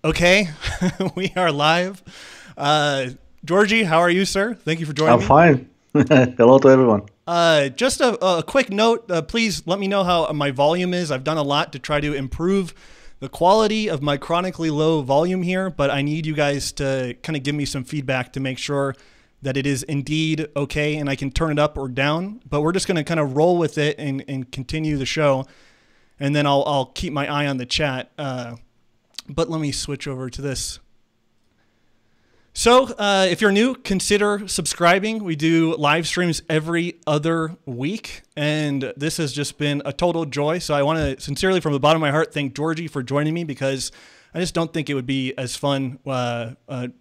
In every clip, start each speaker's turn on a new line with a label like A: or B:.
A: Okay, we are live. Georgi, how are you, sir? Thank you for joining me.
B: I'm fine. Hello to everyone.
A: Just a quick note, please let me know how my volume is. I've done a lot to try to improve the quality of my chronically low volume here, but I need you guys to kind of give me some feedback to make sure that it is indeed okay and I can turn it up or down. But we're just going to kind of roll with it and continue the show. And then I'll keep my eye on the chat. But let me switch over to this. So if you're new, consider subscribing. We do live streams every other week, and this has just been a total joy. So I want to sincerely, from the bottom of my heart, thank Georgi for joining me, because I just don't think it would be as fun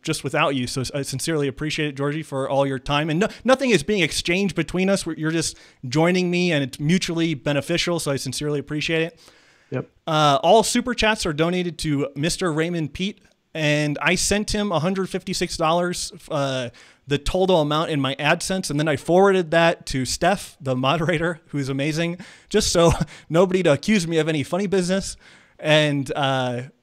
A: just without you. So I sincerely appreciate it, Georgi, for all your time. And nothing is being exchanged between us. You're just joining me, and it's mutually beneficial. So I sincerely appreciate it.
B: Yep.
A: All super chats are donated to Mr. Ray Peat, and I sent him $156, the total amount in my AdSense, and then I forwarded that to Steph, the moderator, who's amazing, just so nobody to accuse me of any funny business. And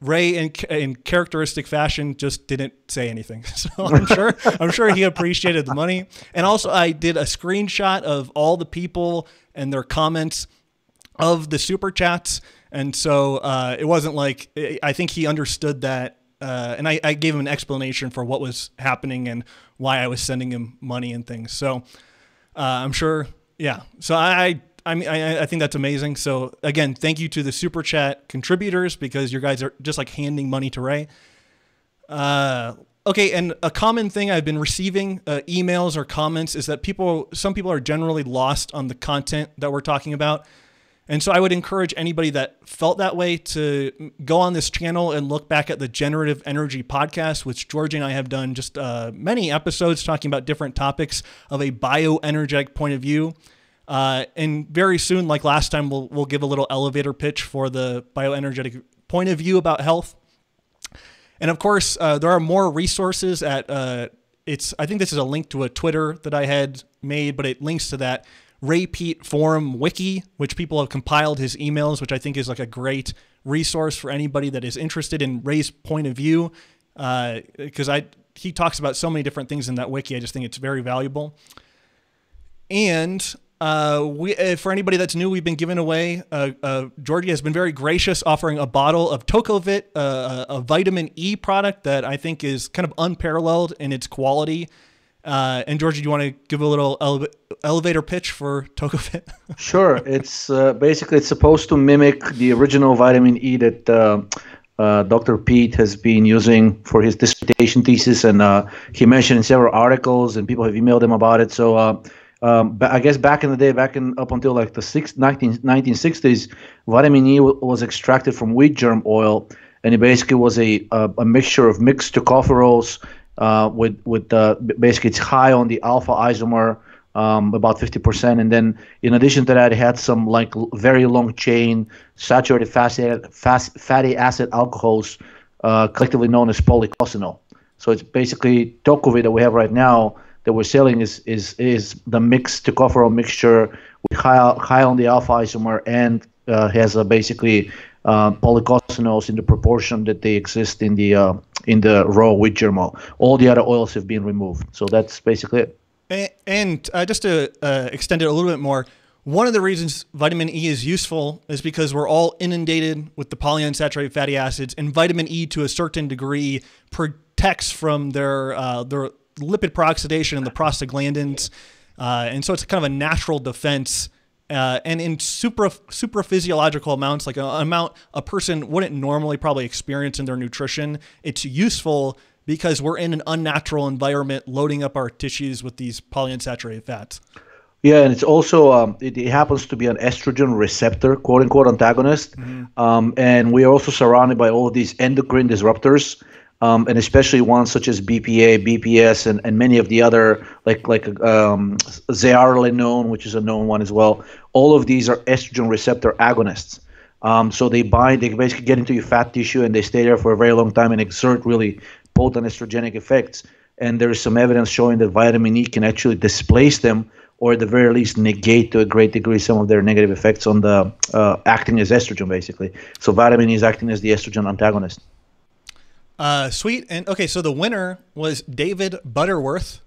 A: Ray, in characteristic fashion, just didn't say anything. So I'm sure he appreciated the money. And also, I did a screenshot of all the people and their comments of the super chats. And so it wasn't like, I think he understood that. And I gave him an explanation for what was happening and why I was sending him money and things. So I'm sure, yeah. So I think that's amazing. So again, thank you to the super chat contributors, because you guys are just like handing money to Ray. Okay, and a common thing I've been receiving emails or comments is that some people are generally lost on the content that we're talking about. And so I would encourage anybody that felt that way to go on this channel and look back at the Generative Energy podcast, which Georgi and I have done just many episodes talking about different topics of a bioenergetic point of view. And very soon, like last time, we'll give a little elevator pitch for the bioenergetic point of view about health. And of course, there are more resources at I think this is a link to a Twitter that I had made, but it links to that Ray Peat forum wiki, which people have compiled his emails, which I think is like a great resource for anybody that is interested in Ray's point of view. Because he talks about so many different things in that wiki. I just think it's very valuable. And for anybody that's new, we've been giving away, Georgi has been very gracious, offering a bottle of Tokovit, a vitamin E product that I think is kind of unparalleled in its quality. And Georgi, do you want to give a little elevator pitch for Tokovit?
B: Sure. It's basically, it's supposed to mimic the original vitamin E that Dr. Peat has been using for his dissertation thesis, and he mentioned in several articles, and people have emailed him about it. So I guess back in the day, up until like the 1960s, vitamin E was extracted from wheat germ oil, and it basically was a mixture of mixed tocopherols with basically it's high on the alpha isomer, about 50%, and then in addition to that, it had some like very long chain saturated fatty acid alcohols, collectively known as polycosanol. So it's basically Tokovit that we have right now that we're selling is the mixed tocopherol mixture with high on the alpha isomer, and has basically polycosanols in the proportion that they exist in the raw wheat germ oil. All the other oils have been removed. So that's basically it.
A: And just to extend it a little bit more, one of the reasons vitamin E is useful is because we're all inundated with the polyunsaturated fatty acids, and vitamin E to a certain degree protects from their lipid peroxidation and the prostaglandins. And so it's kind of a natural defense. And in super physiological amounts, like an amount a person wouldn't normally probably experience in their nutrition, it's useful because we're in an unnatural environment loading up our tissues with these polyunsaturated fats.
B: Yeah, and it's also, it happens to be an estrogen receptor, quote unquote, antagonist. Mm-hmm. And we are also surrounded by all of these endocrine disruptors. And especially ones such as BPA, BPS, and many of the other, like zearalenone, which is a known one as well. All of these are estrogen receptor agonists. So they basically get into your fat tissue, and they stay there for a very long time and exert really potent estrogenic effects. And there is some evidence showing that vitamin E can actually displace them, or at the very least negate to a great degree some of their negative effects on the acting as estrogen, basically. So vitamin E is acting as the estrogen antagonist.
A: Sweet. And okay, so the winner was David Butterworth.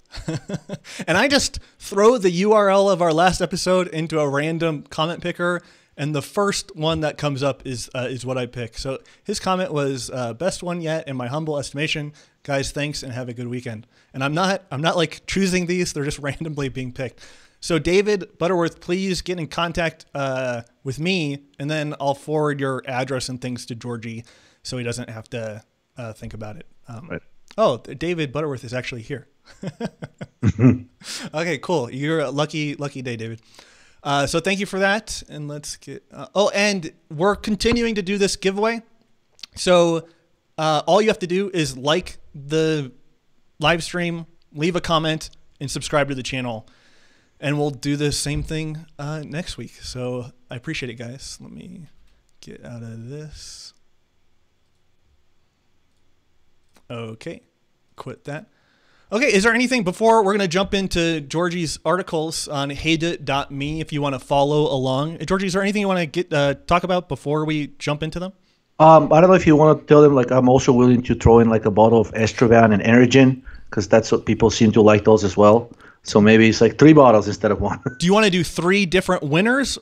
A: And I just throw the URL of our last episode into a random comment picker, and the first one that comes up is what I pick. So his comment was best one yet in my humble estimation. Guys, thanks and have a good weekend. And I'm not like choosing these; they're just randomly being picked. So David Butterworth, please get in contact with me, and then I'll forward your address and things to Georgi, so he doesn't have to think about it.
B: Right.
A: Oh, David Butterworth is actually here. Okay, cool. You're a lucky day, David. So thank you for that. And let's get, and we're continuing to do this giveaway. So all you have to do is like the live stream, leave a comment, and subscribe to the channel. And we'll do the same thing next week. So I appreciate it, guys. Let me get out of this. Okay, quit that. Okay, is there anything before we're going to jump into Georgi's articles on heydude.me if you want to follow along? Georgi, is there anything you want to get talk about before we jump into them?
B: I don't know if you want to tell them, like, I'm also willing to throw in like a bottle of Estrovan and Energen, because that's what people seem to like those as well. So maybe it's like 3 bottles instead of 1.
A: Do you want to do 3 different winners?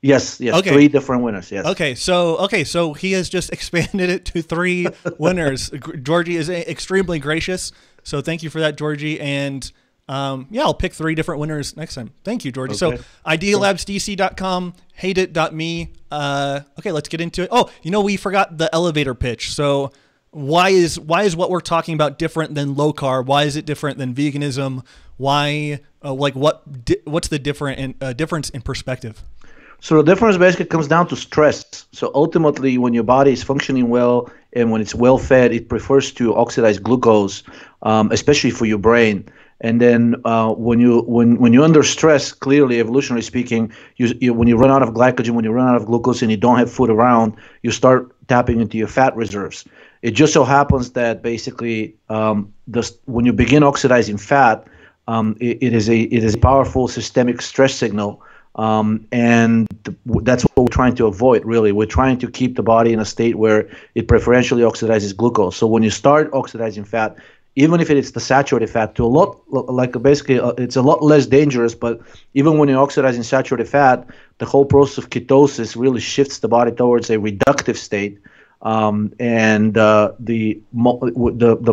B: Yes, okay. 3 different winners, yes.
A: Okay, so he has just expanded it to 3 winners. Georgi is extremely gracious, so thank you for that, Georgi. And I'll pick 3 different winners next time. Thank you, Georgi. Okay. So idealabsdc.com, hateit.me. Okay, let's get into it. Oh, we forgot the elevator pitch. So why is what we're talking about different than low carb? Why is it different than veganism? Why, what's the difference in perspective?
B: So the difference basically comes down to stress. So ultimately, when your body is functioning well and when it's well fed, it prefers to oxidize glucose, especially for your brain. And then when you're under stress, clearly, evolutionarily speaking, when you run out of glycogen, when you run out of glucose, and you don't have food around, you start tapping into your fat reserves. It just so happens that basically, when you begin oxidizing fat, it is a powerful systemic stress signal. And that's what we're trying to avoid, really. We're trying to keep the body in a state where it preferentially oxidizes glucose. So when you start oxidizing fat, even if it's the saturated fat, to a lot, like basically it's a lot less dangerous, but even when you're oxidizing saturated fat, the whole process of ketosis really shifts the body towards a reductive state. And the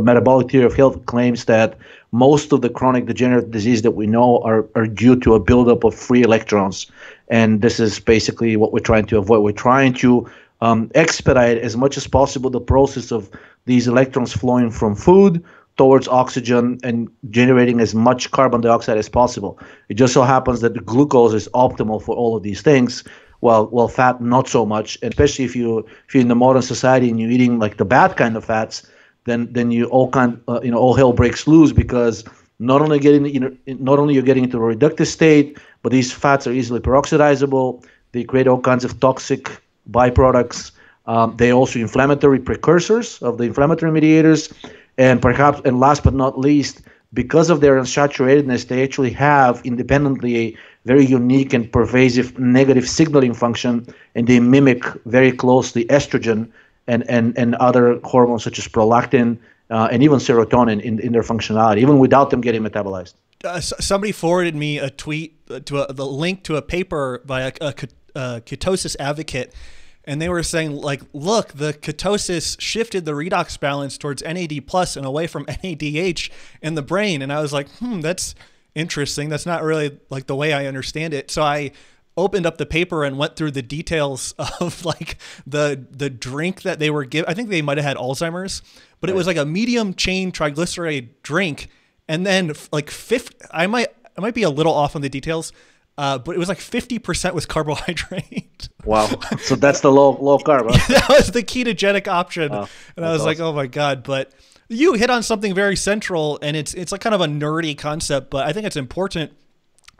B: metabolic theory of health claims that most of the chronic degenerative disease that we know are due to a buildup of free electrons. And this is basically what we're trying to avoid. We're trying to expedite as much as possible the process of these electrons flowing from food towards oxygen and generating as much carbon dioxide as possible. It just so happens that the glucose is optimal for all of these things. Well, fat not so much, and especially if you're in the modern society and you're eating like the bad kind of fats, then you all hell breaks loose, because not only you're getting into a reductive state, but these fats are easily peroxidizable. They create all kinds of toxic byproducts. They also inflammatory precursors of the inflammatory mediators, and last but not least, because of their unsaturatedness, they actually have independently a very unique and pervasive negative signaling function, and they mimic very closely estrogen and other hormones such as prolactin and even serotonin in their functionality, even without them getting metabolized.
A: Somebody forwarded me a tweet the link to a paper by a ketosis advocate, and they were saying, like, look, the ketosis shifted the redox balance towards NAD plus and away from NADH in the brain. And I was like, that's interesting. That's not really like the way I understand it. So I opened up the paper and went through the details of like the drink that they were given. I think they might have had Alzheimer's, but It was like a medium chain triglyceride drink. And then like I might be a little off on the details, but it was like 50% was carbohydrate.
B: Wow. So that's the low carb. Huh?
A: That was the ketogenic option.
B: Wow.
A: And I was like, oh my God. But you hit on something very central, and it's like kind of a nerdy concept, but I think it's important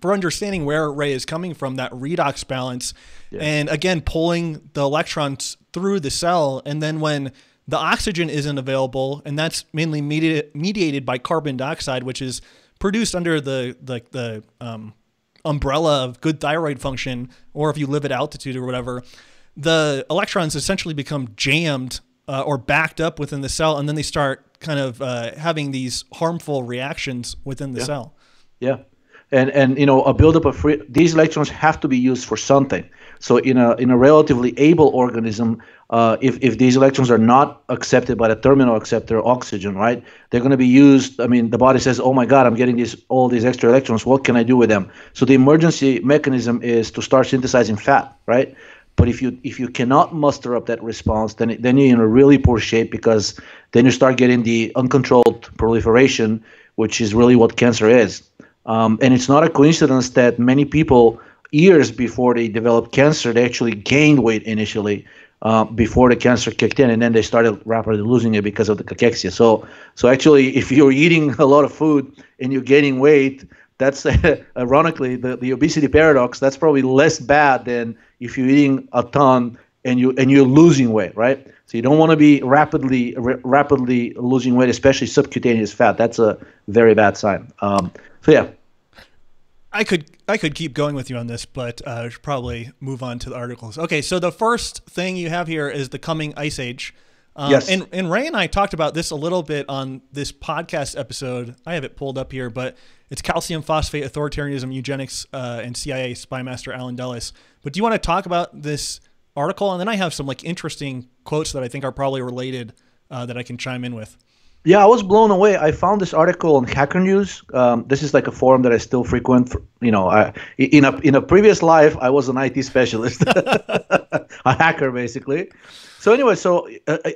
A: for understanding where Ray is coming from, that redox balance. Yeah. And again, pulling the electrons through the cell. And then when the oxygen isn't available, and that's mainly mediated by carbon dioxide, which is produced under the umbrella of good thyroid function, or if you live at altitude or whatever, the electrons essentially become jammed or backed up within the cell, and then they start kind of having these harmful reactions within the cell.
B: Yeah. And a buildup of these electrons have to be used for something. So in a relatively able organism, if these electrons are not accepted by the terminal acceptor, oxygen, right, they're going to be used. I mean, the body says, "Oh my God, I'm getting all these extra electrons. What can I do with them?" So the emergency mechanism is to start synthesizing fat, right? But if you cannot muster up that response, then you're in a really poor shape, because then you start getting the uncontrolled proliferation, which is really what cancer is. And it's not a coincidence that many people, years before they developed cancer, they actually gained weight initially before the cancer kicked in, and then they started rapidly losing it because of the cachexia. So actually, if you're eating a lot of food and you're gaining weight, that's ironically the obesity paradox. That's probably less bad than if you're eating a ton and you're losing weight, right? So you don't want to be rapidly losing weight, especially subcutaneous fat. That's a very bad sign. So yeah.
A: I could keep going with you on this, but I should probably move on to the articles. Okay, so the first thing you have here is the coming ice age.
B: Yes.
A: And Ray and I talked about this a little bit on this podcast episode. I have it pulled up here, but it's calcium phosphate, authoritarianism, eugenics, and CIA spy master Alan Dulles. But do you want to talk about this article? And then I have some interesting quotes that I think are probably related that I can chime in with.
B: Yeah, I was blown away. I found this article on Hacker News. This is like a forum that I still frequent. In a previous life, I was an IT specialist, a hacker basically. So anyway,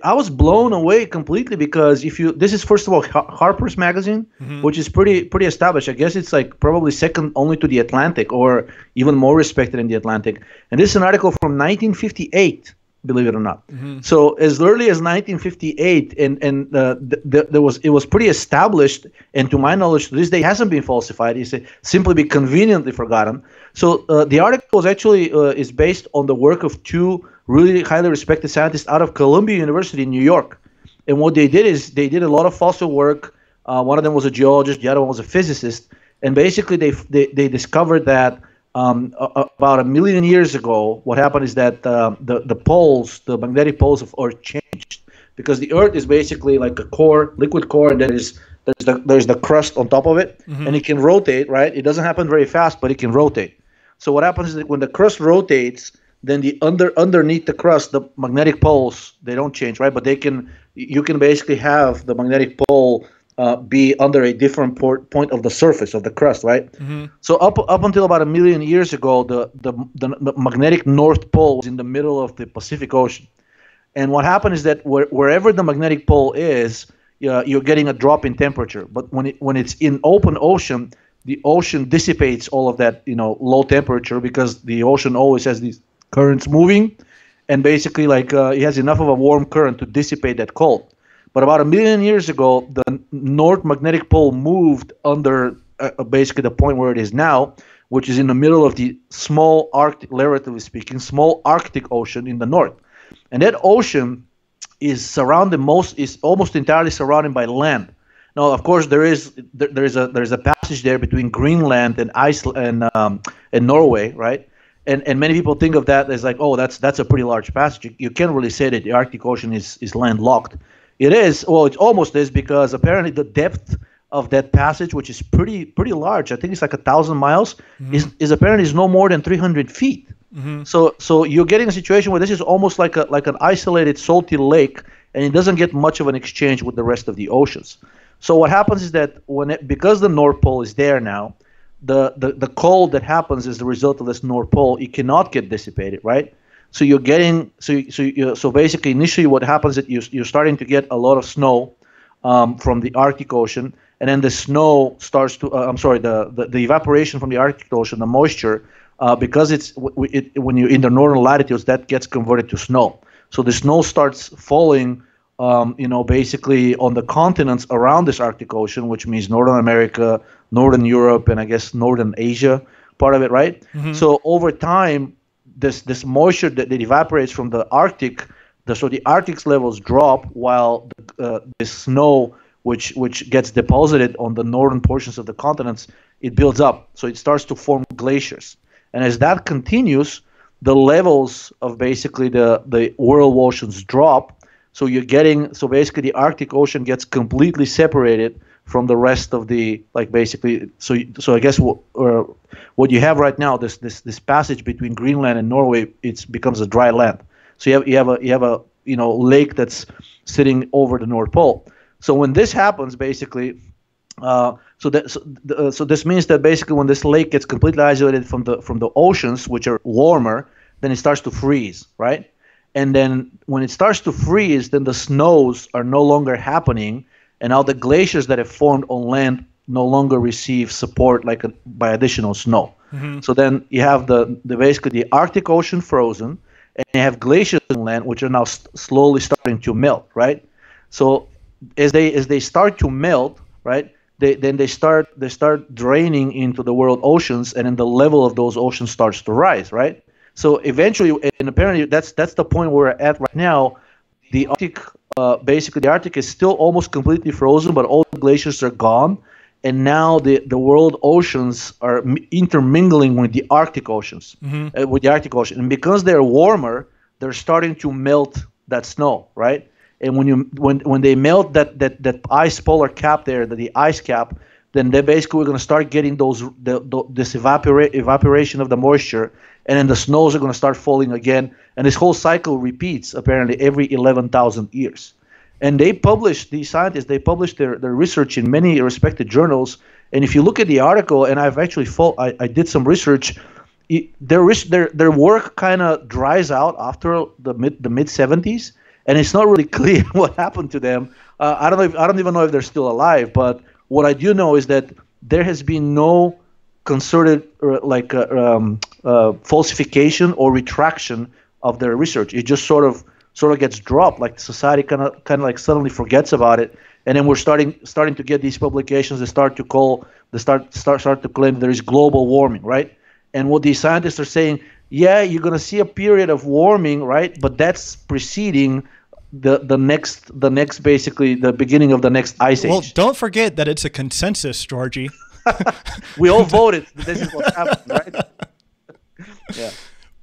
B: I was blown away completely, because this is first of all Harper's Magazine, which is pretty established. I guess it's like probably second only to the Atlantic, or even more respected in the Atlantic. And this is an article from 1958. Believe it or not. So as early as 1958, and it was pretty established, and to my knowledge, to this day hasn't been falsified. It's simply been conveniently forgotten. So the article is actually is based on the work of two really highly respected scientists out of Columbia University in New York. And what they did is they did a lot of fossil work. One of them was a geologist, the other one was a physicist, and basically they discovered that about 1 million years ago, what happened is that the poles, the magnetic poles of Earth changed, because the Earth is basically like a core, liquid core, and there's the crust on top of it, and it can rotate, right? It doesn't happen very fast, but it can rotate. So what happens is that when the crust rotates, then the underneath the crust, the magnetic poles, they don't change, right? But you can basically have the magnetic pole be under a different point of the surface of the crust, right? So up until about 1 million years ago, the magnetic North Pole was in the middle of the Pacific Ocean. And what happened is that wherever the magnetic pole is, you're getting a drop in temperature. But when it's in open ocean, the ocean dissipates all of that low temperature, because the ocean always has these currents moving, and basically it has enough of a warm current to dissipate that cold. But about 1 million years ago, the North Magnetic Pole moved under basically the point where it is now, which is in the middle of the small Arctic, relatively speaking, small Arctic Ocean in the north. And that ocean is almost entirely surrounded by land. Now, of course, there's a passage there between Greenland and Iceland and Norway, right? And many people think of that as like, oh, that's a pretty large passage. You can't really say that the Arctic Ocean is landlocked. It is. Well, it almost is, because apparently the depth of that passage, which is pretty large, I think it's like 1,000 miles, is apparently no more than 300 feet. So you're getting a situation where this is almost like an isolated salty lake, and it doesn't get much of an exchange with the rest of the oceans. So what happens is that because the North Pole is there now, the cold that happens as a result of this North Pole, it cannot get dissipated, right? So you're getting so basically initially what happens is that you're starting to get a lot of snow from the Arctic Ocean, and then the snow starts to the evaporation from the Arctic Ocean, the moisture, because when you're in the northern latitudes, that gets converted to snow. So the snow starts falling basically on the continents around this Arctic Ocean, which means Northern America, Northern Europe, and I guess Northern Asia, part of it, right? So over time, this moisture that evaporates from the Arctic, so the Arctic's levels drop, while the snow, which gets deposited on the northern portions of the continents, it builds up. So it starts to form glaciers. And as that continues, the levels of basically the world oceans drop. So so basically the Arctic Ocean gets completely separated from the rest of the, like, basically, so I guess what you have right now, this passage between Greenland and Norway, it becomes a dry land. So you have a lake that's sitting over the North Pole. So when this happens, basically, so this means that basically when this lake gets completely isolated from the oceans, which are warmer, then it starts to freeze, right? And then when it starts to freeze, then the snows are no longer happening, and now the glaciers that have formed on land no longer receive support by additional snow. Mm-hmm. So then you have basically the Arctic Ocean frozen, and you have glaciers on land which are now slowly starting to melt, right? So as they start to melt, right, they start draining into the world oceans, and then the level of those oceans starts to rise, right? So eventually, and apparently that's the point we're at right now. The Arctic, basically the Arctic is still almost completely frozen, but all the glaciers are gone, and now the world oceans are intermingling with the Arctic oceans, with the Arctic Ocean, and because they're warmer, they're starting to melt that snow, right? And when they melt that ice polar cap there, the ice cap, then they basically we're going to start getting this evaporation of the moisture, and then the snows are going to start falling again, and this whole cycle repeats apparently every 11,000 years. And these scientists publish their research in many respected journals. And if you look at the article, and I've actually I did some research, their work kind of dries out after the mid 70s, and it's not really clear what happened to them. I don't even know if they're still alive, but what I do know is that there has been no concerted falsification or retraction of their research. It just sort of gets dropped, like society kind of like suddenly forgets about it, and then we're starting to get these publications that start to claim there is global warming, right? And what these scientists are saying, yeah, you're going to see a period of warming, right? But that's preceding the next basically the beginning of the next ice age.
A: Well, don't forget that it's a consensus, Georgi.
B: We all voted. This is what happened, right? Yeah.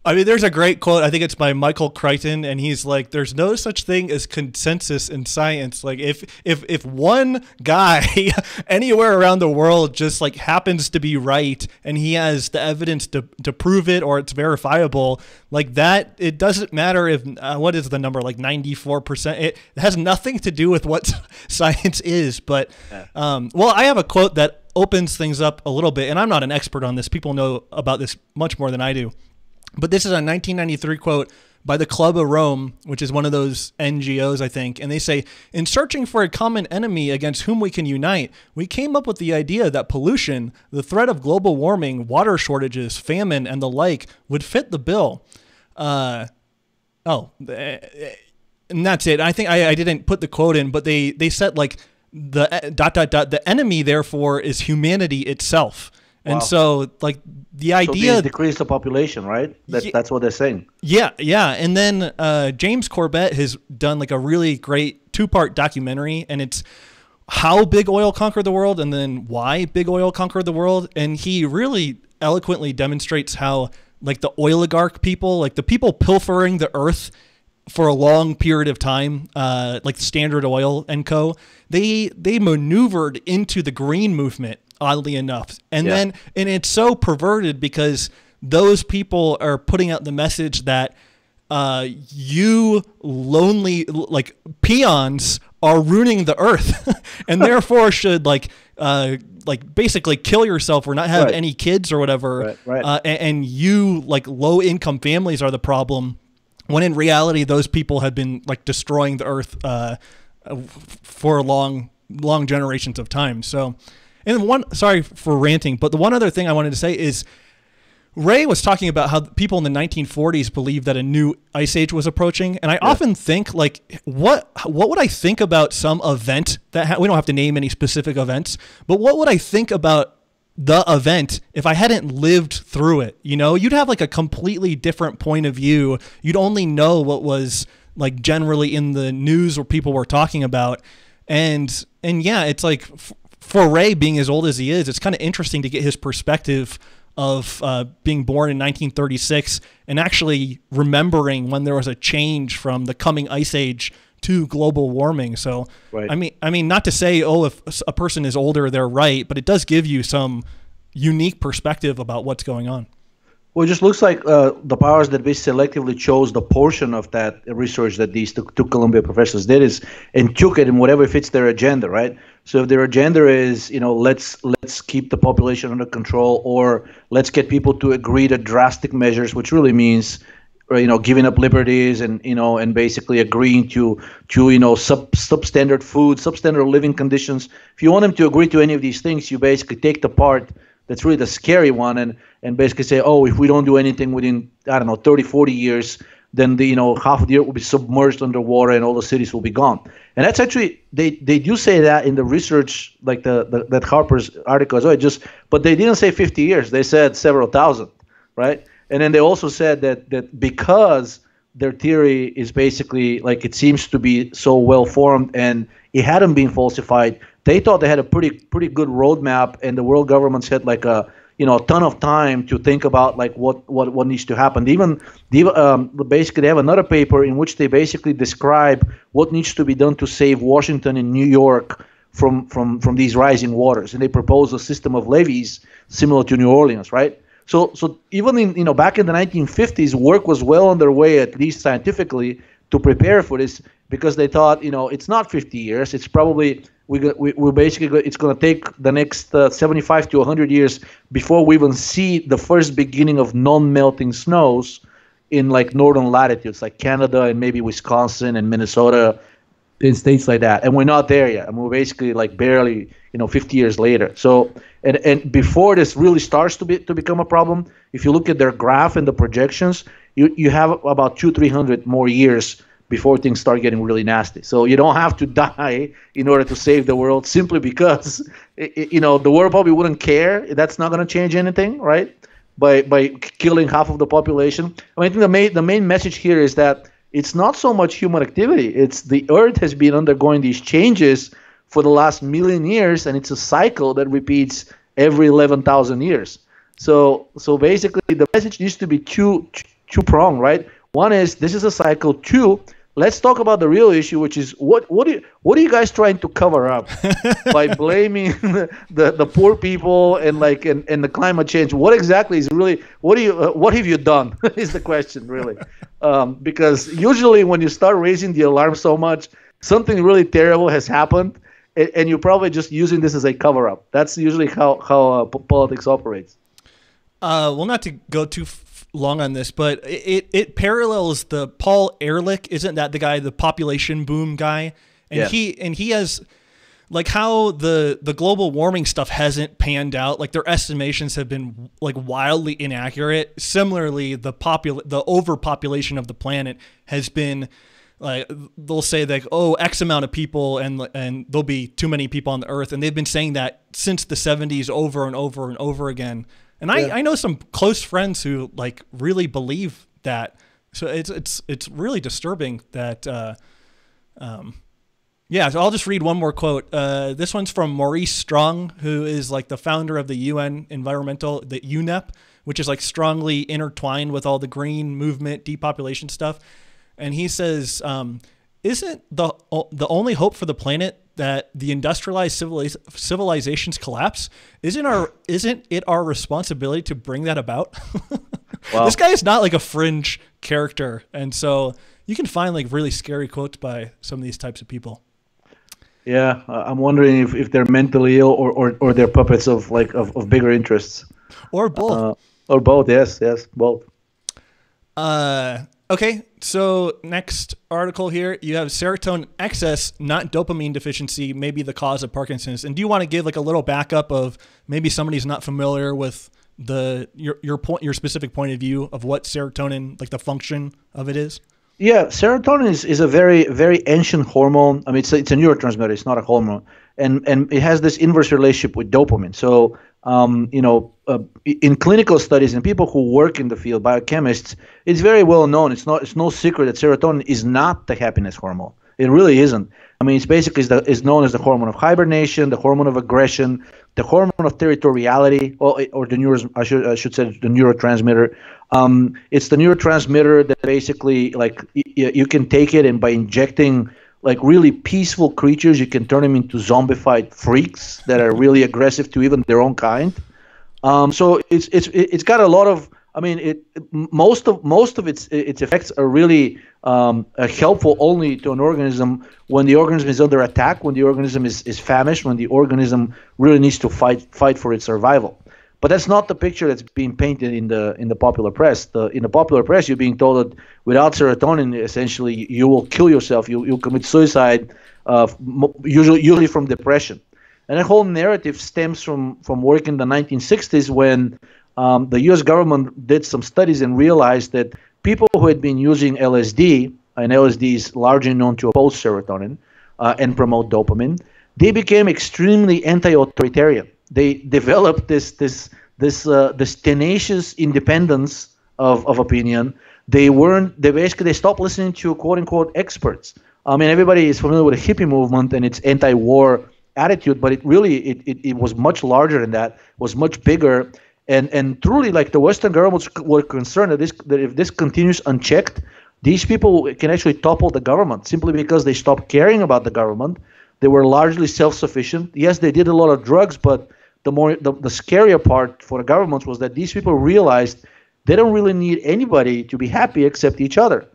A: I mean, there's a great quote. I think it's by Michael Crichton, and he's like, "There's no such thing as consensus in science. Like, if one guy anywhere around the world just like happens to be right, and he has the evidence to prove it, or it's verifiable, like that, it doesn't matter if what is the number, like 94%. It has nothing to do with what science is. But well, I have a quote that opens things up a little bit, and I'm not an expert on this. People know about this much more than I do. But this is a 1993 quote by the Club of Rome, which is one of those NGOs, I think. And they say, "In searching for a common enemy against whom we can unite, we came up with the idea that pollution, the threat of global warming, water shortages, famine, and the like would fit the bill." And that's it. I think I didn't put the quote in, but they said like the enemy, therefore, is humanity itself. And wow. So, like, the idea...
B: So decrease the population, right? That's what they're saying.
A: Yeah. And then James Corbett has done, like, a really great 2-part documentary, and it's how big oil conquered the world and then why big oil conquered the world. And he really eloquently demonstrates how, like, the oligarch people, like, the people pilfering the earth for a long period of time, like Standard Oil and co., they maneuvered into the green movement, oddly enough. And then it's so perverted because those people are putting out the message that you lonely, like, peons are ruining the earth and therefore should like basically kill yourself or not have any kids or whatever. Right. And you, like, low income families are the problem, when in reality those people have been like destroying the earth for long generations of time. So, and sorry for ranting, but the one other thing I wanted to say is Ray was talking about how people in the 1940s believed that a new ice age was approaching. And I often think, like, what would I think about some event that we don't have to name any specific events, but what would I think about the event if I hadn't lived through it? You know, you'd have like a completely different point of view. You'd only know what was like generally in the news or people were talking about. And yeah, it's like for Ray, being as old as he is, it's kind of interesting to get his perspective of being born in 1936 and actually remembering when there was a change from the coming ice age to global warming. So,
B: Right.
A: I mean, not to say, oh, if a person is older, they're right, but it does give you some unique perspective about what's going on.
B: Well, it just looks like the powers that be selectively chose the portion of that research that these two Columbia professors did and took it in whatever fits their agenda, right? So if their agenda is, let's keep the population under control, or let's get people to agree to drastic measures, which really means, giving up liberties and basically agreeing to substandard food, substandard living conditions. If you want them to agree to any of these things, you basically take the part that's really the scary one and basically say, oh, if we don't do anything within, 30, 40 years, then half of the earth will be submerged underwater and all the cities will be gone. And that's actually, they do say that in the research, like that Harper's article as well, but they didn't say 50 years. They said several thousand, right? And then they also said that because their theory is basically, like, it seems to be so well formed and it hadn't been falsified, they thought they had a pretty good roadmap, and the world governments had like a ton of time to think about like what needs to happen. Basically they have another paper in which they basically describe what needs to be done to save Washington and New York from these rising waters, and they propose a system of levees similar to New Orleans, right? So even in back in the 1950s, work was well underway, at least scientifically, to prepare for this, because they thought, it's not 50 years. It's probably it's going to take the next 75 to 100 years before we even see the first beginning of non-melting snows in like northern latitudes, like Canada and maybe Wisconsin and Minnesota, in states like that. And we're not there yet. I mean, we're basically like barely 50 years later. So and before this really starts to become a problem, if you look at their graph and the projections, you have about 200-300 more years before things start getting really nasty. So you don't have to die in order to save the world, simply because the world probably wouldn't care. That's not going to change anything, right? By killing half of the population. I mean, I think the main message here is that it's not so much human activity. It's the Earth has been undergoing these changes for the last million years, and it's a cycle that repeats every 11,000 years. So basically, the message needs to be two-pronged, right? One is, this is a cycle. Two, let's talk about the real issue, which is what are you guys trying to cover up by blaming the poor people and the climate change? What exactly is really what have you done is the question, really, because usually when you start raising the alarm so much, something really terrible has happened, and you're probably just using this as a cover up. That's usually how politics operates.
A: Well, not to go too long on this, but it parallels the Paul Ehrlich, isn't that the guy, the population boom guy? And yeah. he has like how the global warming stuff hasn't panned out. Like their estimations have been like wildly inaccurate. Similarly, the overpopulation of the planet has been like, they'll say like, oh, X amount of people and there'll be too many people on the earth. And they've been saying that since the 70s over and over and over again. And yeah. I know some close friends who like really believe that. So it's really disturbing that, yeah, so I'll just read one more quote. This one's from Maurice Strong, who is like the founder of the UN environmental, the UNEP, which is like strongly intertwined with all the green movement, depopulation stuff. And he says, isn't the only hope for the planet that the industrialized civilizations collapse? Isn't it our responsibility to bring that about? Wow. This guy is not like a fringe character. And so you can find like really scary quotes by some of these types of people.
B: Yeah, I'm wondering if they're mentally ill or they're puppets of bigger interests.
A: Or both.
B: Or both, yes, both.
A: Okay, so next article here, you have serotonin excess, not dopamine deficiency, may be the cause of Parkinson's. And do you want to give like a little backup of maybe somebody's not familiar with your specific point of view of what serotonin, like the function of it is?
B: Yeah, serotonin is a very, very ancient hormone. I mean, it's a neurotransmitter. It's not a hormone, and it has this inverse relationship with dopamine. So, in clinical studies and people who work in the field, biochemists, it's very well known. It's no secret that serotonin is not the happiness hormone. It really isn't. I mean, it's basically is known as the hormone of hibernation, the hormone of aggression, the hormone of territoriality, or the I should say the neurotransmitter. It's the neurotransmitter that basically, like, you can take it, and by injecting like really peaceful creatures, you can turn them into zombified freaks that are really aggressive to even their own kind. So it's got a lot of, I mean, most of its effects are really helpful only to an organism when the organism is under attack, when the organism is famished, when the organism really needs to fight for its survival. But that's not the picture that's being painted in the popular press. In the popular press, you're being told that without serotonin, essentially, you will kill yourself. You'll commit suicide, usually from depression. And that whole narrative stems from work in the 1960s when the U.S. government did some studies and realized that people who had been using LSD, and LSD is largely known to oppose serotonin and promote dopamine, they became extremely anti-authoritarian. They developed this tenacious independence of opinion. They stopped listening to quote unquote experts. I mean, everybody is familiar with the hippie movement and its anti-war attitude, but it was much larger than that, was much bigger. And truly, like the Western governments were concerned that if this continues unchecked, these people can actually topple the government simply because they stopped caring about the government. They were largely self-sufficient. Yes, they did a lot of drugs, but the scarier part for the governments was that these people realized they don't really need anybody to be happy except each other.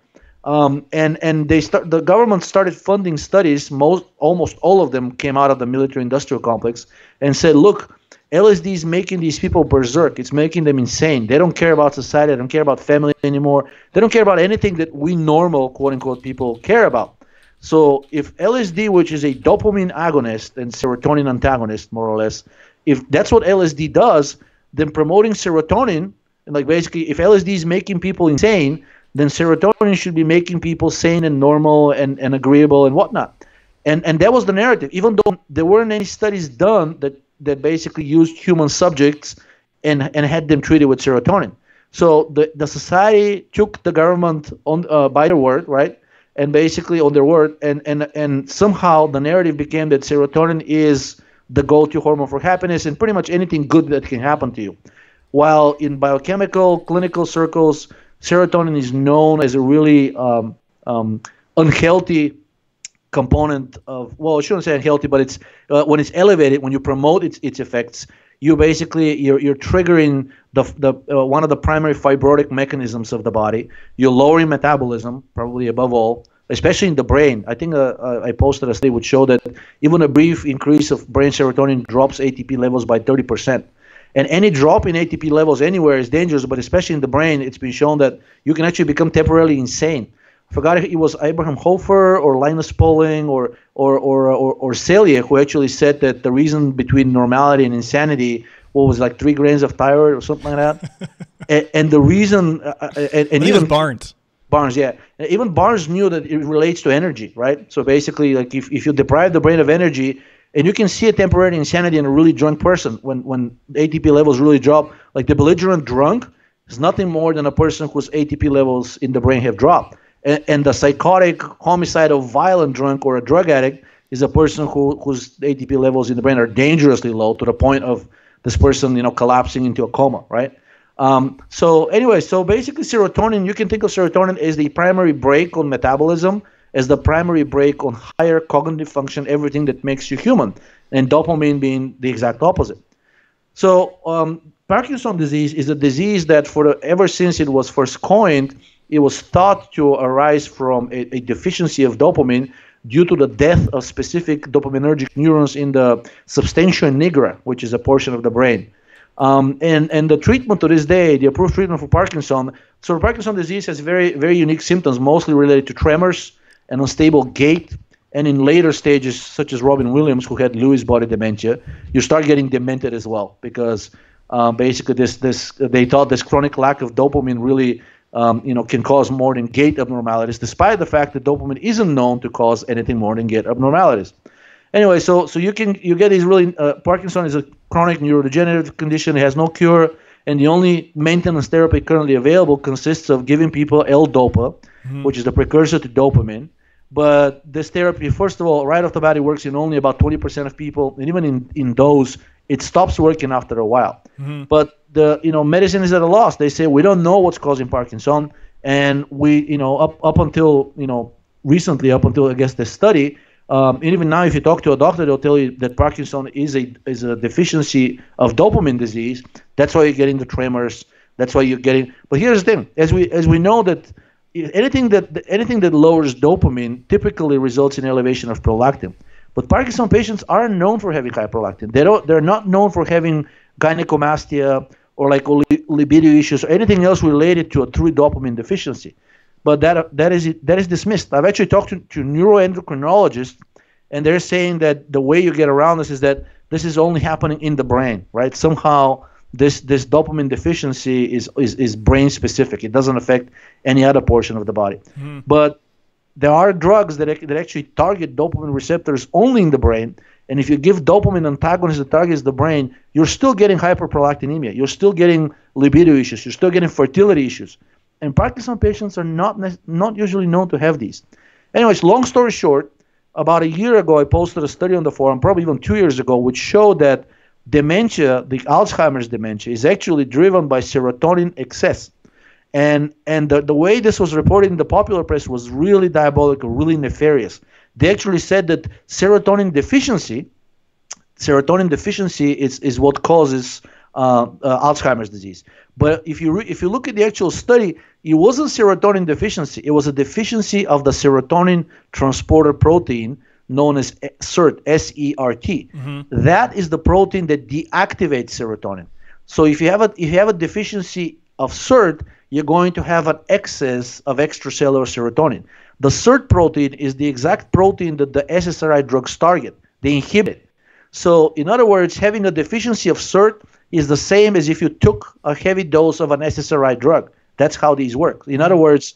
B: And the government started funding studies. Almost all of them came out of the military-industrial complex and said, look, LSD is making these people berserk. It's making them insane. They don't care about society. They don't care about family anymore. They don't care about anything that we normal, quote-unquote, people care about. So if LSD, which is a dopamine agonist and serotonin antagonist, more or less, if that's what LSD does, then promoting serotonin, and like basically if LSD is making people insane, then serotonin should be making people sane and normal and agreeable and whatnot. And that was the narrative, even though there weren't any studies done that basically used human subjects and had them treated with serotonin. So the society took the government on by their word, right? And basically on their word, and somehow the narrative became that serotonin is the go-to hormone for happiness and pretty much anything good that can happen to you. While in biochemical, clinical circles, serotonin is known as a really unhealthy component of, well, I shouldn't say unhealthy, but it's when it's elevated, when you promote its effects, you're triggering the one of the primary fibrotic mechanisms of the body. You're lowering metabolism, probably above all, especially in the brain. I think I posted a study which showed that even a brief increase of brain serotonin drops ATP levels by 30%. And any drop in ATP levels anywhere is dangerous, but especially in the brain, it's been shown that you can actually become temporarily insane. I forgot if it was Abraham Hofer or Linus Pauling or Celia who actually said that the reason between normality and insanity was like 3 grains of thyroid or something like that. and the reason, and even
A: Barnes,
B: yeah. Even Barnes knew that it relates to energy, right? So basically, like if you deprive the brain of energy, and you can see a temporary insanity in a really drunk person when ATP levels really drop. Like the belligerent drunk is nothing more than a person whose ATP levels in the brain have dropped. And the psychotic, homicidal, violent drunk or a drug addict is a person whose ATP levels in the brain are dangerously low to the point of this person, collapsing into a coma, right? So basically serotonin, you can think of serotonin as the primary brake on metabolism, as the primary brake on higher cognitive function, everything that makes you human, and dopamine being the exact opposite. So Parkinson's disease is a disease that ever since it was first coined, it was thought to arise from a deficiency of dopamine due to the death of specific dopaminergic neurons in the substantia nigra, which is a portion of the brain. And the treatment to this day, the approved treatment for Parkinson, so Parkinson's disease has very, very unique symptoms, mostly related to tremors and unstable gait. And in later stages, such as Robin Williams, who had Lewy body dementia, you start getting demented as well, because basically they thought this chronic lack of dopamine really can cause more than gait abnormalities, despite the fact that dopamine isn't known to cause anything more than gait abnormalities. Anyway, so you get these really Parkinson is a chronic neurodegenerative condition. It has no cure, and the only maintenance therapy currently available consists of giving people L-Dopa, which is the precursor to dopamine. But this therapy, first of all, right off the bat, it works in only about 20% of people, and even in those, it stops working after a while. But the medicine is at a loss. They say we don't know what's causing Parkinson, and we up until recently, up until I guess the study. And even now, if you talk to a doctor, they'll tell you that Parkinson is a deficiency of dopamine disease. That's why you're getting the tremors. That's why you're getting. But here's the thing: as we know that anything that lowers dopamine typically results in elevation of prolactin. But Parkinson patients aren't known for having high prolactin. They're not known for having gynecomastia or like libido issues or anything else related to a true dopamine deficiency. But that is dismissed. I've actually talked to neuroendocrinologists, and they're saying that the way you get around this is that this is only happening in the brain, right? Somehow this dopamine deficiency is brain specific. It doesn't affect any other portion of the body. Mm-hmm. But there are drugs that actually target dopamine receptors only in the brain. And if you give dopamine antagonists that targets the brain, you're still getting hyperprolactinemia. You're still getting libido issues. You're still getting fertility issues. And Parkinson patients are not usually known to have these. Anyways, long story short, about a year ago, I posted a study on the forum, probably even 2 years ago, which showed that dementia, the Alzheimer's dementia, is actually driven by serotonin excess. And the way this was reported in the popular press was really diabolical, really nefarious. They actually said that serotonin deficiency is what causes Alzheimer's disease. But if you look at the actual study, it wasn't serotonin deficiency. It was a deficiency of the serotonin transporter protein known as SERT, S-E-R-T. Mm-hmm. That is the protein that deactivates serotonin. So if you have a deficiency of SERT, you're going to have an excess of extracellular serotonin. The SERT protein is the exact protein that the SSRI drugs target. They inhibit it. So in other words, having a deficiency of SERT is the same as if you took a heavy dose of an SSRI drug. That's how these work. In other words,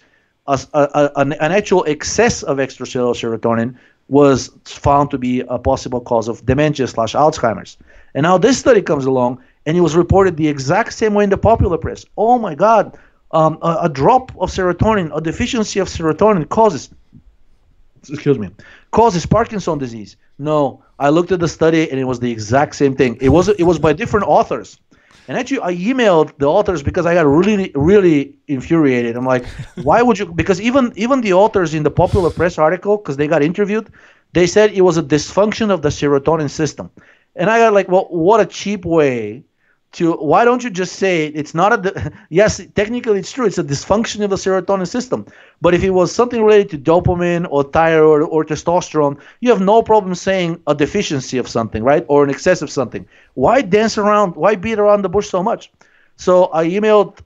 B: an actual excess of extracellular serotonin was found to be a possible cause of dementia/Alzheimer's. And now this study comes along, and it was reported the exact same way in the popular press. Oh my God, a drop of serotonin, a deficiency of serotonin causes Parkinson's disease. No, I looked at the study, and it was the exact same thing. It was by different authors. And actually, I emailed the authors because I got really, really infuriated. I'm like, why would you? Because even the authors in the popular press article, because they got interviewed, they said it was a dysfunction of the serotonin system. And I got like, well, what a cheap way to. Why don't you just say it's not yes, technically it's true. It's a dysfunction of the serotonin system. But if it was something related to dopamine or thyroid or testosterone, you have no problem saying a deficiency of something, right? Or an excess of something. Why dance around? Why beat around the bush so much? So I emailed,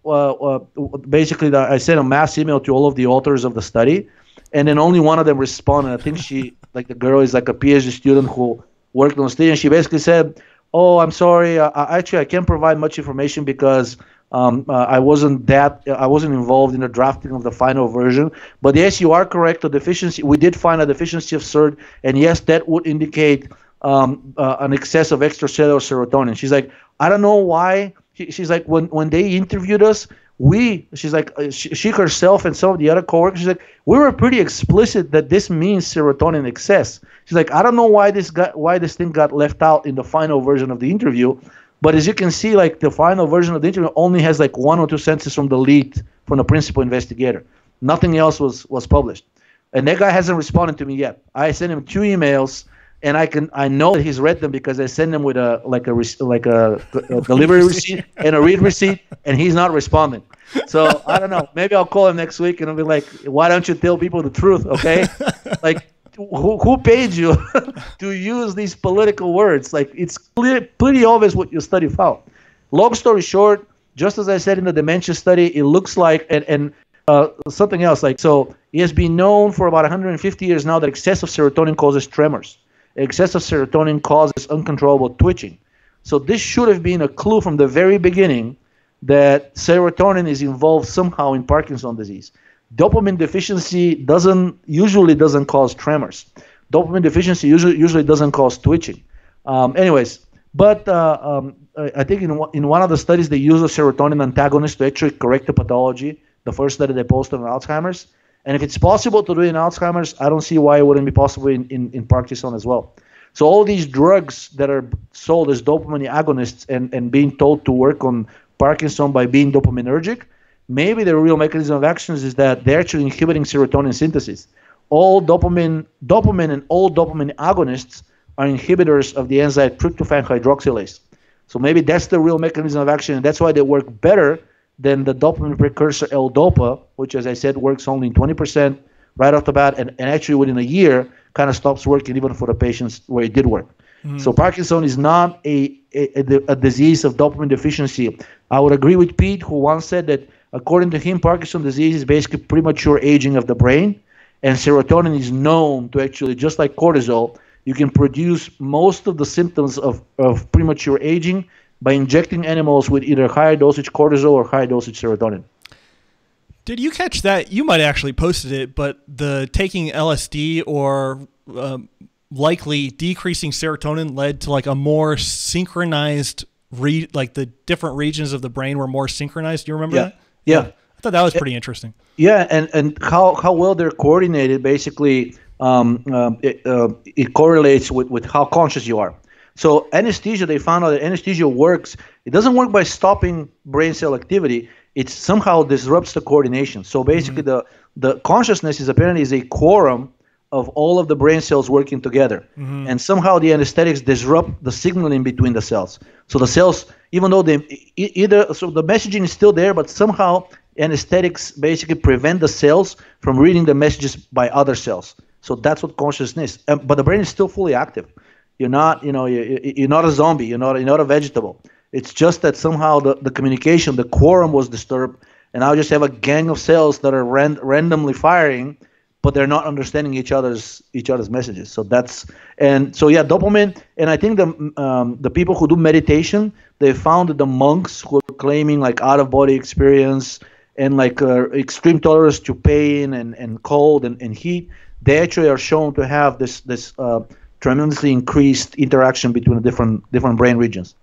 B: basically I sent a mass email to all of the authors of the study, and then only one of them responded. I think the girl is like a PhD student who worked on the study, and she basically said, oh, I'm sorry. I can't provide much information because I wasn't involved in the drafting of the final version. But yes, you are correct. The deficiency, we did find a deficiency of SERT, and yes, that would indicate an excess of extracellular serotonin. She's like, I don't know why. She's like, when they interviewed us, she's like, she herself and some of the other coworkers, she's like, we were pretty explicit that this means serotonin excess. She's like, I don't know why this thing got left out in the final version of the interview, but as you can see, like the final version of the interview only has like 1 or 2 sentences from the principal investigator. Nothing else was published, and that guy hasn't responded to me yet. I sent him 2 emails, and I know that he's read them because I send them with a delivery receipt and a read receipt, and he's not responding. So I don't know. Maybe I'll call him next week and I'll be like, why don't you tell people the truth, okay? Like, who paid you to use these political words? Like, it's pretty obvious what your study found. Long story short, just as I said in the dementia study, it looks like, and something else, like, so it has been known for about 150 years now that excessive serotonin causes tremors. Excessive serotonin causes uncontrollable twitching. So this should have been a clue from the very beginning that serotonin is involved somehow in Parkinson's disease. Dopamine deficiency usually doesn't cause tremors. Dopamine deficiency usually doesn't cause twitching. Anyways, but I think in one of the studies they use a serotonin antagonist to actually correct the pathology. The first study they posted on Alzheimer's. And if it's possible to do it in Alzheimer's, I don't see why it wouldn't be possible in Parkinson as well. So all these drugs that are sold as dopamine agonists and being told to work on Parkinson by being dopaminergic, maybe the real mechanism of action is that they're actually inhibiting serotonin synthesis. all dopamine and all dopamine agonists are inhibitors of the enzyme tryptophan hydroxylase. So maybe that's the real mechanism of action, and that's why they work better than the dopamine precursor L-DOPA, which, as I said, works only in 20% right off the bat, and actually within a year kind of stops working even for the patients where it did work. So Parkinson is not a disease of dopamine deficiency. I would agree with Pete, who once said that according to him, Parkinson disease is basically premature aging of the brain, and serotonin is known to actually, just like cortisol, you can produce most of the symptoms of premature aging by injecting animals with either higher dosage cortisol or higher dosage serotonin.
A: Did you catch that? You might have actually posted it, but the taking LSD or likely decreasing serotonin led to like a more synchronized like the different regions of the brain were more synchronized. Do you remember that?
B: Yeah.
A: I thought that was pretty interesting.
B: Yeah, and how well they're coordinated, basically, it correlates with how conscious you are. So anesthesia, they found out that anesthesia works. It doesn't work by stopping brain cell activity. It somehow disrupts the coordination. So basically, the consciousness is apparently is a quorum of all of the brain cells working together. And somehow the anesthetics disrupt the signaling between the cells. So the cells, even though they so the messaging is still there, but somehow anesthetics basically prevent the cells from reading the messages by other cells. So that's what consciousness is. But the brain is still fully active. You're not, you're not a zombie. You're not a vegetable. It's just that somehow the communication, the quorum was disturbed, and now just have a gang of cells that are randomly firing, but they're not understanding each other's messages. So dopamine. And I think the people who do meditation, they found that the monks who are claiming like out of body experience and like extreme tolerance to pain and cold and heat, they actually are shown to have this tremendously increased interaction between the different brain regions.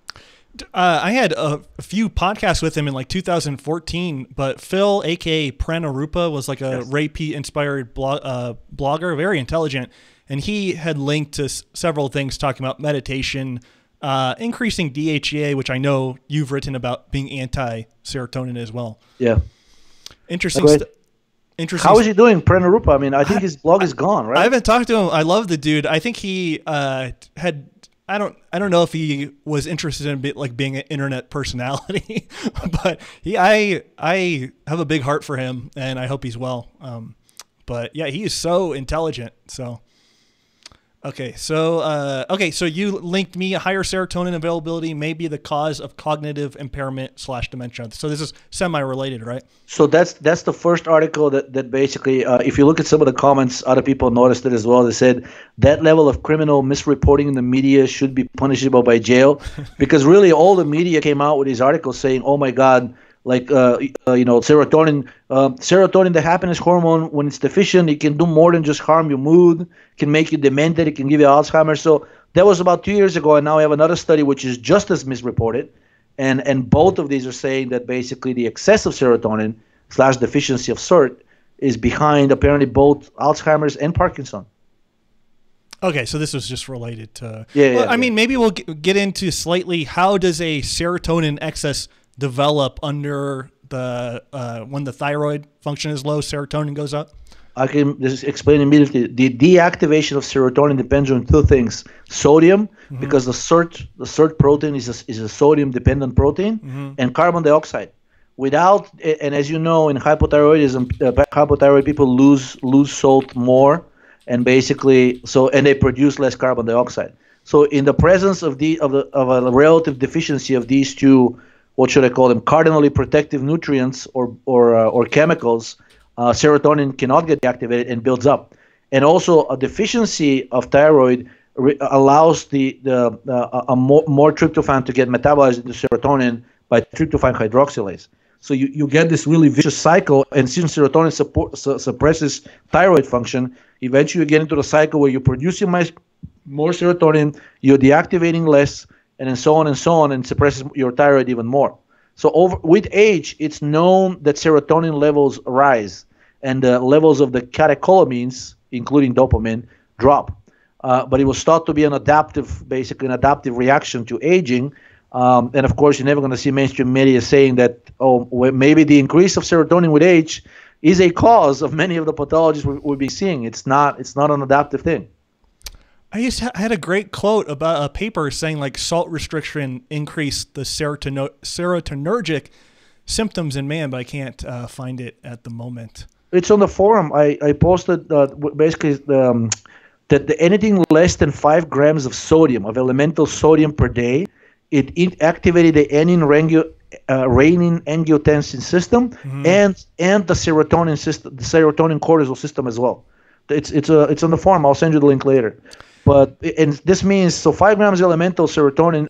A: I had a few podcasts with him in like 2014, but Phil, aka Pranarupa, was like a Ray Peat inspired blogger, very intelligent, and he had linked to several things talking about meditation, increasing DHEA, which I know you've written about being anti-serotonin as well. Yeah, interesting. Interesting.
B: How is he doing, Pranarupa? I mean, I think his blog is gone, right?
A: I haven't talked to him. I love the dude. I think he had. I don't know if he was interested in being an internet personality, but I have a big heart for him, and I hope he's well. But yeah, he is so intelligent. So okay, so you linked me. Higher serotonin availability may be the cause of cognitive impairment / dementia. So this is semi-related, right?
B: So that's the first article that basically, if you look at some of the comments, other people noticed it as well. They said that level of criminal misreporting in the media should be punishable by jail, because really all the media came out with these articles saying, "Oh my God." Like serotonin, the happiness hormone, when it's deficient, it can do more than just harm your mood, can make you demented, it can give you Alzheimer's. So that was about 2 years ago, and now we have another study which is just as misreported, and both of these are saying that basically the excess of serotonin / deficiency of SERT is behind apparently both Alzheimer's and Parkinson.
A: Okay, so this was just related to. I mean, maybe we'll get into slightly how does a serotonin excess develop under the when the thyroid function is low, serotonin goes up?
B: I can just explain immediately. The deactivation of serotonin depends on two things: sodium, because the SERT protein is a sodium dependent protein, and carbon dioxide. Without, and as you know, in hypothyroidism, hypothyroid people lose salt more, and basically and they produce less carbon dioxide. So in the presence of a relative deficiency of these two, what should I call them, cardinally protective nutrients or chemicals, serotonin cannot get deactivated and builds up. And also a deficiency of thyroid allows more tryptophan to get metabolized into serotonin by tryptophan hydroxylase. So you get this really vicious cycle, and since serotonin suppresses thyroid function, eventually you get into the cycle where you're producing more serotonin, you're deactivating less, and so on, and suppresses your thyroid even more. So with age, it's known that serotonin levels rise, and the levels of the catecholamines, including dopamine, drop. But it was thought to be an adaptive reaction to aging. And of course, you're never going to see mainstream media saying that, maybe the increase of serotonin with age is a cause of many of the pathologies we'll be seeing. It's not an adaptive thing.
A: I had a great quote about a paper saying like salt restriction increased the serotonergic symptoms in man, but I can't find it at the moment.
B: It's on the forum. I posted basically that anything less than 5 grams of sodium, of elemental sodium per day, it activated the renin-angiotensin system and the serotonin system, the serotonin cortisol system as well. It's on the forum. I'll send you the link later. But and this means 5 grams of elemental serotonin.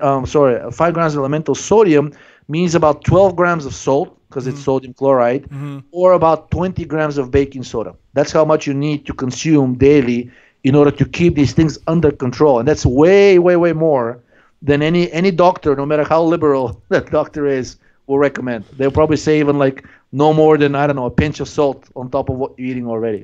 B: 5 grams of elemental sodium means about 12 grams of salt because it's sodium chloride, or about 20 grams of baking soda. That's how much you need to consume daily in order to keep these things under control, and that's way more than any doctor, no matter how liberal that doctor is, will recommend. They'll probably say even like no more than, I don't know, a pinch of salt on top of what you're eating already.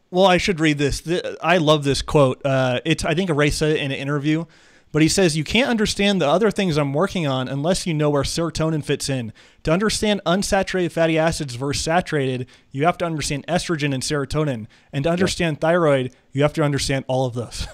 A: Well, I should read this. I love this quote. I think Ray said it in an interview, but he says, "You can't understand the other things I'm working on unless you know where serotonin fits in. To understand unsaturated fatty acids versus saturated, you have to understand estrogen and serotonin. And to understand thyroid, you have to understand all of those."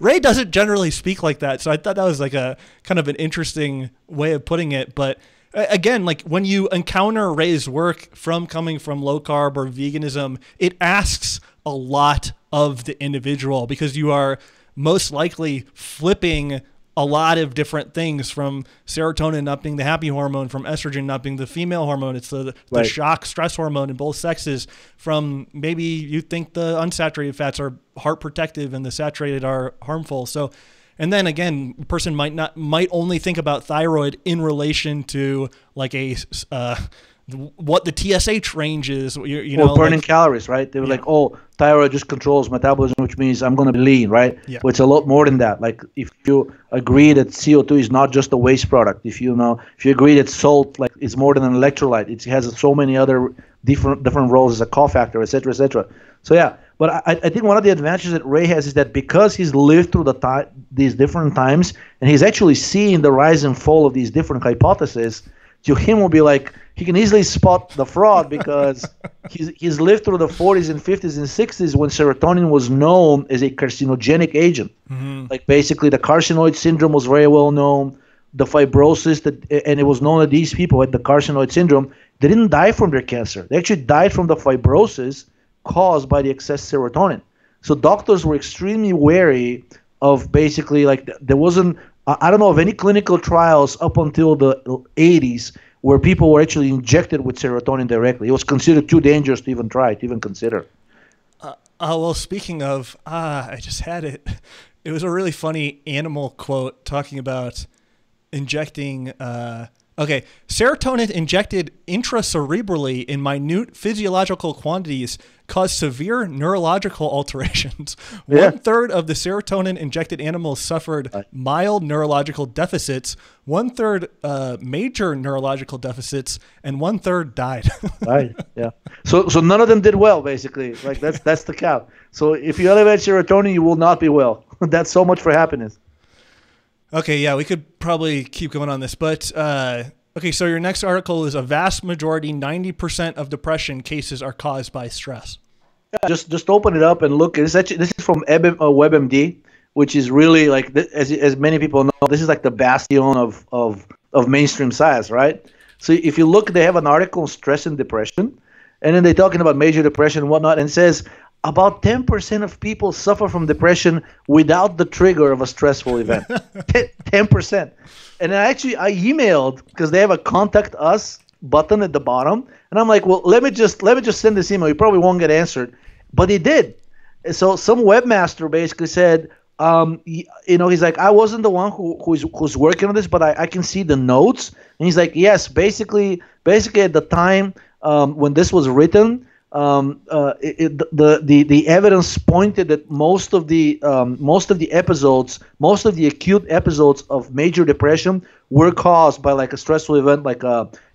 A: Ray doesn't generally speak like that, so I thought that was like a kind of an interesting way of putting it. But again, like when you encounter Ray's work coming from low carb or veganism, it asks a lot of the individual because you are most likely flipping a lot of different things, from serotonin not being the happy hormone, from estrogen not being the female hormone. It's the shock stress hormone in both sexes. From maybe you think the unsaturated fats are heart protective and the saturated are harmful. So, and then again, a person might only think about thyroid in relation to like what the TSH range is, you know,
B: burning calories, right? They were like, oh, thyroid just controls metabolism, which means I'm going to be lean, right?
A: Yeah.
B: But it's a lot more than that. Like if you agree that CO2 is not just a waste product, if you agree that salt like is more than an electrolyte, it has so many other different roles as a cofactor, et cetera, et cetera. So yeah, but I think one of the advantages that Ray has is that because he's lived through these different times and he's actually seen the rise and fall of these different hypotheses, to him will be like, he can easily spot the fraud because he's lived through the 40s and 50s and 60s when serotonin was known as a carcinogenic agent. Like basically the carcinoid syndrome was very well known, the fibrosis, and it was known that these people had the carcinoid syndrome. They didn't die from their cancer. They actually died from the fibrosis caused by the excess serotonin. So doctors were extremely wary of basically like there wasn't, I don't know of any clinical trials up until the 80s where people were actually injected with serotonin directly. It was considered too dangerous to even try, to even consider.
A: Well, speaking of, I just had it. It was a really funny animal quote talking about injecting, serotonin injected intracerebrally in minute physiological quantities cause severe neurological alterations.
B: Yeah.
A: 1/3 of the serotonin injected animals suffered mild neurological deficits, 1/3 major neurological deficits, and 1/3 died.
B: Right. Yeah. So none of them did well, basically. Like that's the count. So if you elevate serotonin, you will not be well. That's so much for happiness.
A: Okay, yeah, we could probably keep going on this, but okay, so your next article is a vast majority, 90% of depression cases are caused by stress.
B: Yeah, just open it up and look. This is from WebMD, which is really like, as many people know, this is like the bastion of mainstream science, right? So if you look, they have an article on stress and depression, and then they're talking about major depression and whatnot, and it says about 10% of people suffer from depression without the trigger of a stressful event. 10%. And I emailed, because they have a contact us button at the bottom, and I'm like, well, let me just send this email. You probably won't get answered, but he did. So some webmaster basically said, he's like, I wasn't the one who's working on this, but I can see the notes. And he's like, yes, basically at the time when this was written, the evidence pointed that most of the acute episodes of major depression were caused by like a stressful event, like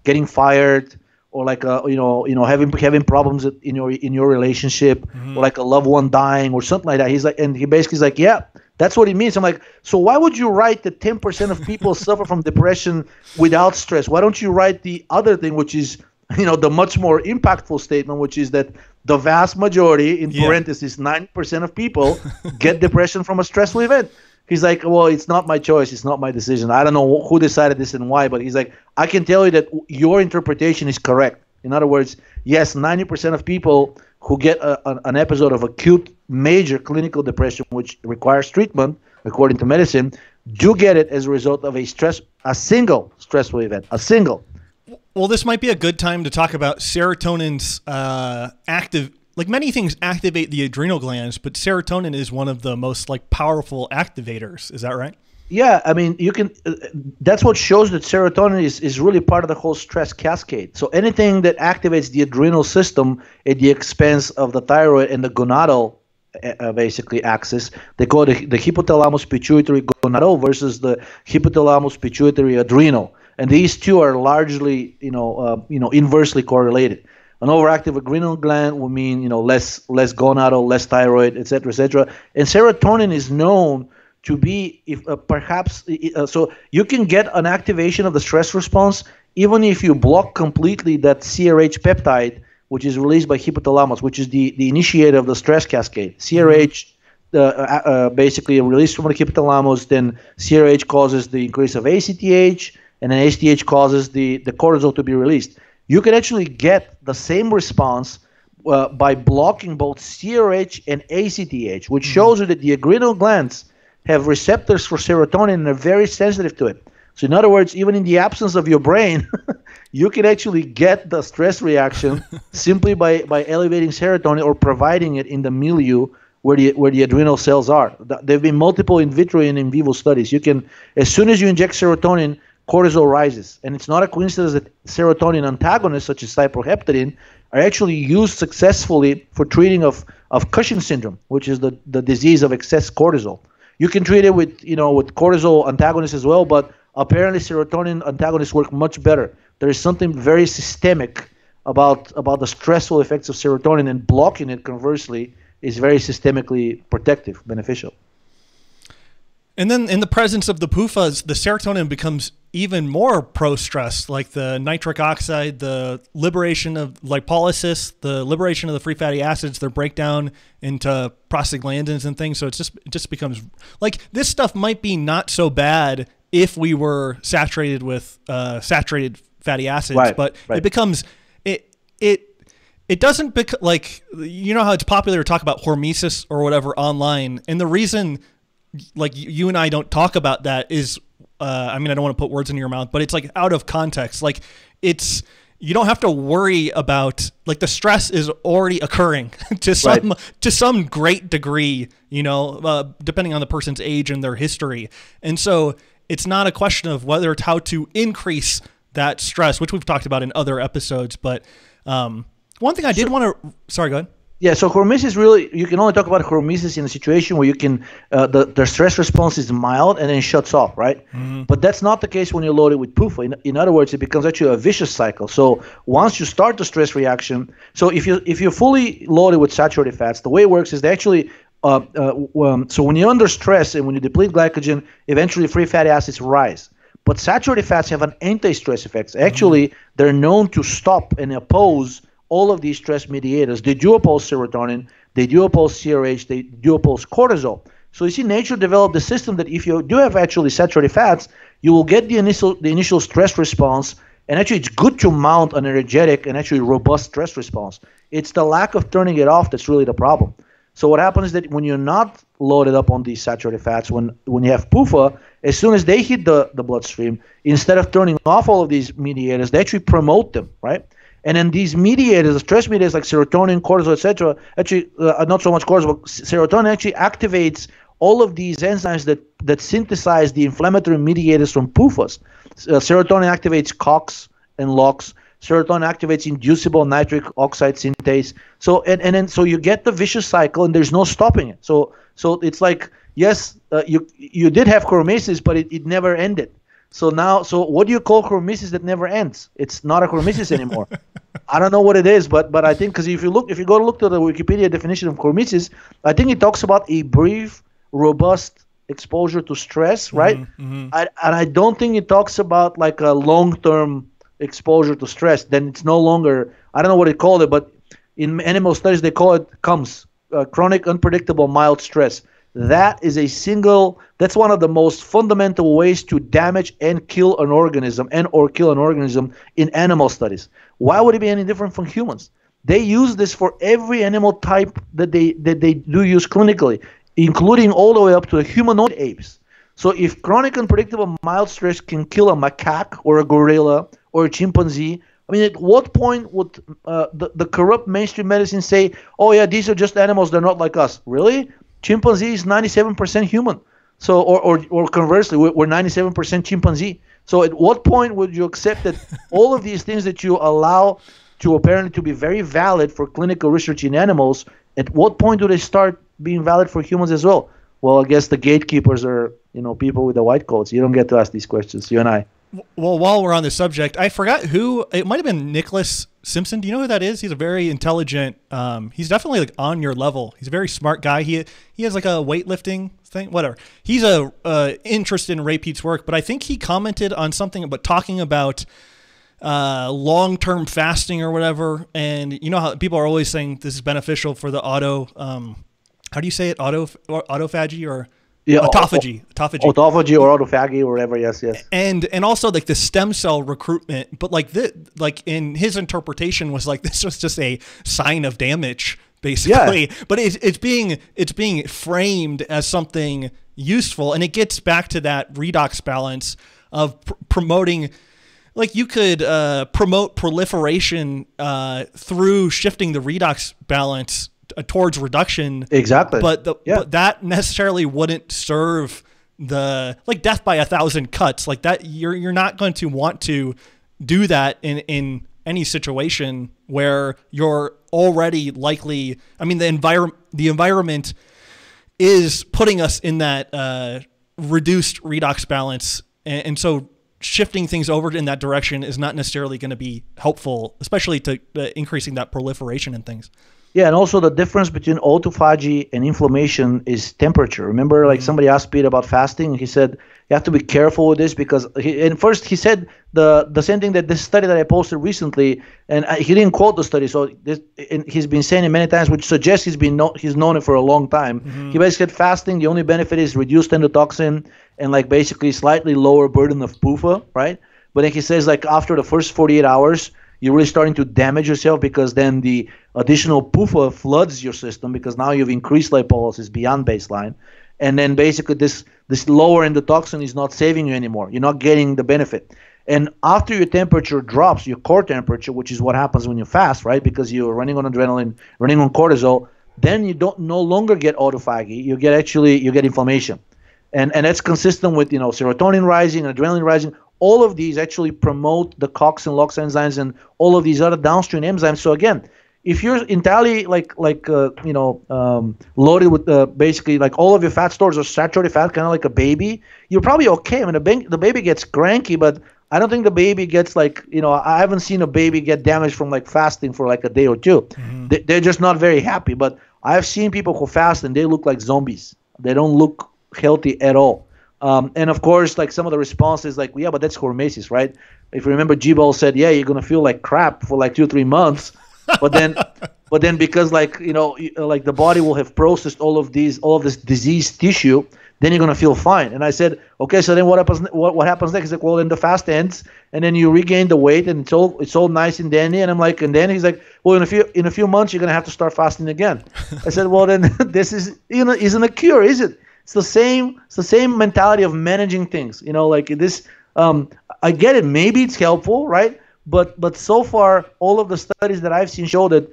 B: getting fired, or like having problems in your relationship, or like a loved one dying, or something like that. He's like, and he basically is like, yeah, that's what he means. I'm like, so why would you write that 10% of people suffer from depression without stress? Why don't you write the other thing, which is the much more impactful statement, which is that the vast majority, in parentheses, 90% of people get depression from a stressful event. He's like, well, it's not my choice. It's not my decision. I don't know who decided this and why, but he's like, I can tell you that your interpretation is correct. In other words, yes, 90% of people who get an episode of acute major clinical depression, which requires treatment, according to medicine, do get it as a result of a single stressful event, a single.
A: Well, this might be a good time to talk about serotonin's like many things activate the adrenal glands, but serotonin is one of the most powerful activators. Is that right?
B: Yeah, I mean, you can. That's what shows that serotonin is really part of the whole stress cascade. So anything that activates the adrenal system at the expense of the thyroid and the gonadal, basically axis, they call it the hypothalamus pituitary gonadal versus the hypothalamus pituitary adrenal, and these two are largely, inversely correlated. An overactive adrenal gland will mean, less gonadal, less thyroid, et cetera, et cetera. And serotonin is known to be, so you can get an activation of the stress response even if you block completely that CRH peptide, which is released by hypothalamus, which is the initiator of the stress cascade. CRH basically released from the hypothalamus, then CRH causes the increase of ACTH, and then ACTH causes the cortisol to be released. You can actually get the same response by blocking both CRH and ACTH, which shows you that the adrenal glands have receptors for serotonin and are very sensitive to it. So in other words, even in the absence of your brain, you can actually get the stress reaction simply by elevating serotonin or providing it in the milieu where the adrenal cells are. There have been multiple in vitro and in vivo studies. You can, as soon as you inject serotonin, cortisol rises. And it's not a coincidence that serotonin antagonists such as cyproheptadine are actually used successfully for treating of Cushing's syndrome, which is the disease of excess cortisol. You can treat it with cortisol antagonists as well, but apparently serotonin antagonists work much better. There is something very systemic about the stressful effects of serotonin, and blocking it conversely is very systemically protective, beneficial.
A: And then in the presence of the PUFAs, the serotonin becomes even more pro-stress, like the nitric oxide, the liberation of lipolysis, the liberation of the free fatty acids, their breakdown into prostaglandins and things. So it just becomes like this stuff might be not so bad if we were saturated with saturated fatty acids,
B: right,
A: but
B: right.
A: It becomes it doesn't like, how it's popular to talk about hormesis or whatever online, and the reason like you and I don't talk about that is I don't want to put words in your mouth, but it's like out of context. Like you don't have to worry about, like, the stress is already occurring to some great degree, depending on the person's age and their history. And so it's not a question of whether it's how to increase that stress, which we've talked about in other episodes. But one thing I did want to, sorry, go ahead.
B: Yeah, so hormesis really, you can only talk about hormesis in a situation where you can, the stress response is mild and then shuts off, right? Mm-hmm. But that's not the case when you're loaded with PUFA. In other words, it becomes actually a vicious cycle. So once you start the stress reaction, so if you're fully loaded with saturated fats, the way it works is they actually, so when you're under stress and when you deplete glycogen, eventually free fatty acids rise. But saturated fats have an anti-stress effect. Actually, they're known to stop and oppose all of these stress mediators. They do oppose serotonin, they do oppose CRH, they do oppose cortisol. So you see, nature developed a system that if you do have actually saturated fats, you will get the initial stress response, and actually it's good to mount an energetic and actually robust stress response. It's the lack of turning it off that's really the problem. So what happens is that when you're not loaded up on these saturated fats, when you have PUFA, as soon as they hit the bloodstream, instead of turning off all of these mediators, they actually promote them, right? And then these mediators, the stress mediators like serotonin, cortisol, etc., actually, not so much cortisol, but serotonin actually activates all of these enzymes that synthesize the inflammatory mediators from PUFAs. Serotonin activates COX and LOX. Serotonin activates inducible nitric oxide synthase. So so you get the vicious cycle, and there's no stopping it. So it's like, yes, you did have hormesis, but it never ended. So what do you call hormesis that never ends? It's not a hormesis anymore. I don't know what it is, but I think, because if you go to look to the Wikipedia definition of hormesis, I think it talks about a brief, robust exposure to stress, right? Mm-hmm. And I don't think it talks about like a long-term exposure to stress, then it's no longer, I don't know what they call it, but in animal studies they call it CUMS, chronic unpredictable mild stress. That's one of the most fundamental ways to damage and kill an organism in animal studies. Why would it be any different from humans? They use this for every animal type that they do use clinically, including all the way up to the humanoid apes. So if chronic unpredictable mild stress can kill a macaque or a gorilla or a chimpanzee, I mean, at what point would the corrupt mainstream medicine say, oh yeah, these are just animals, they're not like us? Really? Chimpanzee is 97% human. So, or conversely, we're 97% chimpanzee. So at what point would you accept that all of these things that you allow to apparently to be very valid for clinical research in animals, at what point do they start being valid for humans as well? Well, I guess the gatekeepers are, people with the white coats. You don't get to ask these questions, you and I.
A: Well, while we're on the subject, I forgot who, it might have been Nicholas Simpson. Do you know who that is? He's a very intelligent, he's definitely like on your level. He's a very smart guy. He has like a weightlifting thing, whatever. He's interested in Ray Peat's work, but I think he commented on something about talking about long-term fasting or whatever. And you know how people are always saying this is beneficial for the how do you say it? Autophagy or? Yeah, autophagy.
B: Autophagy or autophagy or whatever, yes.
A: And also like the stem cell recruitment, but like in his interpretation was like this was just a sign of damage, basically. Yeah. But it's being framed as something useful, and it gets back to that redox balance of promoting. Like you could promote proliferation through shifting the redox balance towards reduction.
B: Exactly.
A: But that necessarily wouldn't serve the like death by 1,000 cuts like that. You're not going to want to do that in any situation where you're already likely. I mean, the environment is putting us in that reduced redox balance, and so shifting things over in that direction is not necessarily going to be helpful, especially to increasing that proliferation and things.
B: Yeah, and also the difference between autophagy and inflammation is temperature. Remember, like somebody asked Pete about fasting, and he said you have to be careful with this because first he said the same thing that this study that I posted recently, and he didn't quote the study, so and he's been saying it many times, which suggests he's known it for a long time. Mm-hmm. He basically said fasting, the only benefit is reduced endotoxin and like basically slightly lower burden of PUFA, right? But then he says like after the first 48 hours, you're really starting to damage yourself because then the additional PUFA floods your system because now you've increased lipolysis beyond baseline. And then basically this lower endotoxin is not saving you anymore. You're not getting the benefit. And after your temperature drops, your core temperature, which is what happens when you fast, right? Because you're running on adrenaline, running on cortisol, then you no longer get autophagy. You get inflammation. And that's consistent with, serotonin rising, adrenaline rising. All of these actually promote the COX and LOX enzymes and all of these other downstream enzymes. So again, if you're entirely loaded with basically like all of your fat stores are saturated fat, kind of like a baby, you're probably okay. I mean, the baby gets cranky, but I don't think the baby gets I haven't seen a baby get damaged from like fasting for like a day or two. Mm-hmm. They're just not very happy. But I've seen people who fast and they look like zombies. They don't look healthy at all. And of course, like some of the responses, like, yeah, but that's hormesis, right? If you remember, G-Ball said, yeah, you're gonna feel like crap for like 2 or 3 months, but then because like the body will have processed all of this diseased tissue, then you're gonna feel fine. And I said, okay, so then what happens? What happens next? He's like, well, then the fast ends, and then you regain the weight, and it's all nice and dandy. And I'm like, and then he's like, well, in a few months, you're gonna have to start fasting again. I said, well, then this isn't a cure, is it? It's the same mentality of managing things, like this. I get it. Maybe it's helpful, right? But so far, all of the studies that I've seen show that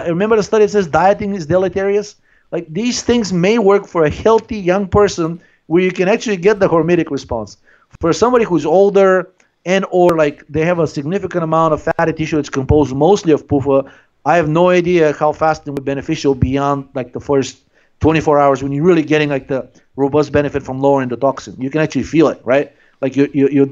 B: remember the study that says dieting is deleterious. Like these things may work for a healthy young person where you can actually get the hormetic response. For somebody who's older and or like they have a significant amount of fatty tissue that's composed mostly of PUFA, I have no idea how fasting would be beneficial beyond like the first 24 hours when you're really getting like the robust benefit from lowering the toxin. You can actually feel it, right? Like your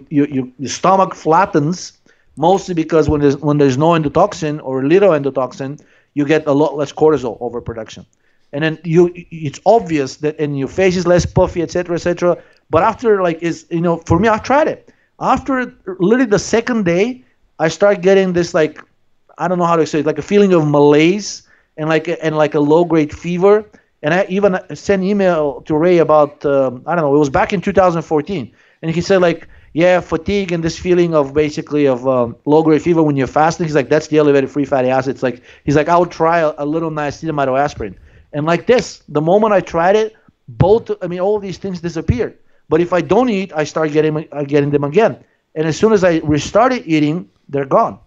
B: stomach flattens mostly because when there's no endotoxin or little endotoxin, you get a lot less cortisol overproduction. And then it's obvious that and your face is less puffy, etc., etc. But after for me, I've tried it. After literally the second day, I start getting this, like, I don't know how to say it, like a feeling of malaise and like a low grade fever. And I even sent email to Ray about I don't know, it was back in 2014, and he said, like, yeah, fatigue and this feeling of basically of low grade fever when you're fasting. He's like, that's the elevated free fatty acids. Like, he's like, I would try a little niacinamide or aspirin, and like this, the moment I tried it, all of these things disappeared. But if I don't eat, I start getting them again, and as soon as I restarted eating, they're gone.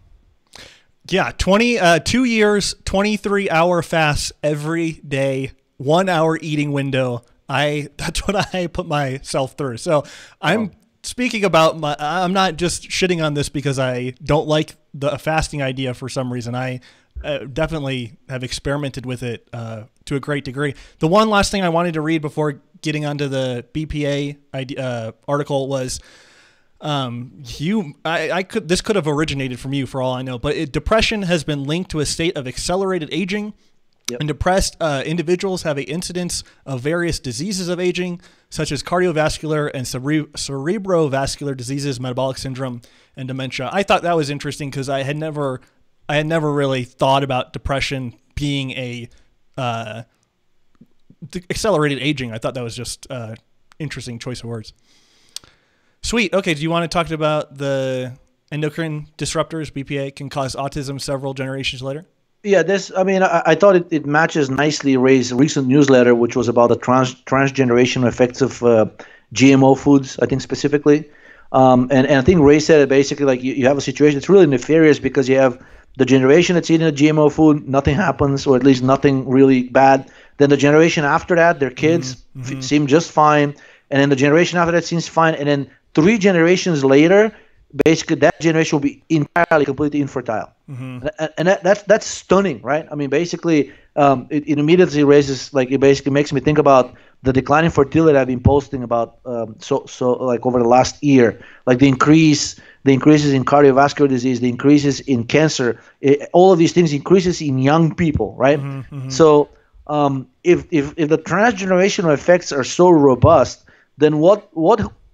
A: Yeah, 2 years, 23-hour fasts every day, 1 hour eating window. That's what I put myself through. So I'm speaking about I'm not just shitting on this because I don't like the fasting idea for some reason. I definitely have experimented with it to a great degree. The one last thing I wanted to read before getting onto the BPA article was, this could have originated from you for all I know, but depression has been linked to a state of accelerated aging. Yep. And depressed individuals have an incidence of various diseases of aging, such as cardiovascular and cerebrovascular diseases, metabolic syndrome, and dementia. I thought that was interesting because I had never really thought about depression being a accelerated aging. I thought that was just interesting choice of words. Sweet. Okay. Do you want to talk about the endocrine disruptors? BPA can cause autism several generations later.
B: Yeah, I thought it matches nicely Ray's recent newsletter, which was about the transgenerational effects of GMO foods, I think specifically. And I think Ray said it basically, like, you have a situation that's really nefarious because you have the generation that's eating a GMO food, nothing happens, or at least nothing really bad. Then the generation after that, their kids seem just fine. And then the generation after that seems fine. And then 3 generations later, basically that generation will be entirely, completely infertile. And that's stunning, right? I mean, basically, it immediately raises, like, it basically makes me think about the decline in fertility I've been posting about like over the last year, like the increases in cardiovascular disease, the increases in cancer, all of these things increases in young people, right? So if the transgenerational effects are so robust, then what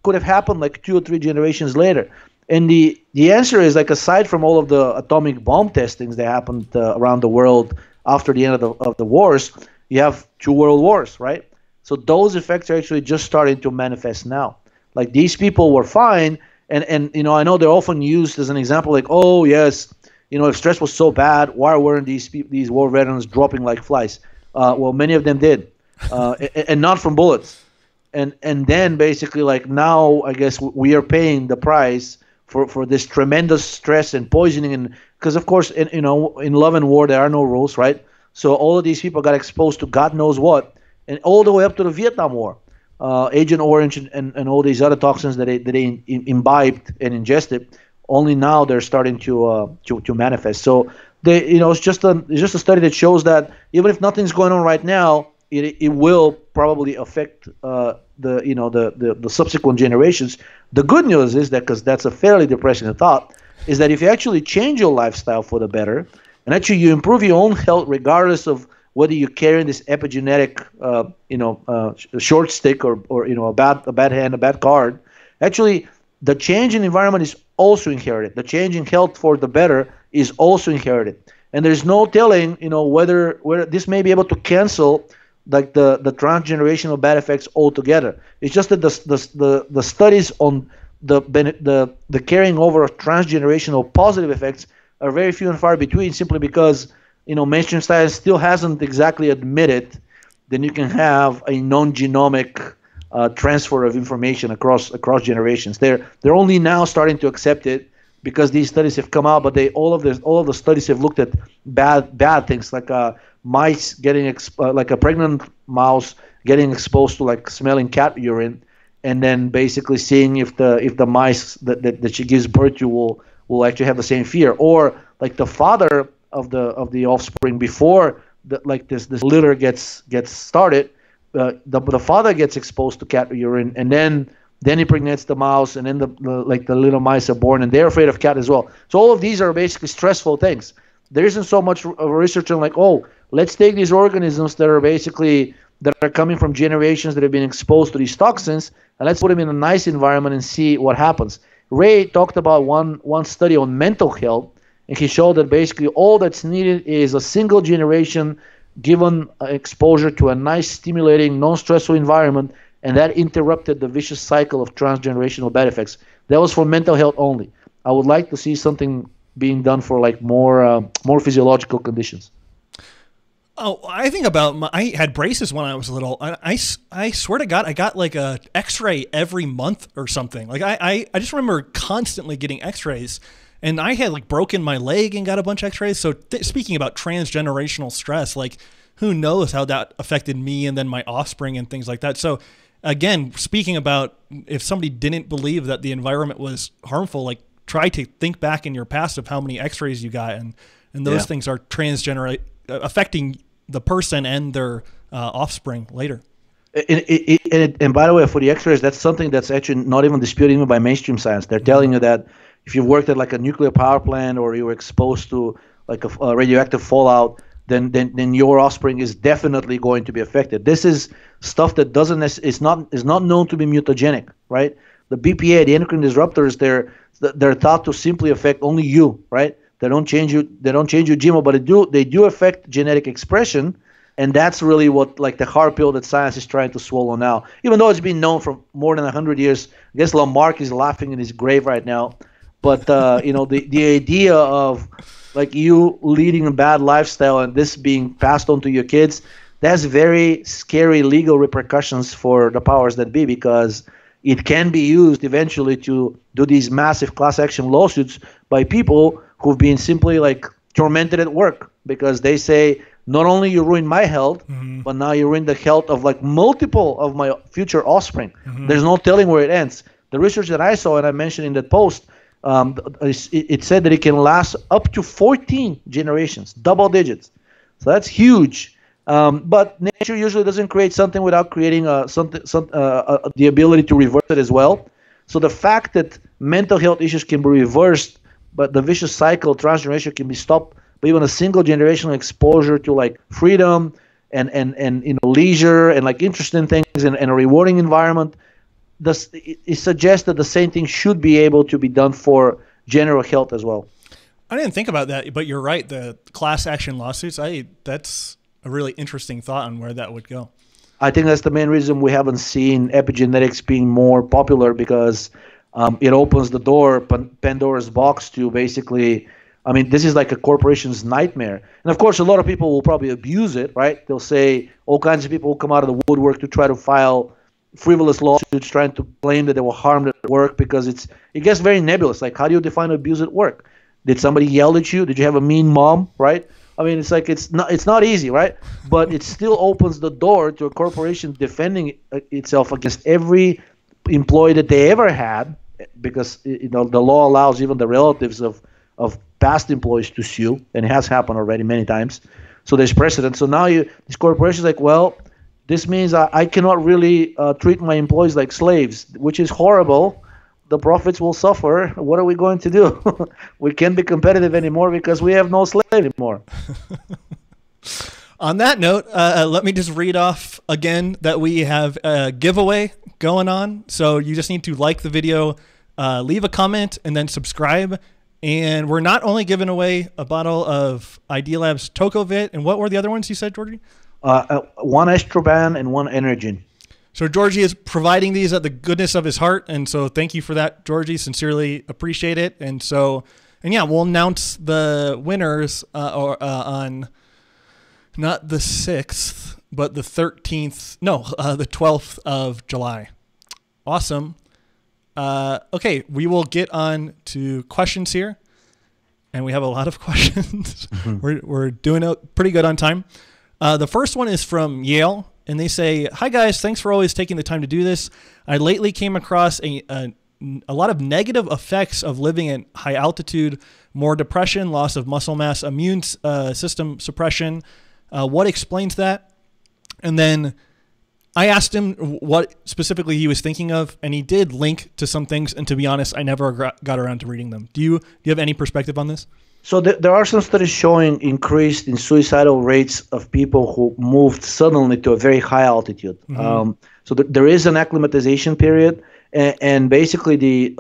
B: could have happened like 2 or 3 generations later? And the answer is, like, aside from all of the atomic bomb testings that happened around the world after the end of the wars, you have 2 world wars, right? So those effects are actually just starting to manifest now. Like, these people were fine, and I know they're often used as an example, like, oh yes, if stress was so bad, why weren't these war veterans dropping like flies? Well, many of them did, and not from bullets. And then basically, like, now I guess we are paying the price for this tremendous stress and poisoning, and because of course in love and war there are no rules, right? So all of these people got exposed to God knows what, and all the way up to the Vietnam War, Agent Orange and all these other toxins that they imbibed and ingested. Only now they're starting to manifest. So it's just a study that shows that even if nothing's going on right now, it will probably affect the subsequent generations. The good news is that, because that's a fairly depressing thought, is that if you actually change your lifestyle for the better, and actually you improve your own health regardless of whether you're carrying this epigenetic short stick or a bad hand, a bad card, actually the change in environment is also inherited. The change in health for the better is also inherited. And there's no telling, whether this may be able to cancel like the transgenerational bad effects altogether. It's just that the studies on the carrying over of transgenerational positive effects are very few and far between, simply because mainstream science still hasn't exactly admitted that you can have a non-genomic transfer of information across generations. They're only now starting to accept it because these studies have come out, but all of the studies have looked at bad things, like mice getting like a pregnant mouse getting exposed to like smelling cat urine, and then basically seeing if the mice that she gives birth to will actually have the same fear, or like the father of the offspring before this litter gets started, the father gets exposed to cat urine, and then he impregnates the mouse, and then the little mice are born, and they're afraid of cat as well. So all of these are basically stressful things. There isn't so much of research on like, oh, let's take these organisms that are coming from generations that have been exposed to these toxins, and let's put them in a nice environment and see what happens. Ray talked about one study on mental health, and he showed that basically all that's needed is a single generation given exposure to a nice, stimulating, non-stressful environment, and that interrupted the vicious cycle of transgenerational bad effects. That was for mental health only. I would like to see something being done for like more physiological conditions.
A: Oh, I think about I had braces when I was little. I swear to God, I got like a X-ray every month or something. Like I just remember constantly getting X-rays, and I had like broken my leg and got a bunch of X-rays. So speaking about transgenerational stress, like who knows how that affected me and then my offspring and things like that. So again, speaking about if somebody didn't believe that the environment was harmful, like try to think back in your past of how many X-rays you got, and those things are affecting the person and their offspring later.
B: And by the way, for the X-rays, that's something that's actually not even disputed even by mainstream science. They're telling you that if you worked at like a nuclear power plant or you were exposed to like a radioactive fallout, then your offspring is definitely going to be affected. This is stuff that is not known to be mutagenic, right? The BPA, the endocrine disruptors, they're thought to simply affect only you, right? They don't change you. They don't change your GMO, but they do affect genetic expression, and that's really what like the hard pill that science is trying to swallow now. Even though it's been known for more than 100 years, I guess Lamarck is laughing in his grave right now. But the idea of like you leading a bad lifestyle and this being passed on to your kids, that's very scary legal repercussions for the powers that be, because it can be used eventually to do these massive class action lawsuits by people who've been simply like tormented at work, because they say not only you ruined my health, but now you ruined the health of like multiple of my future offspring. There's no telling where it ends. The research that I saw and I mentioned in that post, it said that it can last up to 14 generations, double digits. So that's huge. But nature usually doesn't create something without creating the ability to reverse it as well. So the fact that mental health issues can be reversed, but the vicious cycle, transgeneration, can be stopped by even a single generational exposure to like freedom and leisure and like interesting things and a rewarding environment, it suggests that the same thing should be able to be done for general health as well.
A: I didn't think about that, but you're right. The class action lawsuits, that's a really interesting thought on where that would go.
B: I think that's the main reason we haven't seen epigenetics being more popular, because it opens the door, Pandora's box, to basically, I mean, this is like a corporation's nightmare. And of course, a lot of people will probably abuse it, right? They'll say all kinds of people will come out of the woodwork to try to file frivolous lawsuits trying to claim that they were harmed at work, because it gets very nebulous. Like, how do you define abuse at work? Did somebody yell at you? Did you have a mean mom, right? I mean, it's like it's not easy, right? But it still opens the door to a corporation defending itself against every employee that they ever had, because the law allows even the relatives of past employees to sue, and it has happened already many times. So there's precedent. So now this corporation is like, well, this means I cannot really treat my employees like slaves, which is horrible. The profits will suffer. What are we going to do? We can't be competitive anymore because we have no slave anymore.
A: On that note, let me just read off again that we have a giveaway going on. So you just need to like the video, leave a comment, and then subscribe. And we're not only giving away a bottle of Idea Labs Tokovit, and what were the other ones you said, Georgi?
B: One Estroban and one Energyn.
A: So Georgi is providing these at the goodness of his heart, and so thank you for that, Georgi. Sincerely appreciate it. And yeah, we'll announce the winners on not the 6th, but the 13th. No, the 12th of July. Awesome. Okay, we will get on to questions here, and we have a lot of questions. We're doing pretty good on time. The first one is from Yale. And they say, "Hi guys, thanks for always taking the time to do this. I lately came across a lot of negative effects of living at high altitude, more depression, loss of muscle mass, immune system suppression. What explains that?" And then I asked him what specifically he was thinking of, and he did link to some things. And to be honest, I never got around to reading them. Do you have any perspective on this?
B: So there are some studies showing increase in suicidal rates of people who moved suddenly to a very high altitude. So there is an acclimatization period, And basically, the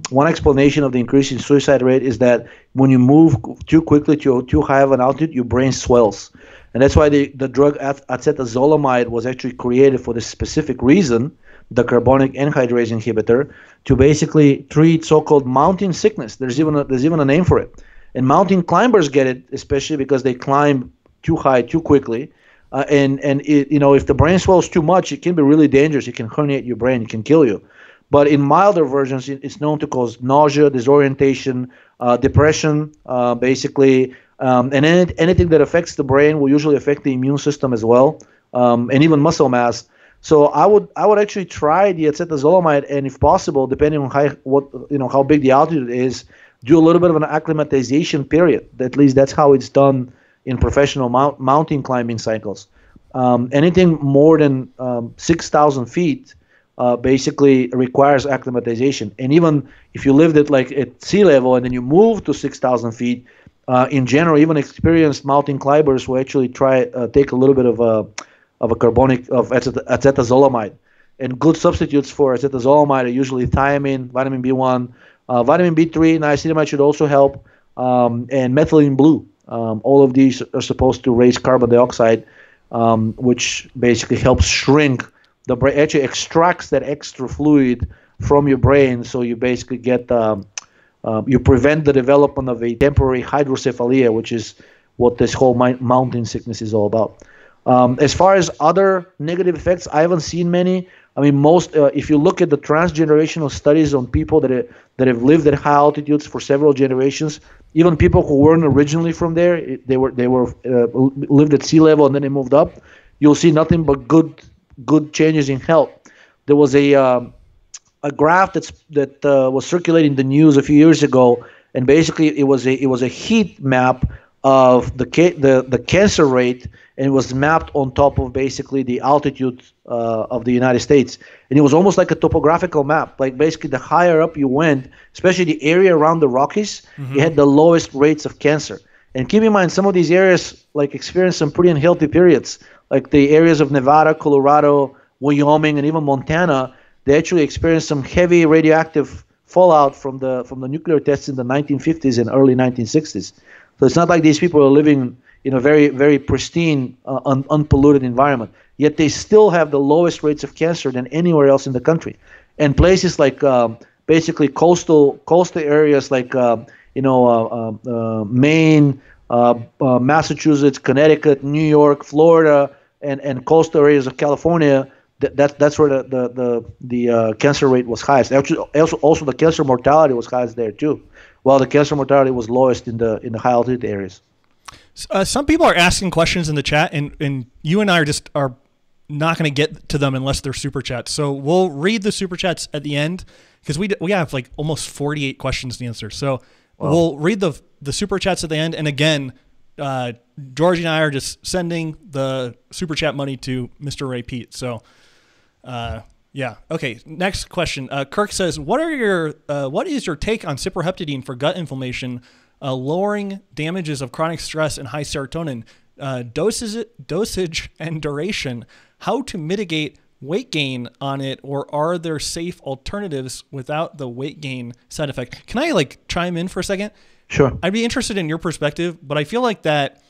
B: one explanation of the increase in suicide rate is that when you move too quickly to too high of an altitude, your brain swells. And that's why the drug acetazolamide was actually created for this specific reason, the carbonic anhydrase inhibitor, to basically treat so-called mountain sickness. There's even a name for it. And mountain climbers get it, especially because they climb too high too quickly. And it, if the brain swells too much, it can be really dangerous. It can herniate your brain. It can kill you. But in milder versions, it's known to cause nausea, disorientation, depression, basically. And anything that affects the brain will usually affect the immune system as well, and even muscle mass. So I would actually try the acetazolamide, and if possible, depending on how big the altitude is, do a little bit of an acclimatization period. At least that's how it's done in professional mountain climbing cycles. Anything more than 6,000 feet basically requires acclimatization. And even if you lived at sea level and then you move to 6,000 feet, in general, even experienced mountain climbers will actually take a little bit of acetazolamide. And good substitutes for acetazolamide are usually thiamine, vitamin B1, vitamin B3, niacinamide should also help, and methylene blue. All of these are supposed to raise carbon dioxide, which basically helps shrink the brain, actually extracts that extra fluid from your brain, so you basically get you prevent the development of a temporary hydrocephalia, which is what this whole mountain sickness is all about. As far as other negative effects, I haven't seen many. I mean, most if you look at the transgenerational studies on people that have lived at high altitudes for several generations, even people who weren't originally from there, they lived at sea level and then they moved up, you'll see nothing but good changes in health. There was a graph that was circulating the news a few years ago, and basically it was a heat map of the cancer rate, and it was mapped on top of basically the altitude of the United States, and it was almost like a topographical map. Like basically, the higher up you went, especially the area around the Rockies, you had the lowest rates of cancer. And keep in mind, some of these areas experienced some pretty unhealthy periods, like the areas of Nevada, Colorado, Wyoming, and even Montana. They actually experienced some heavy radioactive fallout from the nuclear tests in the 1950s and early 1960s. So it's not like these people are living in a very, very pristine, unpolluted environment. Yet they still have the lowest rates of cancer than anywhere else in the country. And places like basically coastal areas like Maine, Massachusetts, Connecticut, New York, Florida, and coastal areas of California. That's where the cancer rate was highest. Actually, also the cancer mortality was highest there too, while the cancer mortality was lowest in the high altitude areas.
A: Some people are asking questions in the chat, and you and I are not going to get to them unless they're super chats. So we'll read the super chats at the end because we have almost 48 questions to answer. So we'll read the super chats at the end, and again, Georgi and I are just sending the super chat money to Mr. Ray Peat. So. Yeah. Okay. Next question. Kirk says, what is your take on cyproheptadine for gut inflammation, lowering damages of chronic stress and high serotonin, dosage and duration, how to mitigate weight gain on it, or are there safe alternatives without the weight gain side effect? Can I chime in for a second?
B: Sure.
A: I'd be interested in your perspective, but I feel like that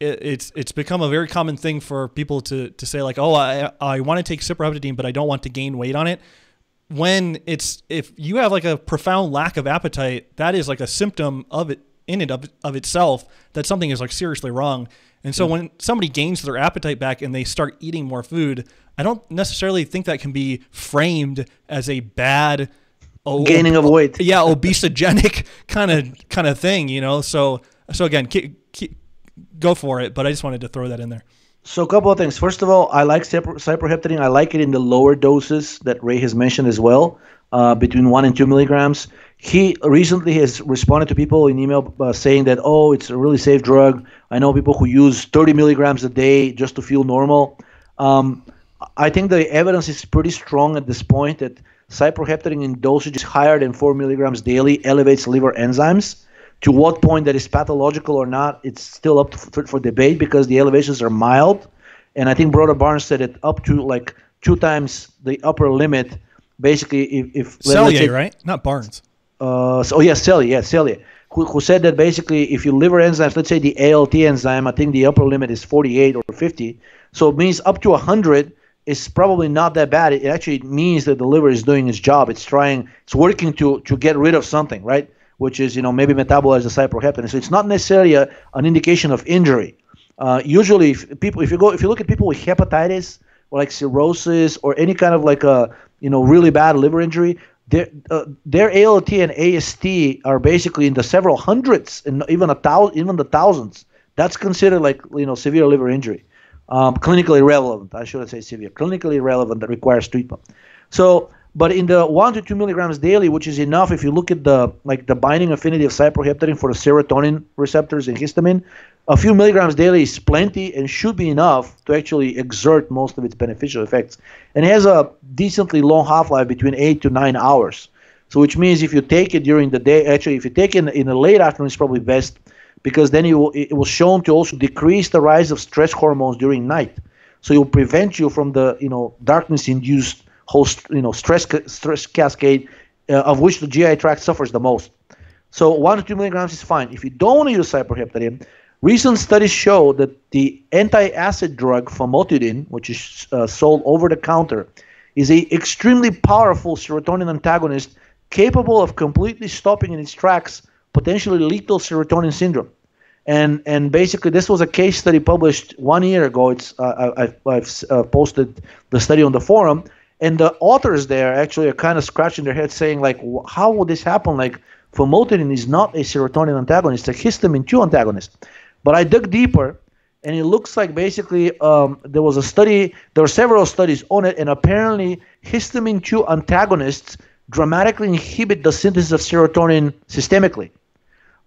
A: it's become a very common thing for people to say oh, I want to take cyproheptadine, but I don't want to gain weight on it. When if you have a profound lack of appetite, that is a symptom of it of itself, that something is seriously wrong. And so when somebody gains their appetite back and they start eating more food, I don't necessarily think that can be framed as a bad
B: gaining of weight.
A: Yeah, obesogenic kind of thing, So again, go for it, but I just wanted to throw that in there.
B: So a couple of things. First of all, I like cyproheptadine. I like it in the lower doses that Ray has mentioned as well, between 1 and 2 milligrams. He recently has responded to people in email saying that, it's a really safe drug. I know people who use 30 milligrams a day just to feel normal. I think the evidence is pretty strong at this point that cyproheptadine in dosage higher than 4 milligrams daily elevates liver enzymes. To what point that is pathological or not, it's still up for debate because the elevations are mild. And I think Broder Barnes said it up to 2 times the upper limit basically if
A: Cellier, right? Not Barnes.
B: Cellier, who said that basically if your liver enzymes, let's say the ALT enzyme, I think the upper limit is 48 or 50, so it means up to 100 is probably not that bad. It actually means that the liver is doing its job. It's working to get rid of something, right? Which is, maybe metabolize the cyproheptadine. So it's not necessarily an indication of injury. Usually, if you look at people with hepatitis or like cirrhosis or any kind of like a really bad liver injury, their ALT and AST are basically in the several hundreds and even the thousands. That's considered like severe liver injury, clinically relevant. I shouldn't say severe, clinically relevant that requires treatment. So, but in the 1 to 2 milligrams daily, which is enough if you look at the binding affinity of cyproheptadine for the serotonin receptors and histamine, a few milligrams daily is plenty and should be enough to actually exert most of its beneficial effects. And it has a decently long half-life between 8 to 9 hours. So which means if you take it during the day, actually if you take it in the late afternoon, it's probably best, because then it was shown to also decrease the rise of stress hormones during night. So it will prevent you from the darkness-induced whole stress cascade of which the GI tract suffers the most. So 1 to 2 milligrams is fine. If you don't want to use cyproheptadine, recent studies show that the anti-acid drug famotidine, which is sold over the counter, is a extremely powerful serotonin antagonist capable of completely stopping in its tracks potentially lethal serotonin syndrome. And basically this was a case study published 1 year ago. I've posted the study on the forum, and the authors there actually are kind of scratching their heads saying like, how would this happen? Like famotidine is not a serotonin antagonist, it's a histamine 2 antagonist. But I dug deeper, and it looks like basically there were several studies on it, and apparently histamine 2 antagonists dramatically inhibit the synthesis of serotonin systemically.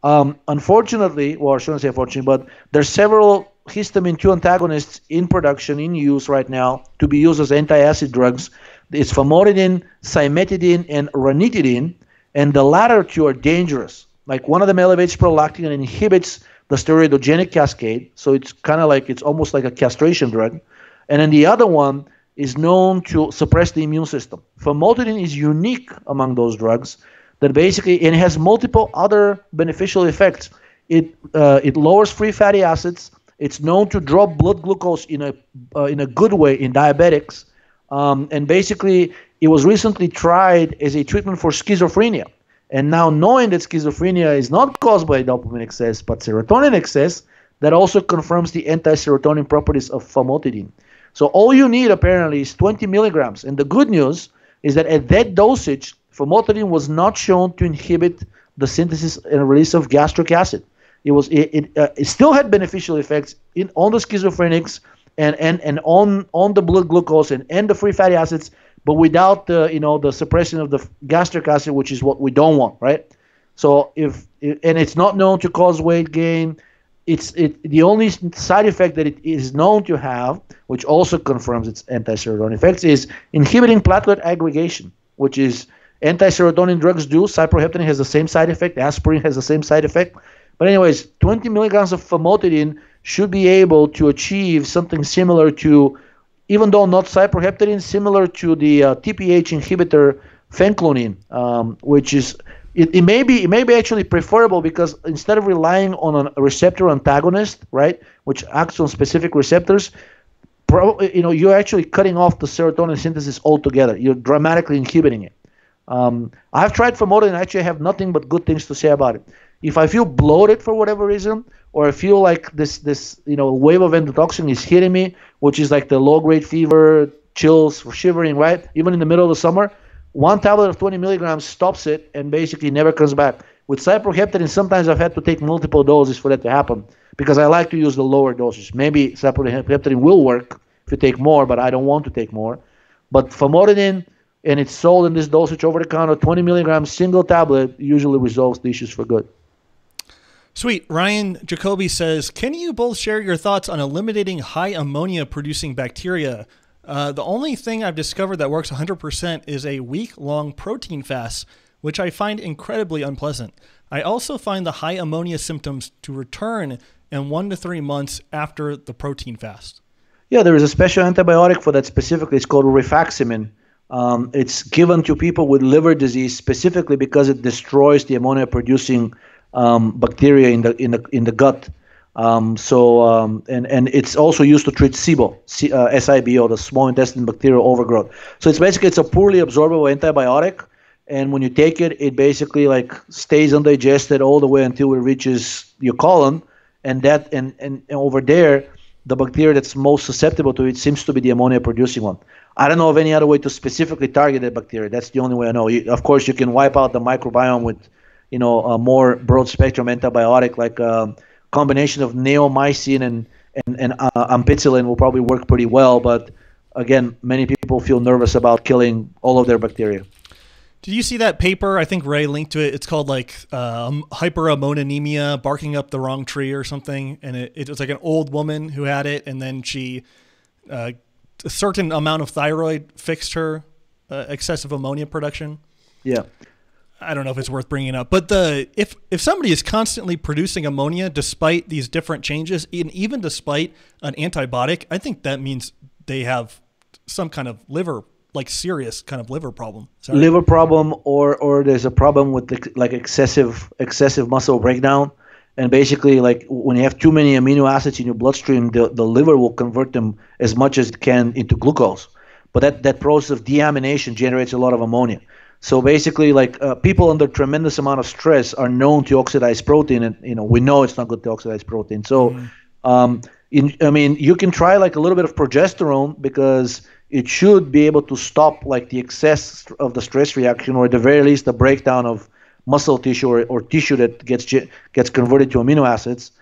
B: Unfortunately, well, I shouldn't say unfortunately, but there's several histamine 2 antagonists in production, in use right now, to be used as anti-acid drugs. It's famotidine, cimetidine, and ranitidine, and the latter two are dangerous. Like one of them elevates prolactin and inhibits the steroidogenic cascade, so it's kind of like, it's almost like a castration drug. And then the other one is known to suppress the immune system. Famotidine is unique among those drugs that basically, and it has multiple other beneficial effects. It lowers free fatty acids. It's known to drop blood glucose in a good way in diabetics. And basically, it was recently tried as a treatment for schizophrenia. And now knowing that schizophrenia is not caused by dopamine excess, but serotonin excess, that also confirms the anti-serotonin properties of famotidine. So all you need apparently is 20 milligrams. And the good news is that at that dosage, famotidine was not shown to inhibit the synthesis and release of gastric acid. It still had beneficial effects on the schizophrenics and on the blood glucose and the free fatty acids, but without the suppression of the gastric acid, which is what we don't want, right? So and it's not known to cause weight gain. The only side effect that it is known to have, which also confirms its anti-serotonin effects, is inhibiting platelet aggregation, which is anti-serotonin drugs do. Cyproheptadine has the same side effect. Aspirin has the same side effect. But anyways, 20 milligrams of famotidine should be able to achieve something similar to, even though not cyproheptadine, similar to the TPH inhibitor phenclonine, which is, it may be actually preferable, because instead of relying on a receptor antagonist, right, which acts on specific receptors, you're actually cutting off the serotonin synthesis altogether. You're dramatically inhibiting it. I've tried famotidine, and actually have nothing but good things to say about it. If I feel bloated for whatever reason, or I feel like this wave of endotoxin is hitting me, which is like the low-grade fever, chills, shivering, right? Even in the middle of the summer, one tablet of 20 milligrams stops it and basically never comes back. With cyproheptadine, sometimes I've had to take multiple doses for that to happen, because I like to use the lower doses. Maybe cyproheptadine will work if you take more, but I don't want to take more. But famotidine, and it's sold in this dosage over the counter, 20 milligrams single tablet, usually resolves the issues for good.
A: Sweet. Ryan Jacoby says, can you both share your thoughts on eliminating high ammonia producing bacteria? The only thing I've discovered that works 100% is a week-long protein fast, which I find incredibly unpleasant. I also find the high ammonia symptoms to return in 1 to 3 months after the protein fast.
B: Yeah, there is a special antibiotic for that specifically. It's called rifaximin, It's given to people with liver disease specifically because it destroys the ammonia-producing bacteria in the gut. And it's also used to treat SIBO, SIBO, the small intestine bacterial overgrowth. So it's a poorly absorbable antibiotic, and when you take it, it basically like stays undigested all the way until it reaches your colon, and over there, the bacteria that's most susceptible to it seems to be the ammonia-producing one. I don't know of any other way to specifically target that bacteria. That's the only way I know. Of course, you can wipe out the microbiome with, a more broad-spectrum antibiotic like combination of neomycin and ampicillin will probably work pretty well. But again, many people feel nervous about killing all of their bacteria.
A: Did you see that paper? I think Ray linked to it. It's called like hyperammonemia, barking up the wrong tree or something. And it was like an old woman who had it, and then she a certain amount of thyroid fixed her excessive ammonia production.
B: Yeah.
A: I don't know if it's worth bringing up, but if somebody is constantly producing ammonia despite these different changes, and even despite an antibiotic, I think that means they have some kind of serious kind of liver problem. Sorry.
B: Liver problem, or there's a problem with excessive muscle breakdown, and basically like when you have too many amino acids in your bloodstream, the liver will convert them as much as it can into glucose, but that process of deamination generates a lot of ammonia. So basically, like people under tremendous amount of stress are known to oxidize protein, and we know it's not good to oxidize protein. So, you can try like a little bit of progesterone because it should be able to stop like the excess of the stress reaction, or at the very least the breakdown of muscle tissue or tissue that gets converted to amino acids.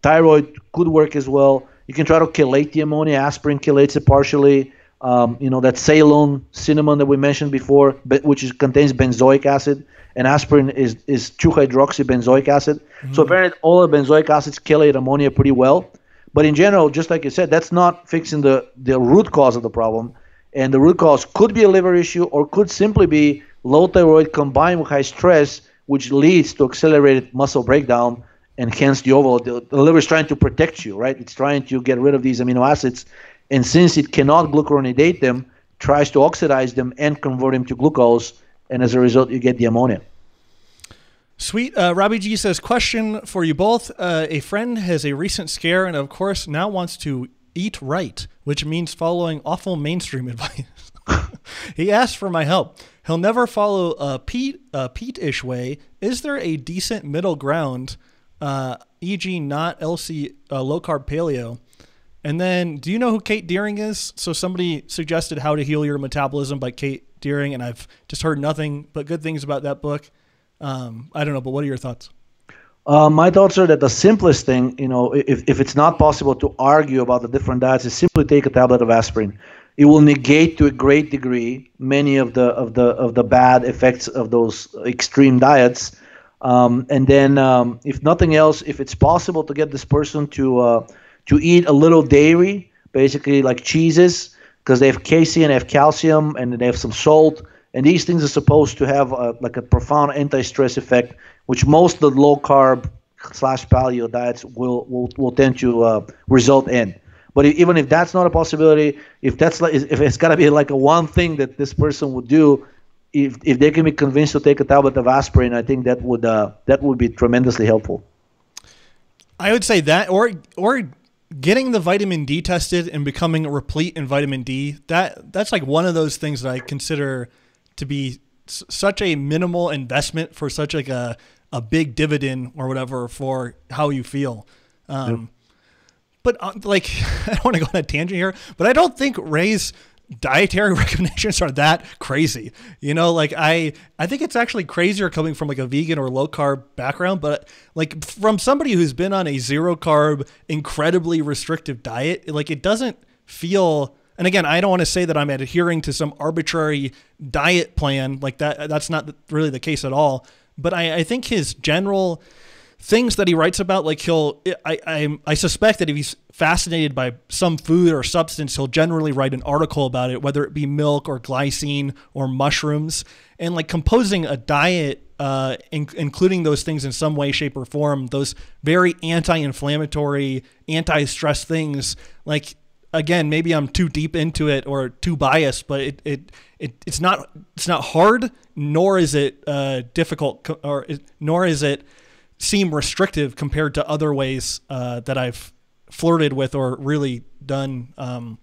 B: Thyroid could work as well. You can try to chelate the ammonia. Aspirin chelates it partially. That Ceylon cinnamon that we mentioned before, which contains benzoic acid, and aspirin is 2-hydroxybenzoic acid. Mm-hmm. So apparently all the benzoic acids chelate ammonia pretty well. But in general, just like you said, that's not fixing the root cause of the problem. And the root cause could be a liver issue, or could simply be low thyroid combined with high stress, which leads to accelerated muscle breakdown, and hence the liver is trying to protect you, right? It's trying to get rid of these amino acids. And since it cannot glucuronidate them, tries to oxidize them and convert them to glucose, and as a result, you get the ammonia.
A: Sweet. Robbie G says, question for you both. A friend has a recent scare and, of course, now wants to eat right, which means following awful mainstream advice. He asked for my help. He'll never follow a Peat-ish way. Is there a decent middle ground, e.g. not LC, low-carb paleo? And then, do you know who Kate Deering is? So somebody suggested How to Heal Your Metabolism by Kate Deering, and I've just heard nothing but good things about that book. I don't know, but what are your thoughts?
B: My thoughts are that the simplest thing, if it's not possible to argue about the different diets, is simply take a tablet of aspirin. It will negate to a great degree many of the bad effects of those extreme diets. And then, if nothing else, if it's possible to get this person to eat a little dairy, basically like cheeses, because they have casein, they have calcium, and they have some salt. And these things are supposed to have a profound anti-stress effect, which most of the low-carb / paleo diets will tend to result in. But even if that's not a possibility, if it's got to be like a one thing that this person would do, if they can be convinced to take a tablet of aspirin, I think that would be tremendously helpful.
A: I would say that, or getting the vitamin D tested and becoming replete in vitamin D, that's like one of those things that I consider to be such a minimal investment for such like a big dividend or whatever for how you feel. But I don't want to go on a tangent here, but I don't think Ray's dietary recommendations are that crazy. I think it's actually crazier coming from like a vegan or low carb background, but like from somebody who's been on a 0-carb, incredibly restrictive diet, like it doesn't feel, and again, I don't want to say that I'm adhering to some arbitrary diet plan like that. That's not really the case at all. But I think his general things that he writes about, like I suspect that if he's fascinated by some food or substance, he'll generally write an article about it, whether it be milk or glycine or mushrooms, and like composing a diet, including those things in some way, shape, or form, those very anti-inflammatory, anti-stress things. Like again, maybe I'm too deep into it or too biased, but it's not hard, nor is it difficult, nor is it seem restrictive compared to other ways that I've flirted with or really done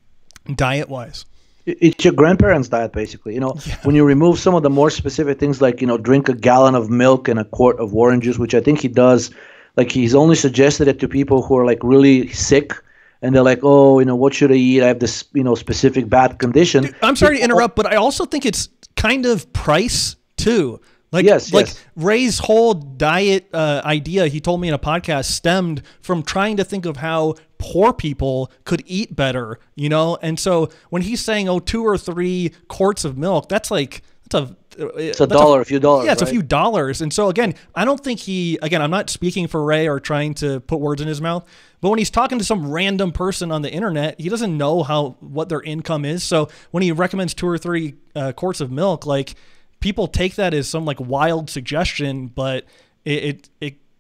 A: diet wise.
B: It's your grandparents' diet, basically. You know, when you remove some of the more specific things, like, you know, drink a gallon of milk and a quart of orange juice, which I think he does. Like, he's only suggested it to people who are like really sick, and they're like, oh, you know, what should I eat? I have this, you know, specific bad condition.
A: Dude, I'm sorry to interrupt, but I also think it's kind of price too. Like,
B: yes.
A: Ray's whole diet idea, he told me in a podcast, stemmed from trying to think of how poor people could eat better, you know? And so when he's saying, 2 or 3 quarts of milk, it's a few dollars. Yeah, it's a few dollars. And so again, I don't think I'm not speaking for Ray or trying to put words in his mouth, but when he's talking to some random person on the internet, he doesn't know what their income is. So when he recommends 2 or 3 quarts of milk, like, people take that as some like wild suggestion, but it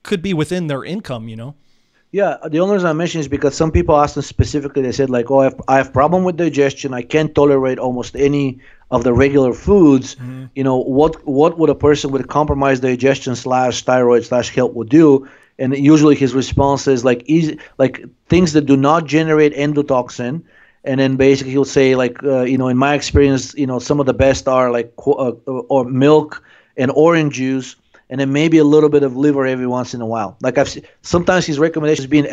A: could be within their income, you know?
B: Yeah, the only reason I mentioned is because some people asked them specifically, they said like, oh, I have problem with digestion. I can't tolerate almost any of the regular foods. Mm-hmm. You know, what would a person with compromised digestion / thyroid / health would do? And usually his response is like things that do not generate endotoxin. And then basically he'll say like, you know, in my experience, you know, some of the best are like or milk and orange juice, and then maybe a little bit of liver every once in a while. Like sometimes his recommendations being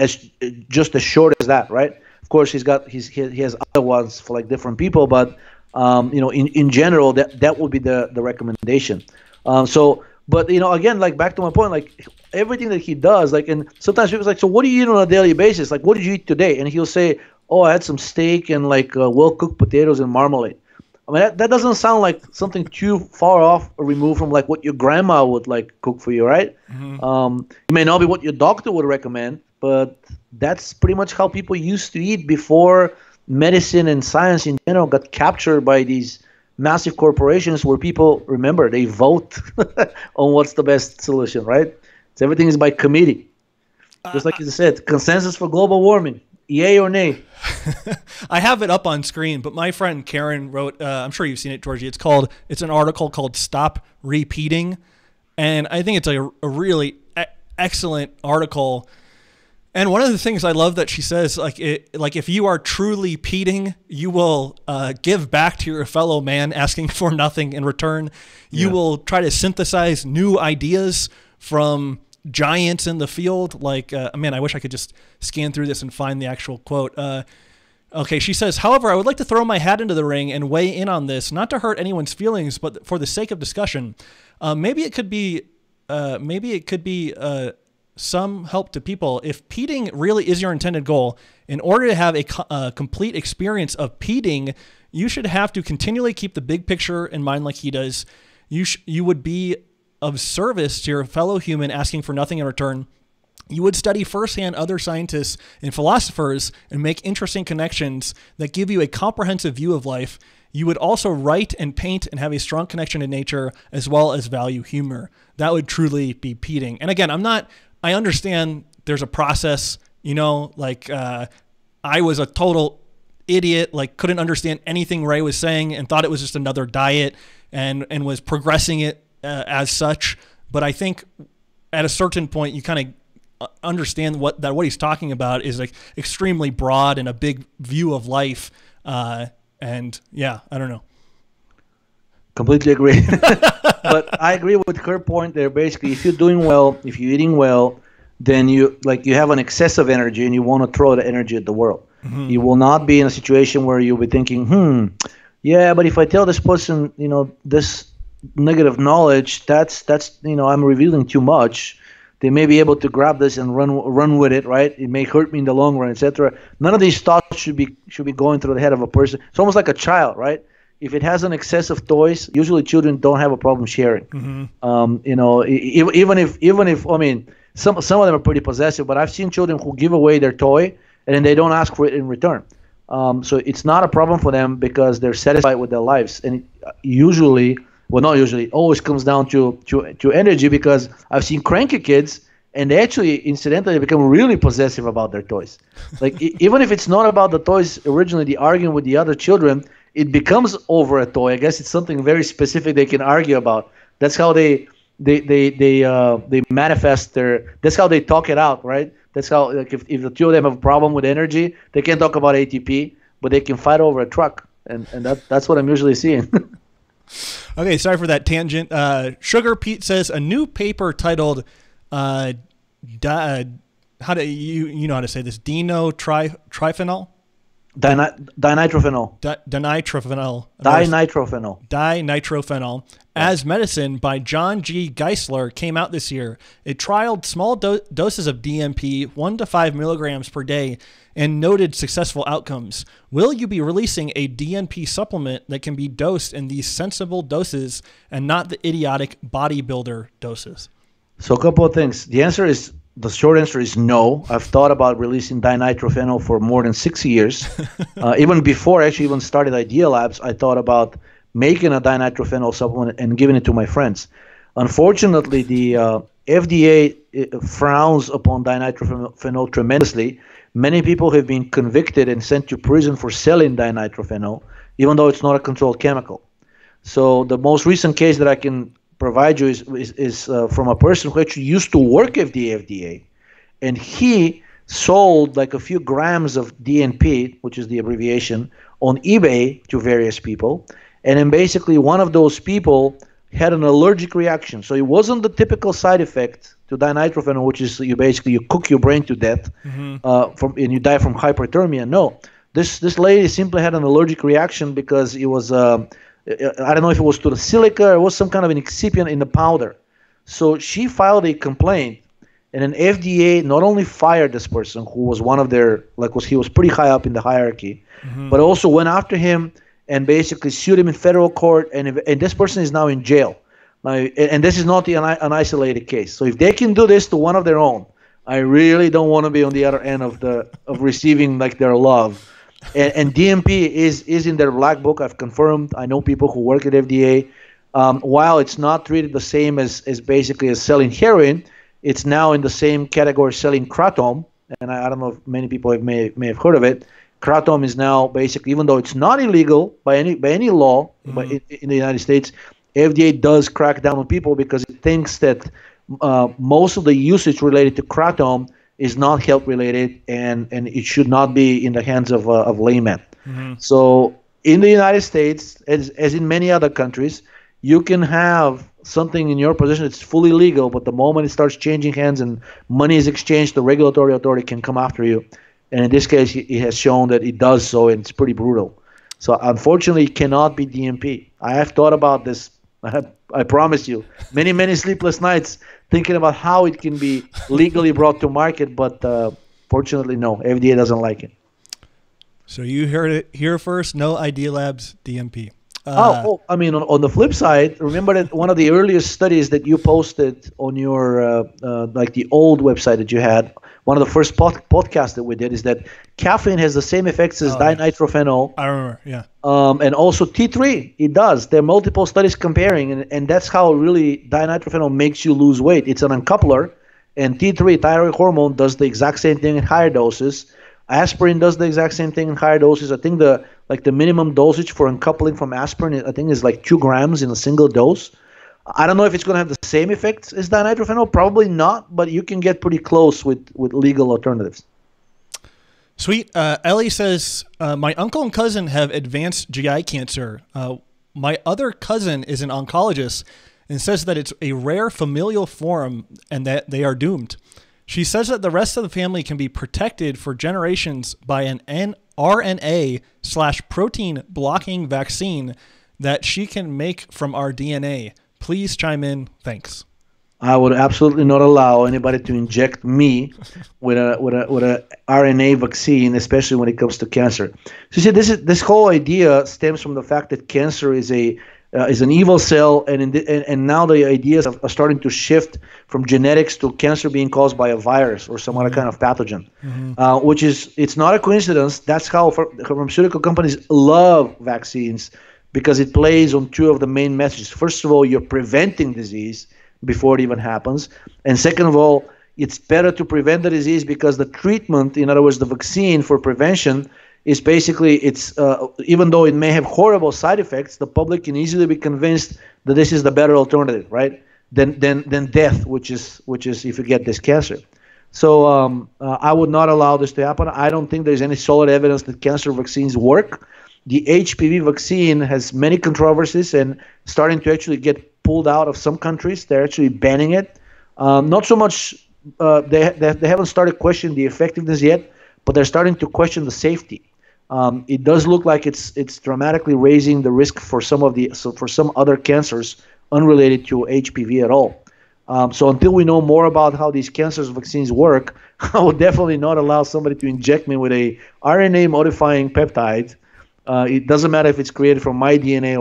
B: just as short as that, right? Of course, he has other ones for like different people, but you know, in general, that would be the recommendation. But you know, again, like back to my point, like everything that he does, like, and sometimes people's like, so what do you eat on a daily basis? Like, what did you eat today? And he'll say, oh, I had some steak and like well-cooked potatoes and marmalade. I mean, that doesn't sound like something too far off or removed from like what your grandma would like cook for you, right? Mm-hmm. It may not be what your doctor would recommend, but that's pretty much how people used to eat before medicine and science in general got captured by these massive corporations where people, remember, they vote on what's the best solution, right? So everything is by committee. Just like you said, consensus for global warming. Yay or nay?
A: I have it up on screen, but my friend Karen wrote, I'm sure you've seen it, Georgi. It's an article called Stop Repeating. And I think it's a really excellent article. And one of the things I love that she says, like if you are truly peating, you will give back to your fellow man asking for nothing in return. You will try to synthesize new ideas from giants in the field. Like, man, I wish I could just scan through this and find the actual quote. Okay, she says, however, I would like to throw my hat into the ring and weigh in on this, not to hurt anyone's feelings, but for the sake of discussion. Maybe it could be some help to people. If peating really is your intended goal, in order to have a complete experience of peating, you should have to continually keep the big picture in mind like he does. You would be of service to your fellow human asking for nothing in return. You would study firsthand other scientists and philosophers and make interesting connections that give you a comprehensive view of life. You would also write and paint and have a strong connection to nature as well as value humor. That would truly be peating. And again, I understand there's a process, you know, like I was a total idiot, like couldn't understand anything Ray was saying and thought it was just another diet and was progressing it as such. But I think at a certain point you kind of understand what he's talking about is like extremely broad and a big view of life. And yeah, I don't know.
B: Completely agree. But I agree with her point there. Basically, if you're doing well, if you're eating well, then you have an excess of energy and you want to throw the energy at the world. Mm-hmm. You will not be in a situation where you'll be thinking, yeah, but if I tell this person, you know, this negative knowledge, that's you know, I'm revealing too much. They may be able to grab this and run with it, right? It may hurt me in the long run, etc. None of these thoughts should be going through the head of a person. It's almost like a child, right? If it has an excess of toys, usually children don't have a problem sharing. Mm-hmm. You know, even if I mean, some of them are pretty possessive, but I've seen children who give away their toy and then they don't ask for it in return. So it's not a problem for them because they're satisfied with their lives. And it always comes down to energy, because I've seen cranky kids and they actually, incidentally, become really possessive about their toys. Like even if it's not about the toys originally, the arguing with the other children, it becomes over a toy. I guess it's something very specific they can argue about. That's how they manifest their. That's how they talk it out, right? That's how, like, if the two of them have a problem with energy, they can't talk about ATP, but they can fight over a truck, and that's what I'm usually seeing.
A: Okay, sorry for that tangent. Sugar Pete says a new paper titled how do you know how to say this? Triphenol?
B: Dinitrophenol.
A: Dinitrophenol as medicine by John G. Geisler came out this year. It trialed small doses of DMP, 1 to 5 milligrams per day, and noted successful outcomes. Will you be releasing a DNP supplement that can be dosed in these sensible doses and not the idiotic bodybuilder doses?
B: So a couple of things. The short answer is no. I've thought about releasing dinitrophenol for more than 6 years. Even before I actually even started Idea Labs, I thought about making a dinitrophenol supplement and giving it to my friends. Unfortunately, the FDA frowns upon dinitrophenol tremendously. Many people have been convicted and sent to prison for selling dinitrophenol, even though it's not a controlled chemical. So the most recent case that I can provide you is from a person who actually used to work at the FDA, and he sold like a few grams of DNP, which is the abbreviation, on eBay to various people. And then basically one of those people had an allergic reaction. So it wasn't the typical side effect to dinitrophenol, which is you cook your brain to death, and you die from hyperthermia. No, this lady simply had an allergic reaction because it was I don't know if it was to the silica or it was some kind of an excipient in the powder. So she filed a complaint, and an FDA not only fired this person who was one of their, he was pretty high up in the hierarchy, but also went after him and basically sued him in federal court, and this person is now in jail. And this is not an isolated case. So if they can do this to one of their own, I really don't want to be on the other end of receiving like their love. And DMP is in their black book. I've confirmed. I know people who work at FDA. While it's not treated the same as basically as selling heroin, it's now in the same category selling kratom. And I don't know if many people may have heard of it. Kratom is now basically, even though it's not illegal by any law but in the United States, FDA does crack down on people because it thinks that most of the usage related to kratom is not health related, and it should not be in the hands of laymen. So in the United States, as in many other countries, you can have something in your possession that's fully legal, but the moment it starts changing hands and money is exchanged, the regulatory authority can come after you. And in this case, it has shown that it does so, and it's pretty brutal. So unfortunately, it cannot be DMP. I have thought about this. I promise you, many sleepless nights thinking about how it can be legally brought to market, but fortunately, no, FDA doesn't like it.
A: So you heard it here first. No Idea Labs DMP.
B: I mean, on the flip side, remember that one of the earliest studies that you posted on your the old website that you had, one of the first podcasts that we did, is that caffeine has the same effects as dinitrophenol.
A: I remember, yeah.
B: And also T3, it does. There are multiple studies comparing, and that's how really dinitrophenol makes you lose weight. It's an uncoupler, and T3, thyroid hormone, does the exact same thing in higher doses. Aspirin does the exact same thing in higher doses. I think the minimum dosage for uncoupling from aspirin, I think, is like 2 grams in a single dose. I don't know if it's going to have the same effects as dinitrophenol. Probably not, but you can get pretty close with legal alternatives.
A: Sweet. Ellie says, my uncle and cousin have advanced GI cancer. My other cousin is an oncologist and says that it's a rare familial form and that they are doomed. She says that the rest of the family can be protected for generations by an RNA/protein blocking vaccine that she can make from our DNA. Please chime in. Thanks.
B: I would absolutely not allow anybody to inject me with a RNA vaccine, especially when it comes to cancer. So you see, this whole idea stems from the fact that cancer is an evil cell, and now the ideas are starting to shift from genetics to cancer being caused by a virus or some other kind of pathogen, which it's not a coincidence. That's how pharmaceutical companies love vaccines, because it plays on two of the main messages. First of all, you're preventing disease before it even happens, and second of all, it's better to prevent the disease because the treatment, in other words, the vaccine for prevention, is basically even though it may have horrible side effects, the public can easily be convinced that this is the better alternative, right? Than death, which is if you get this cancer. So I would not allow this to happen. I don't think there's any solid evidence that cancer vaccines work. The HPV vaccine has many controversies and starting to actually get pulled out of some countries. They're actually banning it. Not so much. They haven't started questioning the effectiveness yet, but they're starting to question the safety. It does look like it's dramatically raising the risk for some other cancers unrelated to HPV at all. So until we know more about how these cancer vaccines work, I would definitely not allow somebody to inject me with a RNA modifying peptide. It doesn't matter if it's created from my DNA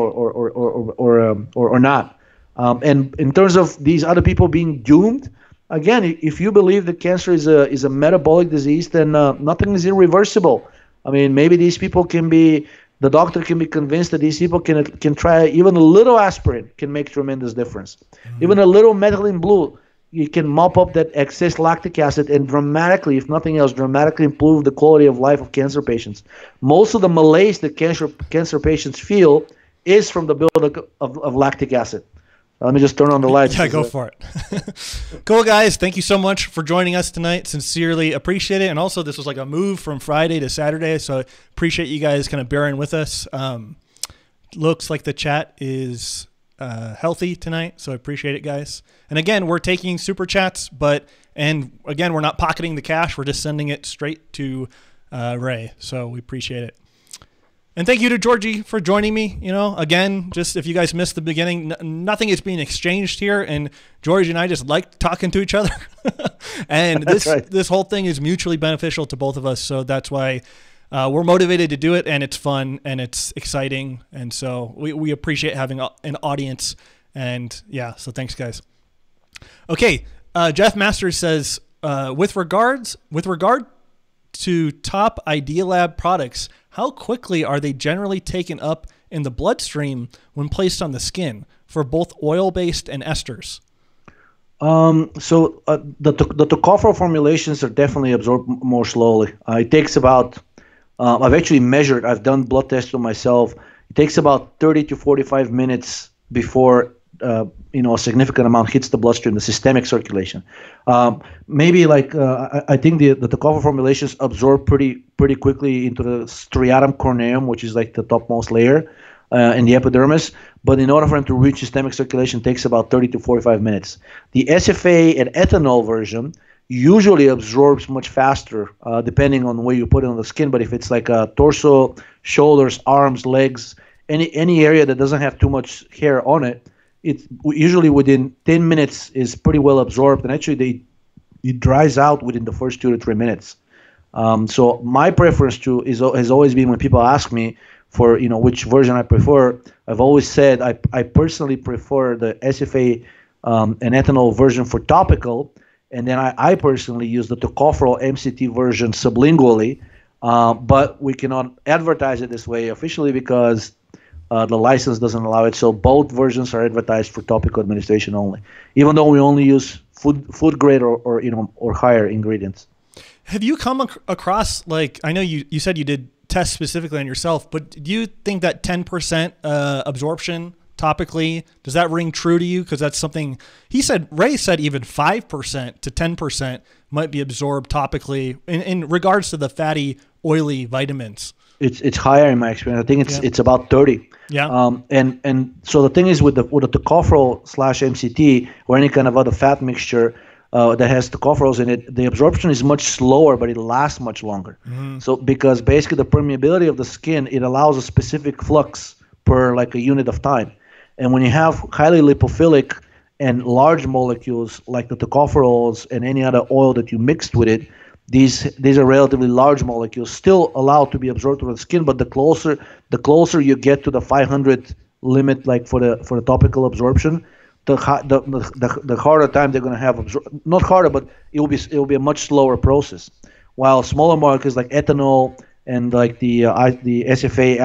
B: or not. And in terms of these other people being doomed, again, if you believe that cancer is a metabolic disease, then nothing is irreversible. I mean, maybe these people the doctor can be convinced that these people can try even a little aspirin can make tremendous difference. Mm-hmm. Even a little methylene blue, you can mop up that excess lactic acid and dramatically, if nothing else, dramatically improve the quality of life of cancer patients. Most of the malaise that cancer patients feel is from the buildup of lactic acid. Let me just turn on the lights.
A: Yeah, go for it. Cool, guys. Thank you so much for joining us tonight. Sincerely appreciate it. And also, this was like a move from Friday to Saturday, so appreciate you guys kind of bearing with us. Looks like the chat is healthy tonight, so I appreciate it, guys. And again, we're taking super chats, and again, we're not pocketing the cash. We're just sending it straight to Ray, so we appreciate it. And thank you to Georgi for joining me. Again, just if you guys missed the beginning, nothing is being exchanged here, and Georgi and I just like talking to each other. And this whole thing is mutually beneficial to both of us, so that's why we're motivated to do it, and it's fun, and it's exciting, and so we appreciate having an audience, and yeah, so thanks, guys. Okay, Jeff Masters says, with regard to top Idealab products, how quickly are they generally taken up in the bloodstream when placed on the skin for both oil-based and esters? So the tocopherol formulations are definitely absorbed more slowly. It takes about, I've actually measured, I've done blood tests on myself. It takes about 30 to 45 minutes before a significant amount hits the bloodstream, the systemic circulation. Maybe I think the tocopherol formulations absorb pretty quickly into the striatum corneum, which is like the topmost layer in the epidermis. But in order for them to reach systemic circulation, it takes about 30 to 45 minutes. The SFA and ethanol version usually absorbs much faster, depending on where you put it on the skin. But if it's like torso, shoulders, arms, legs, any area that doesn't have too much hair on it, it's usually within 10 minutes is pretty well absorbed, and actually it dries out within the first 2 to 3 minutes. So my preference has always been, when people ask me for which version I prefer, I've always said I personally prefer the SFA and ethanol version for topical, and then I personally use the tocopherol MCT version sublingually, but we cannot advertise it this way officially because the license doesn't allow it, so both versions are advertised for topical administration only, even though we only use food grade or higher ingredients. Have you come across, I know you said you did tests specifically on yourself, but do you think that 10% absorption topically, does that ring true to you? Because that's something Ray said even 5% to 10% might be absorbed topically in regards to the fatty, oily vitamins. It's higher in my experience. I think it's about 30. Yeah. And so the thing is with the tocopherol / MCT or any kind of other fat mixture that has tocopherols in it, the absorption is much slower, but it lasts much longer. Mm-hmm. So because basically the permeability of the skin, it allows a specific flux per a unit of time. And when you have highly lipophilic and large molecules like the tocopherols and any other oil that you mixed with it, these are relatively large molecules, still allowed to be absorbed through the skin, but the closer you get to the 500 limit, for the topical absorption, the harder time they're going to have not harder, but it will be a much slower process. While smaller molecules like ethanol and the SFA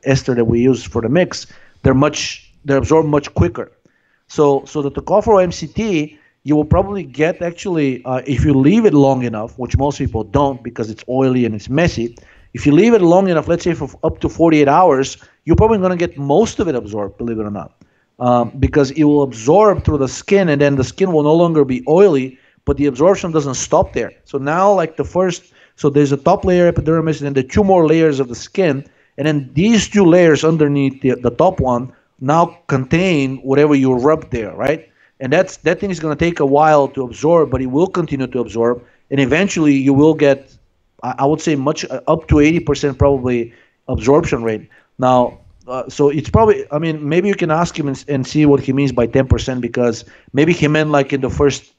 A: ester that we use for the mix, they're absorbed much quicker. So the tocopherol MCT
B: you will probably get actually, if you leave it long enough, which most people don't because it's oily and it's messy. If you leave it long enough, let's say for up to 48 hours, you're probably going to get most of it absorbed, believe it or not, because it will absorb through the skin, and then the skin will no longer be oily, but the absorption doesn't stop there. So now, like so there's a top layer epidermis, and then the two more layers of the skin, and then these two layers underneath the top one now contain whatever you rubbed there, right? And that thing is going to take a while to absorb, but it will continue to absorb, and eventually you will get, I would say, much up to 80% probably absorption rate. Now, so it's probably, I mean, maybe you can ask him and see what he means by 10%, because maybe he meant like in the first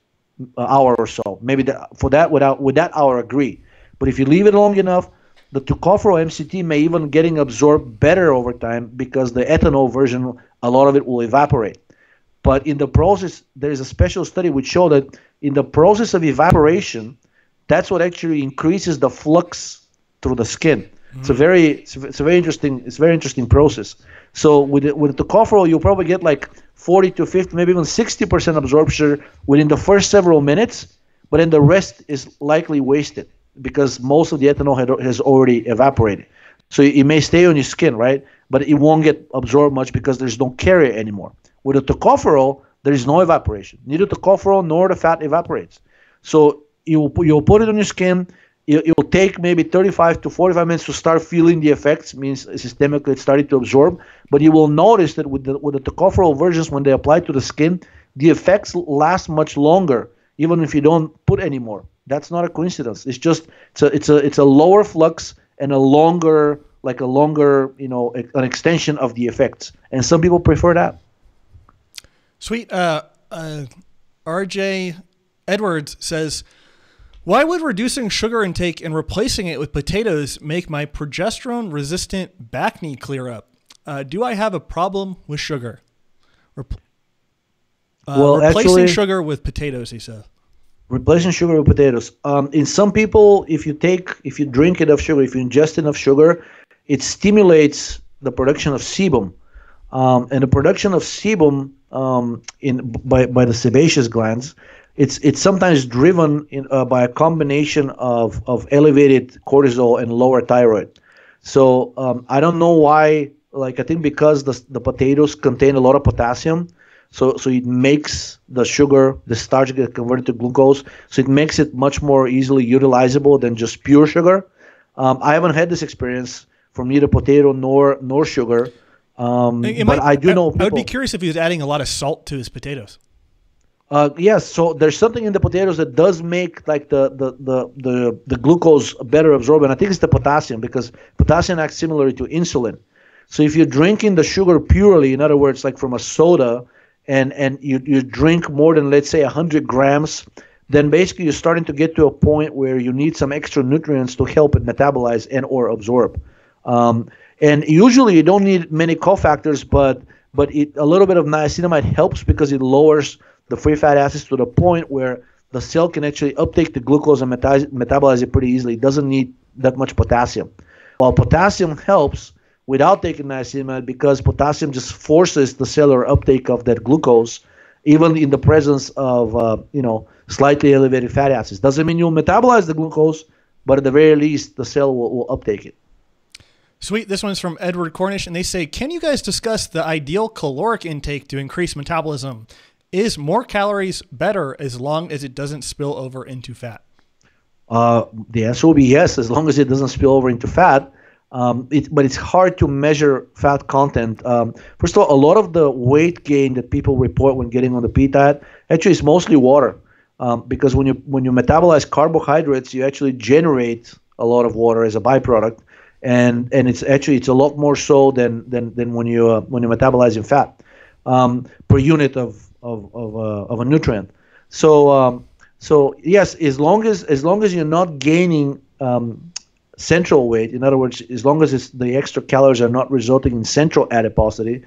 B: hour or so. Maybe with that hour, agree. But if you leave it long enough, the tocopherol MCT may even getting absorbed better over time, because the ethanol version, a lot of it will evaporate. But in the process, there is a special study which showed that in the process of evaporation, that's what actually increases the flux through the skin. It's a very interesting process. So with the tocopherol, you'll probably get like 40 to 50, maybe even 60% absorption within the first several minutes, but then the rest is likely wasted because most of the ethanol has already evaporated. So it may stay on your skin, right? But it won't get absorbed much because there's no carrier anymore. With the tocopherol, there is no evaporation. Neither tocopherol nor the fat evaporates. So you'll put it on your skin. It will take maybe 35 to 45 minutes to start feeling the effects, means systemically it's starting to absorb. But you will notice that with the tocopherol versions, when they apply to the skin, the effects last much longer, even if you don't put any more. That's not a coincidence. It's just it's a lower flux and a longer, an extension of the effects. And some people prefer that.
A: Sweet. RJ Edwards says, why would reducing sugar intake and replacing it with potatoes make my progesterone-resistant back knee clear up? Do I have a problem with sugar? Replacing sugar with potatoes, he said.
B: Replacing sugar with potatoes. In some people, if you drink enough sugar, if you ingest enough sugar, it stimulates the production of sebum. And the production of sebum by the sebaceous glands, it's sometimes driven by a combination of elevated cortisol and lower thyroid. So I don't know why. I think because the potatoes contain a lot of potassium, so it makes the sugar, the starch, get converted to glucose. So it makes it much more easily utilizable than just pure sugar. I haven't had this experience from neither potato nor sugar. But I do know people.
A: I would be curious if he was adding a lot of salt to his potatoes.
B: Yes, so there's something in the potatoes that does make the glucose better absorbed, and I think it's the potassium, because potassium acts similarly to insulin. So if you're drinking the sugar purely, in other words, like from a soda, and you drink more than, let's say, 100 grams, then basically you're starting to get to a point where you need some extra nutrients to help it metabolize and or absorb. And usually you don't need many cofactors, but a little bit of niacinamide helps because it lowers the free fat acids to the point where the cell can actually uptake the glucose and metabolize it pretty easily. It doesn't need that much potassium. While potassium helps without taking niacinamide, because potassium just forces the cellular uptake of that glucose, even in the presence of slightly elevated fatty acids. Doesn't mean you'll metabolize the glucose, but at the very least, the cell will uptake it.
A: Sweet. This one's from Edward Cornish, and they say, can you guys discuss the ideal caloric intake to increase metabolism? Is more calories better as long as it doesn't spill over into fat?
B: The answer will be yes, as long as it doesn't spill over into fat. But it's hard to measure fat content. First of all, a lot of the weight gain that people report when getting on the Peat diet actually is mostly water, because when you metabolize carbohydrates, you actually generate a lot of water as a byproduct, and it's a lot more so than when you're metabolizing fat per unit of a nutrient. So yes, as long as you're not gaining central weight, in other words, as long as the extra calories are not resulting in central adiposity,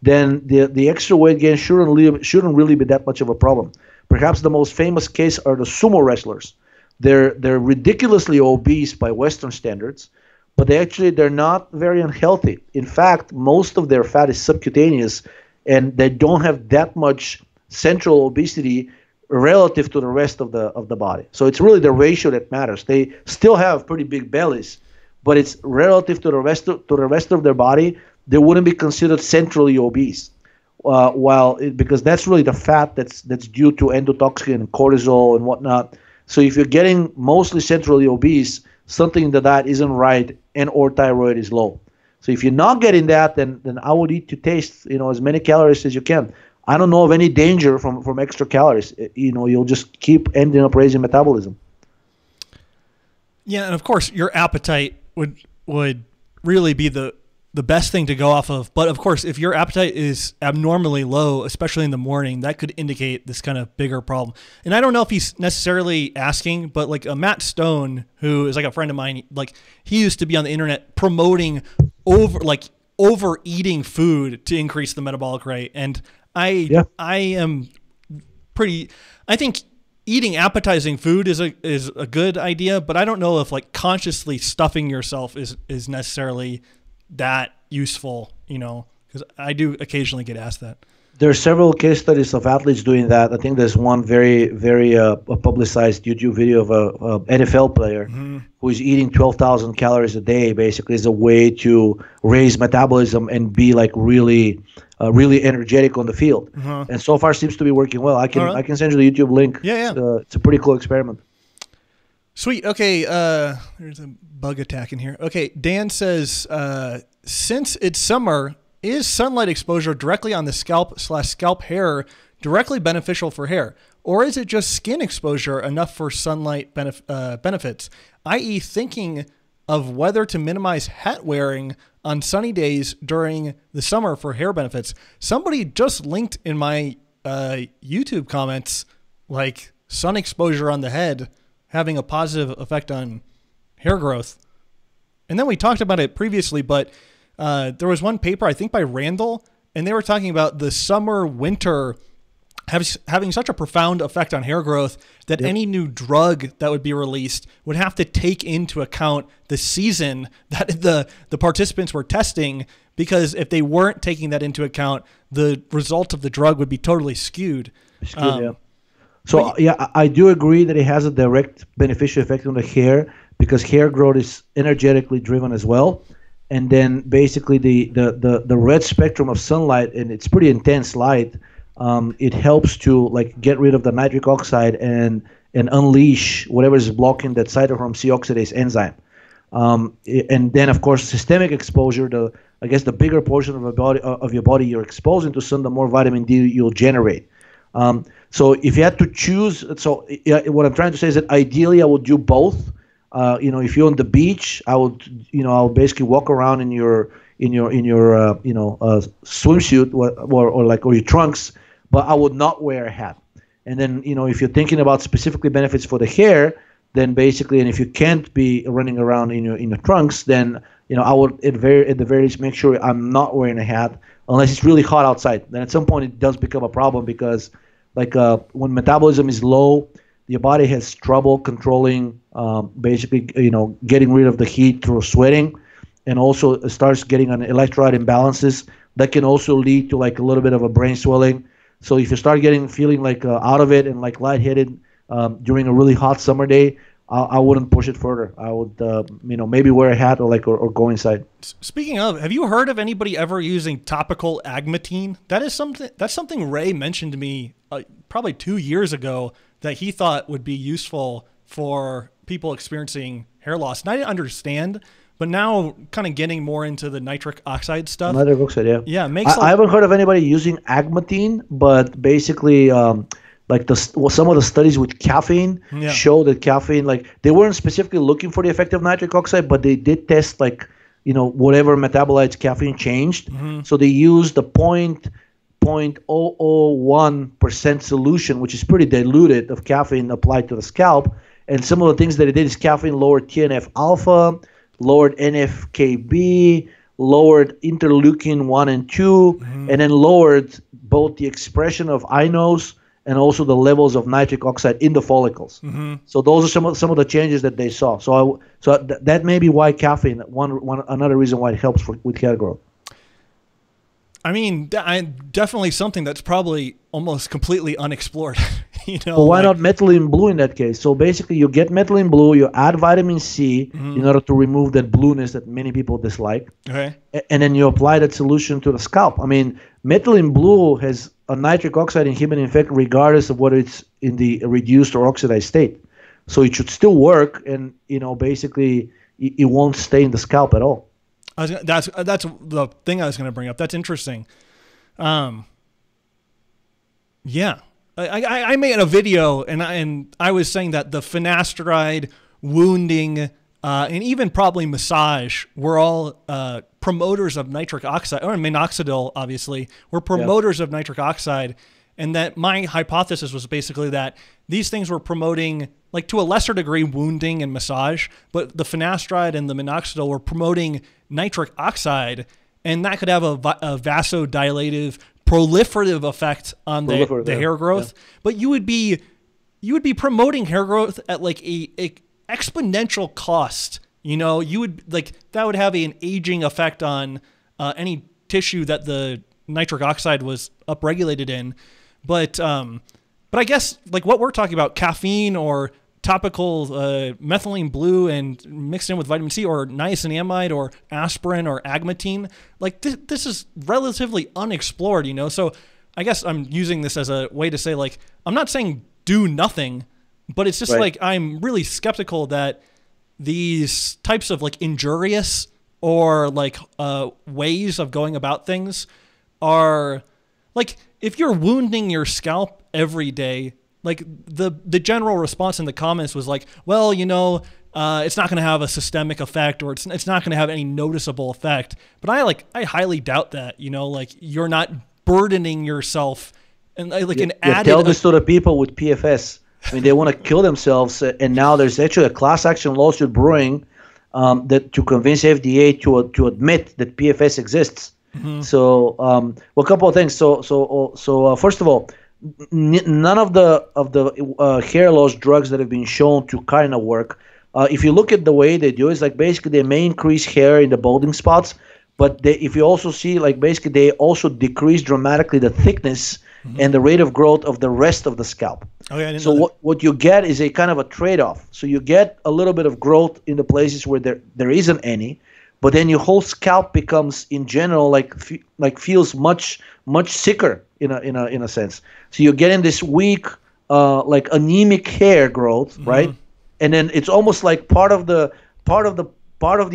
B: then the extra weight gain shouldn't really be that much of a problem. Perhaps the most famous case are the sumo wrestlers. They're ridiculously obese by Western standards, but they're not very unhealthy. In fact, most of their fat is subcutaneous, and they don't have that much central obesity relative to the rest of the body. So it's really the ratio that matters. They still have pretty big bellies, but it's relative to the rest of their body. They wouldn't be considered centrally obese. Because that's really the fat that's due to endotoxin and cortisol and whatnot. So if you're getting mostly centrally obese, something in the diet isn't right, and or thyroid is low. So if you're not getting that, then I would eat to taste, as many calories as you can. I don't know of any danger from extra calories. You'll just keep ending up raising metabolism.
A: Yeah, and of course your appetite would really be the best thing to go off of. But of course, if your appetite is abnormally low, especially in the morning, that could indicate this kind of bigger problem. And I don't know if he's necessarily asking, but like Matt Stone, who is like a friend of mine, like he used to be on the internet promoting overeating food to increase the metabolic rate. And I think eating appetizing food is a good idea, but I don't know if like consciously stuffing yourself is necessarily that useful, because I do occasionally get asked that.
B: There are several case studies of athletes doing that. I think there's one very, very publicized YouTube video of a NFL player who is eating 12,000 calories a day, basically as a way to raise metabolism and be like really energetic on the field. And so far seems to be working well. I can send you the YouTube link.
A: Yeah.
B: It's a pretty cool experiment.
A: Sweet. Okay. There's a bug attack in here. Okay. Dan says, since it's summer, is sunlight exposure directly on the scalp/scalp hair directly beneficial for hair? Or is it just skin exposure enough for sunlight benefits? I.e. thinking of whether to minimize hat wearing on sunny days during the summer for hair benefits. Somebody just linked in my YouTube comments, like sun exposure on the head having a positive effect on hair growth. And then we talked about it previously, but there was one paper, I think by Randall, and they were talking about the summer-winter having such a profound effect on hair growth that any new drug that would be released would have to take into account the season that the participants were testing, because if they weren't taking that into account, the result of the drug would be totally skewed.
B: So I do agree that it has a direct beneficial effect on the hair, because hair growth is energetically driven as well. And then basically the red spectrum of sunlight, and it's pretty intense light, it helps to like get rid of the nitric oxide and unleash whatever is blocking that cytochrome C oxidase enzyme. And then of course systemic exposure, I guess the bigger portion of your body you're exposing to sun, the more vitamin D you'll generate. So if you had to choose, what I'm trying to say is that ideally I would do both. If you're on the beach, I would basically walk around in your swimsuit or your trunks, but I would not wear a hat. And then, if you're thinking about specifically benefits for the hair, then basically, and if you can't be running around in your trunks, then, I would at the very least make sure I'm not wearing a hat unless it's really hot outside. Then at some point it does become a problem, because when metabolism is low, your body has trouble controlling, getting rid of the heat through sweating, and also starts getting an electrolyte imbalances that can also lead to like a little bit of a brain swelling. So if you start feeling like out of it and like lightheaded during a really hot summer day, I wouldn't push it further. I would, maybe wear a hat or go inside.
A: Speaking of, have you heard of anybody ever using topical agmatine? That's something Ray mentioned to me probably 2 years ago that he thought would be useful for people experiencing hair loss. And I didn't understand, but now kind of getting more into the nitric oxide stuff.
B: Nitric oxide, yeah.
A: Yeah,
B: I haven't heard of anybody using agmatine, but basically some of the studies with caffeine show that caffeine, they weren't specifically looking for the effect of nitric oxide, but they did test whatever metabolites caffeine changed. So they used the 0.001% solution, which is pretty diluted, of caffeine applied to the scalp. And some of the things that it did is caffeine lowered TNF alpha, lowered NFKB, lowered interleukin 1 and 2, and then lowered both the expression of inos and also the levels of nitric oxide in the follicles. So those are some of the changes that they saw. So that may be why caffeine, another reason why it helps with hair growth.
A: I mean, definitely something that's probably almost completely unexplored.
B: But why not methylene blue in that case? So basically, you get methylene blue, you add vitamin C in order to remove that blueness that many people dislike.
A: Okay.
B: And then you apply that solution to the scalp. I mean, methylene blue has a nitric oxide inhibiting effect regardless of whether it's in the reduced or oxidized state. So it should still work, and basically it won't stay in the scalp at all.
A: That's the thing I was going to bring up. That's interesting. Yeah, I made a video and I was saying that the finasteride, wounding, and even probably massage were all promoters of nitric oxide, or minoxidil, obviously, were promoters of nitric oxide. And that my hypothesis was basically that these things were promoting, like to a lesser degree, wounding and massage, but the finasteride and the minoxidil were promoting nitric oxide, and that could have a vasodilative, proliferative effect on the hair growth. Yeah. But you would be promoting hair growth at like a exponential cost. You would that would have an aging effect on any tissue that the nitric oxide was upregulated in. But I guess like what we're talking about, caffeine or topical methylene blue and mixed in with vitamin C or niacinamide or aspirin or agmatine, like this is relatively unexplored, So I guess I'm using this as a way to say, like, I'm not saying do nothing, but it's just like I'm really skeptical that these types of like injurious or like ways of going about things are like, if you're wounding your scalp every day, like the general response in the comments was like, well, it's not going to have a systemic effect, or it's not going to have any noticeable effect. But I highly doubt that, like you're not burdening yourself and
B: tell this to the people with PFS. I mean, they want to kill themselves, and now there's actually a class action lawsuit brewing that to convince FDA to admit that PFS exists. Mm-hmm. So, a couple of things. So first of all, none of the hair loss drugs that have been shown to kind of work. If you look at the way they do, it's like basically they may increase hair in the balding spots, but if you also see, like basically they also decrease dramatically the thickness and the rate of growth of the rest of the scalp.
A: Okay, I didn't
B: know
A: that.
B: What you get is a kind of a trade-off. So you get a little bit of growth in the places where there isn't any. But then your whole scalp becomes, in general, like feels much sicker in a sense. So you're getting this weak, like anemic hair growth, right? And then it's almost like part of the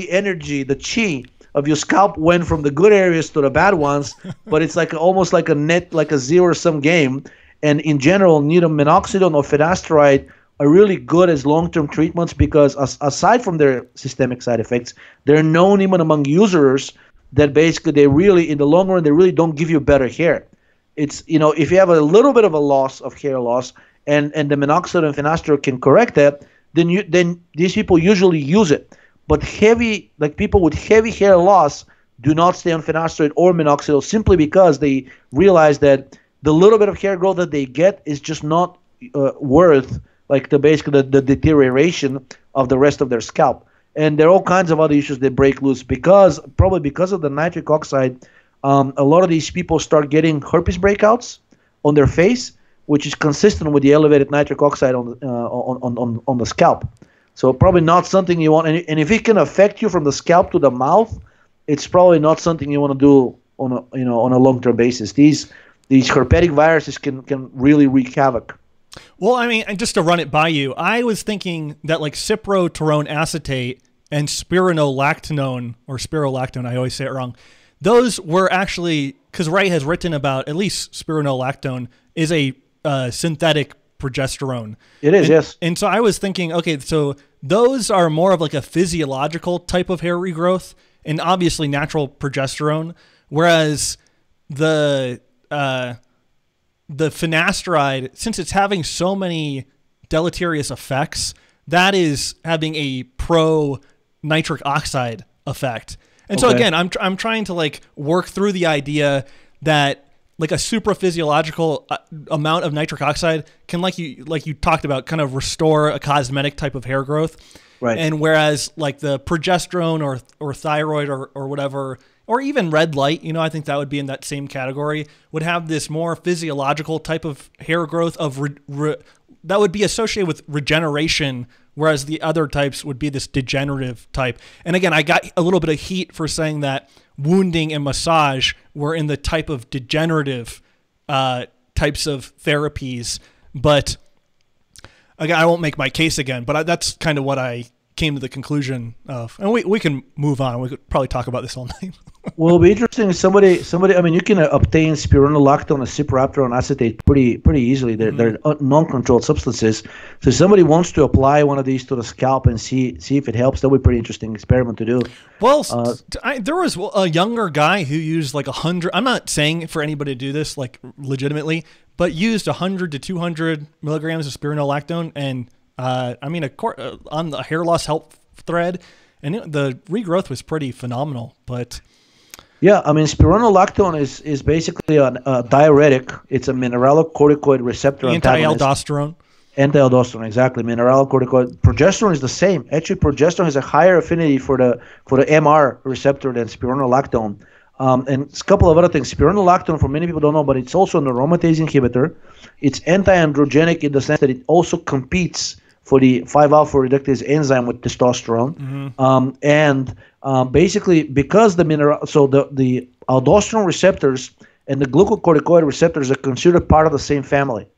B: energy, the chi of your scalp went from the good areas to the bad ones. But it's like almost like a net, like a zero-sum game. And in general, neither minoxidil nor finasteride are really good as long-term treatments because aside from their systemic side effects, they're known even among users that basically they really, in the long run, they really don't give you better hair. It's, if you have a little bit of a loss of hair loss and the minoxidil and finasteride can correct that, then these people usually use it. But people with heavy hair loss do not stay on finasteride or minoxidil simply because they realize that the little bit of hair growth that they get is just not worth like the deterioration of the rest of their scalp. And there are all kinds of other issues that break loose probably because of the nitric oxide. A lot of these people start getting herpes breakouts on their face, which is consistent with the elevated nitric oxide on the scalp. So probably not something you want. And if it can affect you from the scalp to the mouth, it's probably not something you want to do on a long-term basis. These herpetic viruses can really wreak havoc.
A: Well, I mean, just to run it by you, I was thinking that like cyproterone acetate and spironolactone, or spirolactone, I always say it wrong, those were actually, because Ray has written about at least spironolactone is a synthetic progesterone.
B: It is, yes.
A: And so I was thinking, okay, so those are more of like a physiological type of hair regrowth and obviously natural progesterone, whereas the finasteride, since it's having so many deleterious effects, that is having a pro nitric oxide effect. And so again, I'm trying to like work through the idea that like a supraphysiological amount of nitric oxide can, like you talked about, kind of restore a cosmetic type of hair growth.
B: Right.
A: And whereas like the progesterone or thyroid or whatever or even red light, you know, I think that would be in that same category, would have this more physiological type of hair growth that would be associated with regeneration, whereas the other types would be this degenerative type. And again, I got a little bit of heat for saying that wounding and massage were in the type of degenerative types of therapies. But again, I won't make my case again, but that's kind of what I came to the conclusion of. And we can move on. We could probably talk about this all night.
B: Well, it'll be interesting. Somebody. I mean, you can obtain spironolactone and ciprofloxacin acetate pretty easily. They're non-controlled substances. So if somebody wants to apply one of these to the scalp and see if it helps, that would be a pretty interesting experiment to do.
A: Well, there was a younger guy who used like 100. I'm not saying for anybody to do this like legitimately, but used 100 to 200 milligrams of spironolactone, and I mean, on the hair loss help thread, and the regrowth was pretty phenomenal. But
B: yeah, I mean, spironolactone is basically a diuretic. It's a mineralocorticoid receptor
A: anti-aldosterone.
B: Anti-aldosterone, exactly. Mineralocorticoid. Progesterone is the same. Actually, progesterone has a higher affinity for the MR receptor than spironolactone. And a couple of other things. Spironolactone, for many people don't know, but it's also an aromatase inhibitor. It's anti-androgenic in the sense that it also competes for the 5-alpha reductase enzyme with testosterone. Basically, because the aldosterone receptors and the glucocorticoid receptors are considered part of the same family.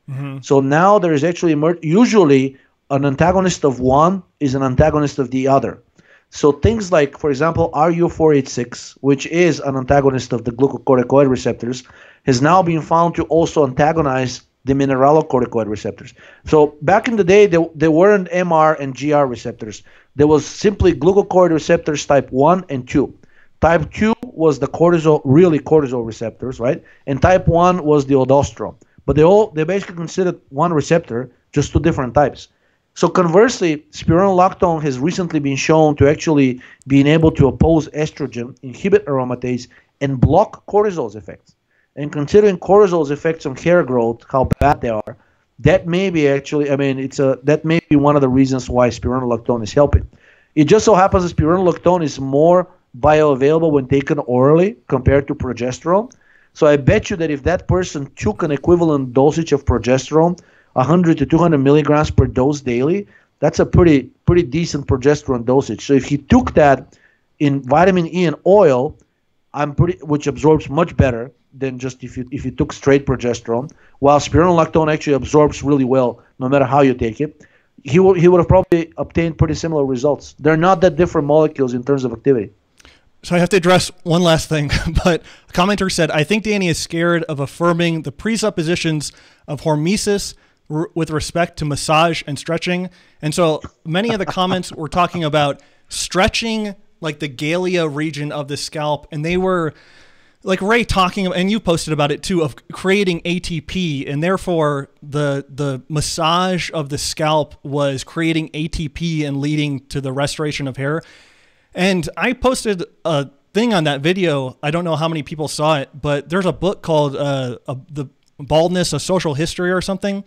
B: So now there is actually usually an antagonist of one is an antagonist of the other. So things like, for example, RU486, which is an antagonist of the glucocorticoid receptors, has now been found to also antagonize the mineralocorticoid receptors. So back in the day, there weren't MR and GR receptors. There was simply glucocorticoid receptors type 1 and 2. Type 2 was the cortisol receptors, right? And type 1 was the aldosterone. But they basically considered one receptor, just two different types. So conversely, spironolactone has recently been shown to actually being able to oppose estrogen, inhibit aromatase, and block cortisol's effects. And considering cortisol's effects on hair growth, how bad they are, that may be actually, I mean, that may be one of the reasons why spironolactone is helping. It just so happens that spironolactone is more bioavailable when taken orally compared to progesterone. So I bet you that if that person took an equivalent dosage of progesterone, 100 to 200 milligrams per dose daily, that's a pretty decent progesterone dosage. So if he took that in vitamin E and oil, which absorbs much better than just if you took straight progesterone, while spironolactone actually absorbs really well no matter how you take it, he would have probably obtained pretty similar results. They're not that different molecules in terms of activity.
A: So I have to address one last thing, but a commenter said, I think Danny is scared of affirming the presuppositions of hormesis with respect to massage and stretching. And so many of the comments were talking about stretching like the galea region of the scalp. And they were like Ray talking, and you posted about it too, of creating ATP. And therefore the massage of the scalp was creating ATP and leading to the restoration of hair. And I posted a thing on that video. I don't know how many people saw it, but there's a book called The Baldness, A Social History or something.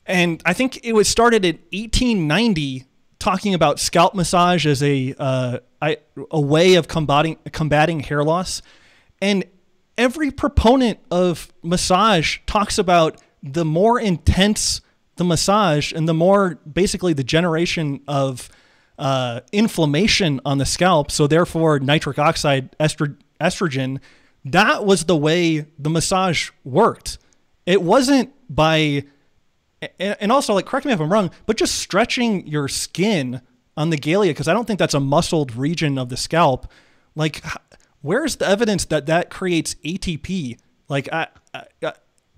A: And I think it was started in 1890, talking about scalp massage as a way of combating hair loss. And every proponent of massage talks about the more intense the massage and the more basically the generation of inflammation on the scalp. So therefore nitric oxide, estrogen, that was the way the massage worked. It wasn't by... And also, like, correct me if I'm wrong, but just stretching your skin on the galea, because I don't think that's a muscled region of the scalp. Like, where's the evidence that creates ATP? Like, I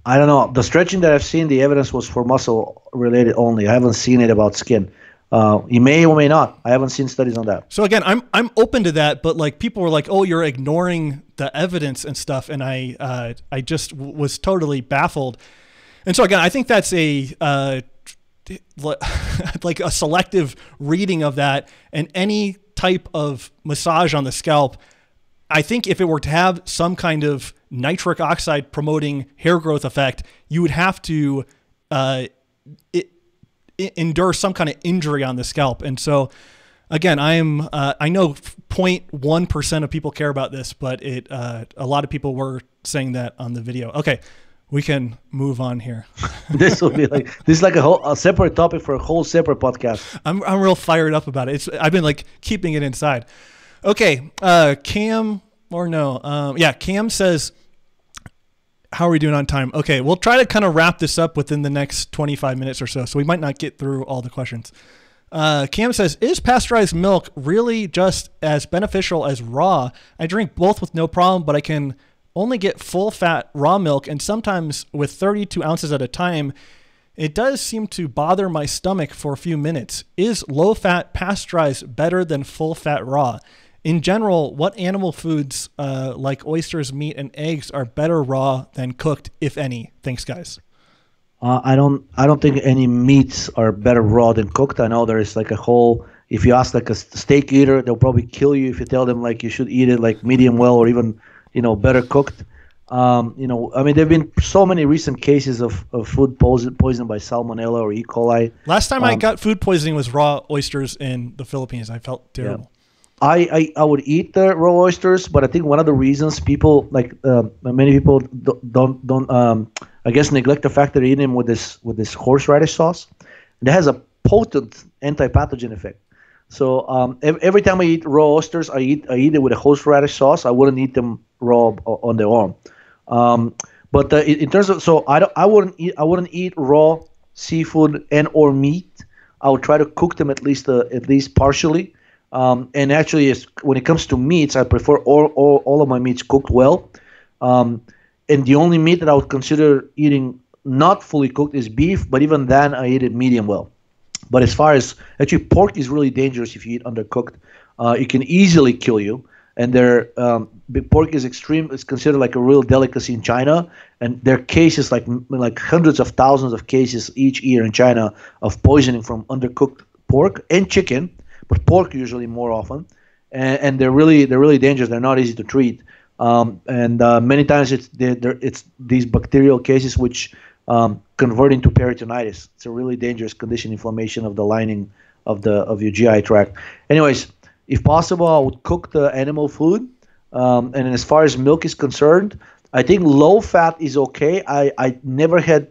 B: don't know. The stretching that I've seen, the evidence was for muscle related only. I haven't seen it about skin. You may or may not. I haven't seen studies on that.
A: So again, I'm open to that, but like people were like, "Oh, you're ignoring the evidence and stuff," and I just was totally baffled. And so again, I think that's like a selective reading of that, and any type of massage on the scalp. I think if it were to have some kind of nitric oxide promoting hair growth effect, you would have to endure some kind of injury on the scalp. And so Again, I know 0.1% of people care about this, but a lot of people were saying that on the video. Okay, we can move on here.
B: This is like a separate topic for a whole separate podcast.
A: I'm real fired up about it. I've been like keeping it inside. Okay, Cam Cam says, how are we doing on time? Okay, we'll try to kind of wrap this up within the next 25 minutes or so we might not get through all the questions. Cam says, is pasteurized milk really just as beneficial as raw? I drink both with no problem, but I can only get full fat raw milk, and sometimes with 32 ounces at a time, it does seem to bother my stomach for a few minutes. Is low fat pasteurized better than full fat raw? In general, what animal foods like oysters, meat, and eggs are better raw than cooked, if any? Thanks, guys.
B: I don't think any meats are better raw than cooked. I know there's like a whole, if you ask like a steak eater, they'll probably kill you if you tell them like you should eat it like medium well or even, better cooked. There've been so many recent cases of food poisoned by salmonella or E. coli.
A: Last time I got food poisoning was raw oysters in the Philippines. I felt terrible.
B: Yeah. I would eat the raw oysters, but I think one of the reasons people many people don't I guess neglect the fact that they're eating them with this horseradish sauce. That has a potent anti-pathogen effect. So every time I eat raw oysters, I eat it with a horseradish sauce. I wouldn't eat them raw on their own. But in terms of, so I wouldn't eat raw seafood and or meat. I would try to cook them at least partially. And actually, when it comes to meats, I prefer all of my meats cooked well. And the only meat that I would consider eating not fully cooked is beef, but even then I eat it medium well. But as far as actually pork is really dangerous if you eat undercooked. It can easily kill you. And pork is considered like a real delicacy in China. And there are cases like hundreds of thousands of cases each year in China of poisoning from undercooked pork and chicken, but pork usually more often. And they're really dangerous. They're not easy to treat. Many times it's these bacterial cases which convert into peritonitis. It's a really dangerous condition, inflammation of the lining of your GI tract. Anyways, if possible, I would cook the animal food. And as far as milk is concerned, I think low fat is okay. I never had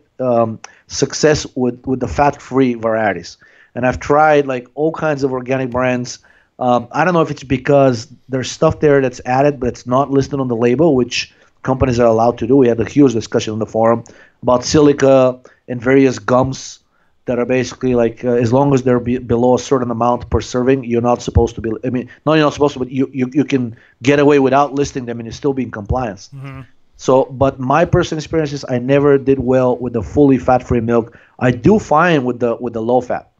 B: success with the fat-free varieties, and I've tried like all kinds of organic brands. I don't know if it's because there's stuff there that's added, but it's not listed on the label, which companies are allowed to do. We had a huge discussion on the forum about silica and various gums that are basically like, as long as they're below a certain amount per serving, you're not supposed to be, you're not supposed to, but you can get away without listing them and you still be in compliance. Mm-hmm. So, but my personal experience is I never did well with the fully fat-free milk. I do fine with the low fat.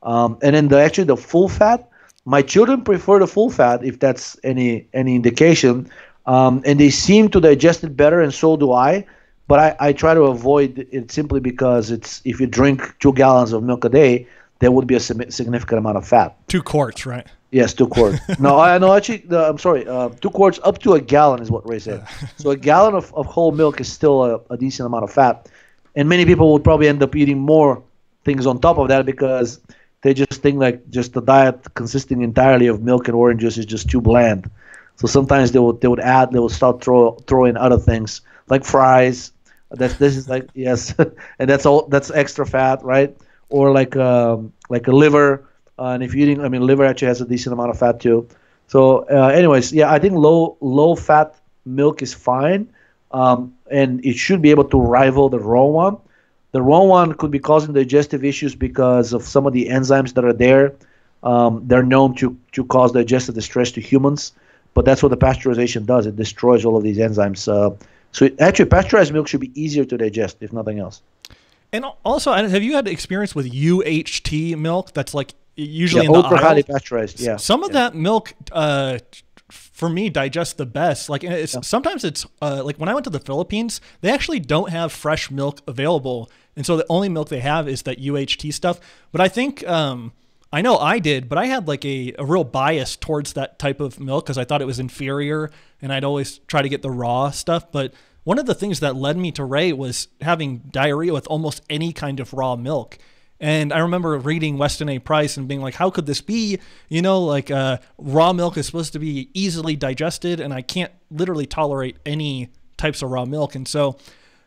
B: And then the full fat, my children prefer the full fat, if that's any indication, and they seem to digest it better, and so do I. But I try to avoid it simply because if you drink 2 gallons of milk a day, there would be a significant amount of fat.
A: 2 quarts, right?
B: Yes, 2 quarts. I'm sorry. 2 quarts up to a gallon is what Ray said. So a gallon of whole milk is still a decent amount of fat, and many people would probably end up eating more things on top of that because they just think like just the diet consisting entirely of milk and orange juice is just too bland. So sometimes they would start throwing other things like fries. This is like, yes, and that's extra fat, right? Or like a liver, and if you're eating, liver actually has a decent amount of fat too. So anyways, yeah, I think low fat milk is fine, and it should be able to rival the raw one. The raw one could be causing digestive issues because of some of the enzymes that are there. They're known to cause digestive distress to humans, but that's what the pasteurization does. It destroys all of these enzymes. So actually, pasteurized milk should be easier to digest, if nothing else. And
A: also, have you had experience with UHT milk? That's like usually in the
B: ultra highly pasteurized. Yeah,
A: some of that milk, for me, digests the best. Like sometimes it's like when I went to the Philippines, they actually don't have fresh milk available, and so the only milk they have is that UHT stuff. But I think I know I did, but I had like a real bias towards that type of milk because I thought it was inferior, and I'd always try to get the raw stuff. But one of the things that led me to Ray was having diarrhea with almost any kind of raw milk. And I remember reading Weston A. Price and being like, how could this be? You know, like raw milk is supposed to be easily digested, and I can't literally tolerate any types of raw milk. And so,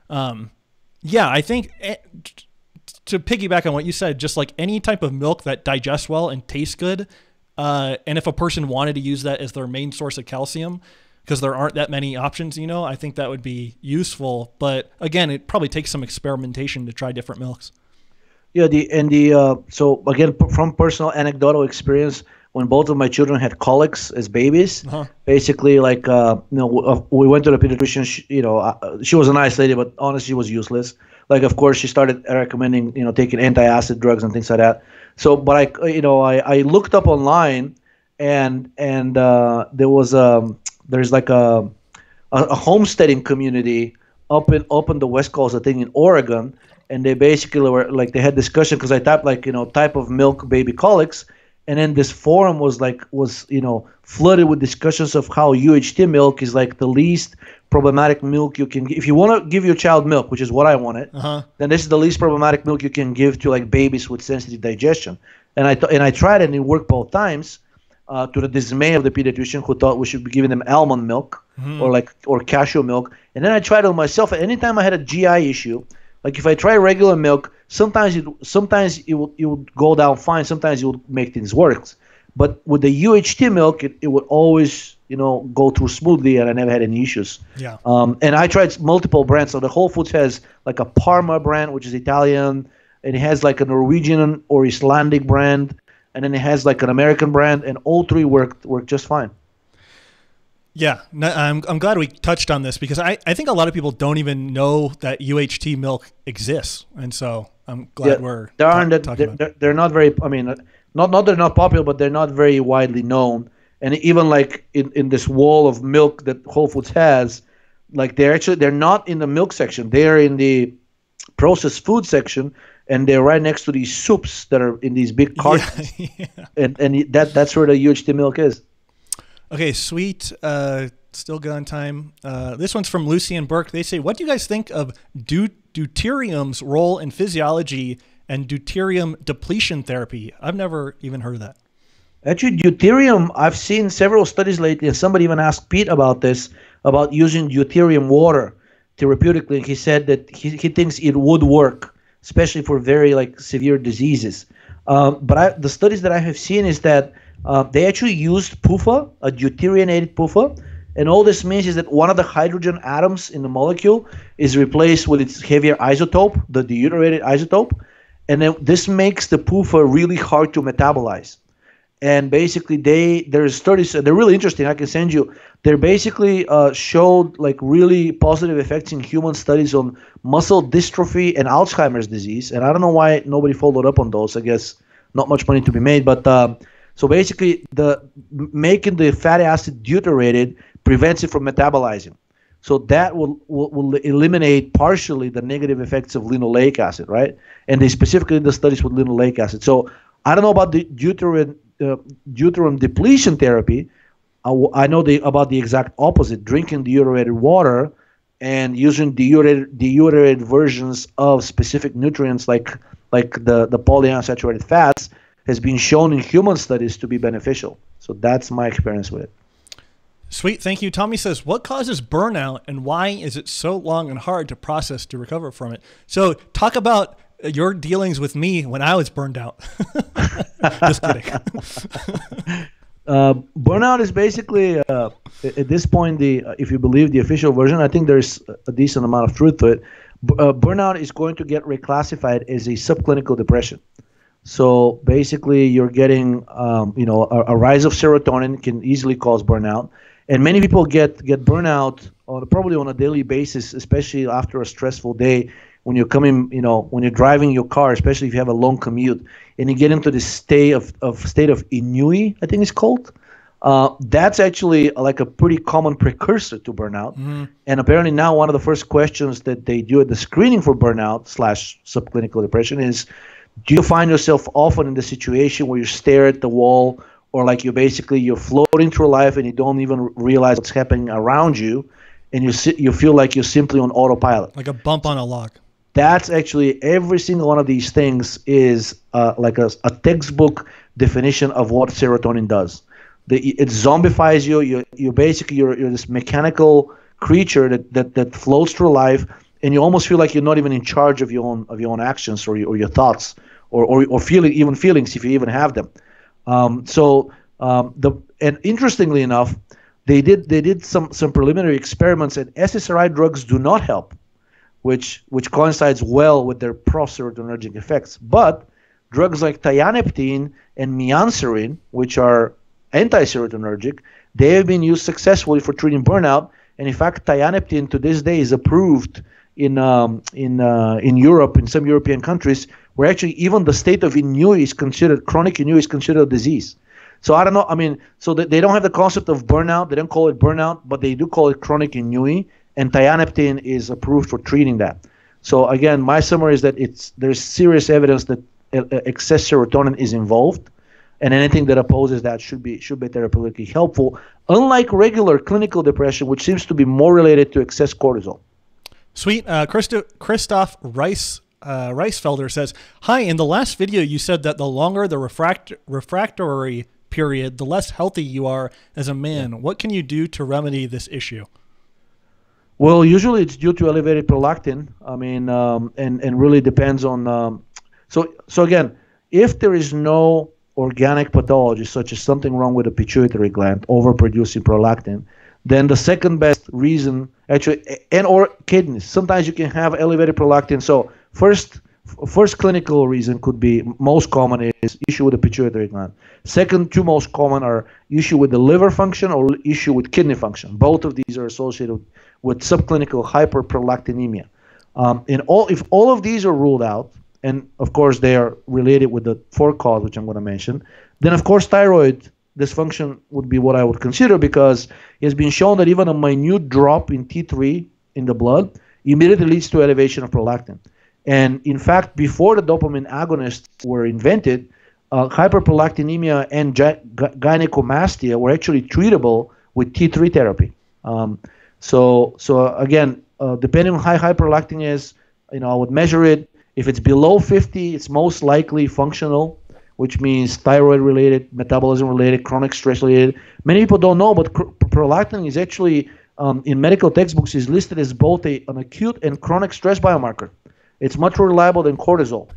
A: yeah, I think to piggyback on what you said, just like any type of milk that digests well and tastes good, and if a person wanted to use that as their main source of calcium, because there aren't that many options, you know, I think that would be useful. But again, it probably takes some experimentation to try different milks.
B: Yeah, so again, from personal anecdotal experience, when both of my children had colics as babies, basically, like, we went to the pediatrician. She was a nice lady, but honestly, she was useless. Like, of course, she started recommending, taking anti-acid drugs and things like that. So, but I looked up online, and there's like a homesteading community up in the West Coast, I think in Oregon. And they basically were like, they had discussion because I typed like, type of milk baby colics. And then this forum was flooded with discussions of how UHT milk is like the least problematic milk you can give. If you want to give your child milk, which is what I wanted, then this is the least problematic milk you can give to like babies with sensitive digestion. And I tried it and it worked both times, to the dismay of the pediatrician who thought we should be giving them almond milk or cashew milk. And then I tried it on myself. Anytime I had a GI issue, like if I try regular milk, sometimes it would go down fine. Sometimes it would make things worse. But with the UHT milk, it would always go through smoothly, and I never had any issues.
A: Yeah.
B: And I tried multiple brands. So the Whole Foods has like a Parma brand, which is Italian, and it has like a Norwegian or Icelandic brand, and then it has like an American brand, and all three worked just fine.
A: Yeah, I'm glad we touched on this because I think a lot of people don't even know that UHT milk exists, and so I'm glad we're talking about it.
B: They're not very. I mean, not they're not popular, but they're not very widely known. And even like in this wall of milk that Whole Foods has, like they're not in the milk section. They're in the processed food section, and they're right next to these soups that are in these big cartons. Yeah. And that's where the UHT milk is.
A: Okay, sweet. Still good on time. This one's from Lucy and Burke. They say, what do you guys think of deuterium's role in physiology and deuterium depletion therapy? I've never even heard of that.
B: Actually, deuterium, I've seen several studies lately, and somebody even asked Pete about this, about using deuterium water therapeutically. He said that he thinks it would work, especially for very like severe diseases. But the studies that I have seen is that they actually used PUFA, a deuterionated PUFA, and all this means is that one of the hydrogen atoms in the molecule is replaced with its heavier isotope, the deuterated isotope, and then this makes the PUFA really hard to metabolize. And basically, there's studies, and they're really interesting. I can send you. They're basically showed like really positive effects in human studies on muscle dystrophy and Alzheimer's disease. And I don't know why nobody followed up on those. I guess not much money to be made, but. So basically, making the fatty acid deuterated prevents it from metabolizing. So that will eliminate partially the negative effects of linoleic acid, right? And they specifically did the studies with linoleic acid. So I don't know about the deuterium depletion therapy. I know about the exact opposite: drinking deuterated water and using deuterated versions of specific nutrients like the polyunsaturated fats has been shown in human studies to be beneficial. So that's my experience with it.
A: Sweet. Thank you. Tommy says, what causes burnout and why is it so long and hard to process to recover from it? So talk about your dealings with me when I was burned out. Just kidding.
B: Burnout is basically, at this point, if you believe the official version, I think there's a decent amount of truth to it. Burnout is going to get reclassified as a subclinical depression. So basically, you're getting, a rise of serotonin can easily cause burnout, and many people get burnout probably on a daily basis, especially after a stressful day. When you're when you're driving your car, especially if you have a long commute, and you get into this state of ennui, I think it's called. That's actually like a pretty common precursor to burnout. Mm-hmm. And apparently now one of the first questions that they do at the screening for burnout / subclinical depression is, do you find yourself often in the situation where you stare at the wall, or like you're floating through life and you don't even realize what's happening around you, and you feel like you're simply on autopilot?
A: Like a bump on a log.
B: that's actually every single one of these things is like a textbook definition of what serotonin does. It zombifies you. You basically you're this mechanical creature that floats through life, and you almost feel like you're not even in charge of your own actions or your thoughts or feelings if you even have them. And interestingly enough, they did some preliminary experiments, and SSRI drugs do not help, which coincides well with their pro-serotonergic effects. But drugs like thianeptine and mianserin, which are anti-serotonergic, they have been used successfully for treating burnout. And in fact, thianeptine to this day is approved in Europe, in some European countries, where actually even the state of ennui is considered, chronic ennui is considered a disease. So I don't know. I mean, so they don't have the concept of burnout. They don't call it burnout, but they do call it chronic ennui. And thianeptine is approved for treating that. So again, my summary is that there's serious evidence that excess serotonin is involved, and anything that opposes that should be therapeutically helpful. Unlike regular clinical depression, which seems to be more related to excess cortisol.
A: Sweet. Christoph Reisfelder says, "Hi. In the last video, you said that the longer the refractory period, the less healthy you are as a man. What can you do to remedy this issue?"
B: Well, usually it's due to elevated prolactin. I mean, and really depends on. So again, if there is no organic pathology, such as something wrong with the pituitary gland, overproducing prolactin, then the second best reason, actually, or kidneys. Sometimes you can have elevated prolactin. So first clinical reason could be, most common is issue with the pituitary gland. Second, two most common are issue with the liver function or issue with kidney function. Both of these are associated with subclinical hyperprolactinemia. If all of these are ruled out, and of course they are related with the fourth cause, which I'm going to mention, then of course thyroid dysfunction would be what I would consider, because it has been shown that even a minute drop in T3 in the blood immediately leads to elevation of prolactin. And in fact, before the dopamine agonists were invented, hyperprolactinemia and gynecomastia were actually treatable with T3 therapy. So again, depending on how high prolactin is, I would measure it. If it's below 50, it's most likely functional, which means thyroid-related, metabolism-related, chronic stress-related. Many people don't know, but prolactin is actually, in medical textbooks, is listed as both an acute and chronic stress biomarker. It's much more reliable than cortisol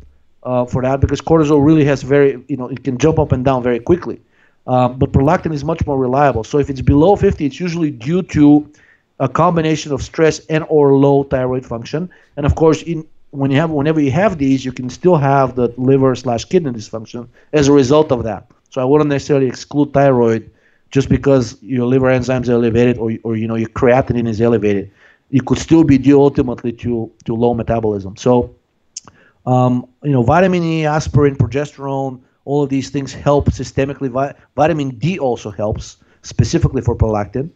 B: for that, because cortisol really has it can jump up and down very quickly. But prolactin is much more reliable. So if it's below 50, it's usually due to a combination of stress and or low thyroid function. And of course, whenever you have these, you can still have the liver/kidney dysfunction as a result of that. So I wouldn't necessarily exclude thyroid just because your liver enzymes are elevated or your creatinine is elevated. It could still be due ultimately to low metabolism. So vitamin E, aspirin, progesterone, all of these things help systemically. Vitamin D also helps specifically for prolactin.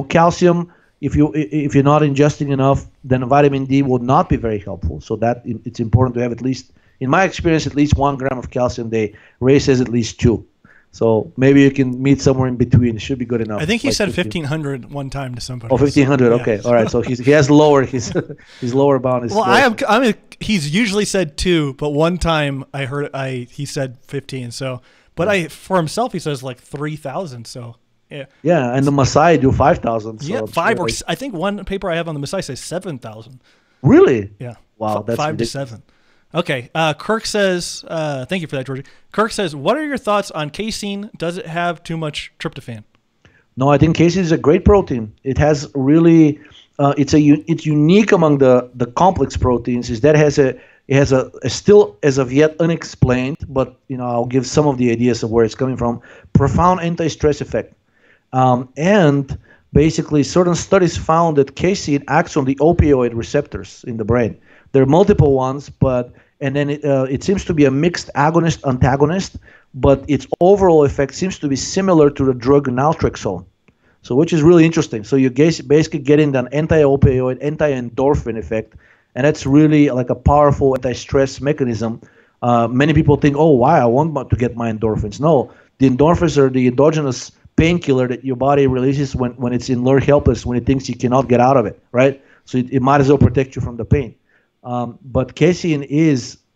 B: Calcium. If you're not ingesting enough, then vitamin D will not be very helpful. So that it's important to have at least, in my experience, at least 1 gram of calcium a day. Ray says at least 2. So maybe you can meet somewhere in between. It should be good enough.
A: I think he said 1,500 one time to somebody.
B: Oh, 1,500.
A: So,
B: okay,
A: yeah.
B: All right. So he has lowered his lower bound. Is
A: well, he's usually said 2, but one time I heard he said 15. So, but for himself he says like 3,000. So. Yeah.
B: Yeah, and the Maasai do 5,000. So
A: yeah, 5 or I think one paper I have on the Maasai says 7,000.
B: Really?
A: Yeah.
B: Wow, that's
A: 5
B: ridiculous.
A: to 7. Okay. Kirk says, thank you for that, Georgi. Kirk says, what are your thoughts on casein? Does it have too much tryptophan?
B: No, I think casein is a great protein. It has really, it's unique among the complex proteins. Is that it has a still as of yet unexplained, but I'll give some of the ideas of where it's coming from. Profound anti-stress effect. And basically, certain studies found that casein acts on the opioid receptors in the brain. There are multiple ones, and then it seems to be a mixed agonist-antagonist, but its overall effect seems to be similar to the drug naltrexone. So, which is really interesting. So you're basically getting an anti-opioid, anti-endorphin effect, and that's really like a powerful anti-stress mechanism. Many people think, oh, why? I want to get my endorphins. No, the endorphins are the endogenous painkiller that your body releases when it's in learned helpless, when it thinks you cannot get out of it, right? So it might as well protect you from the pain. But casein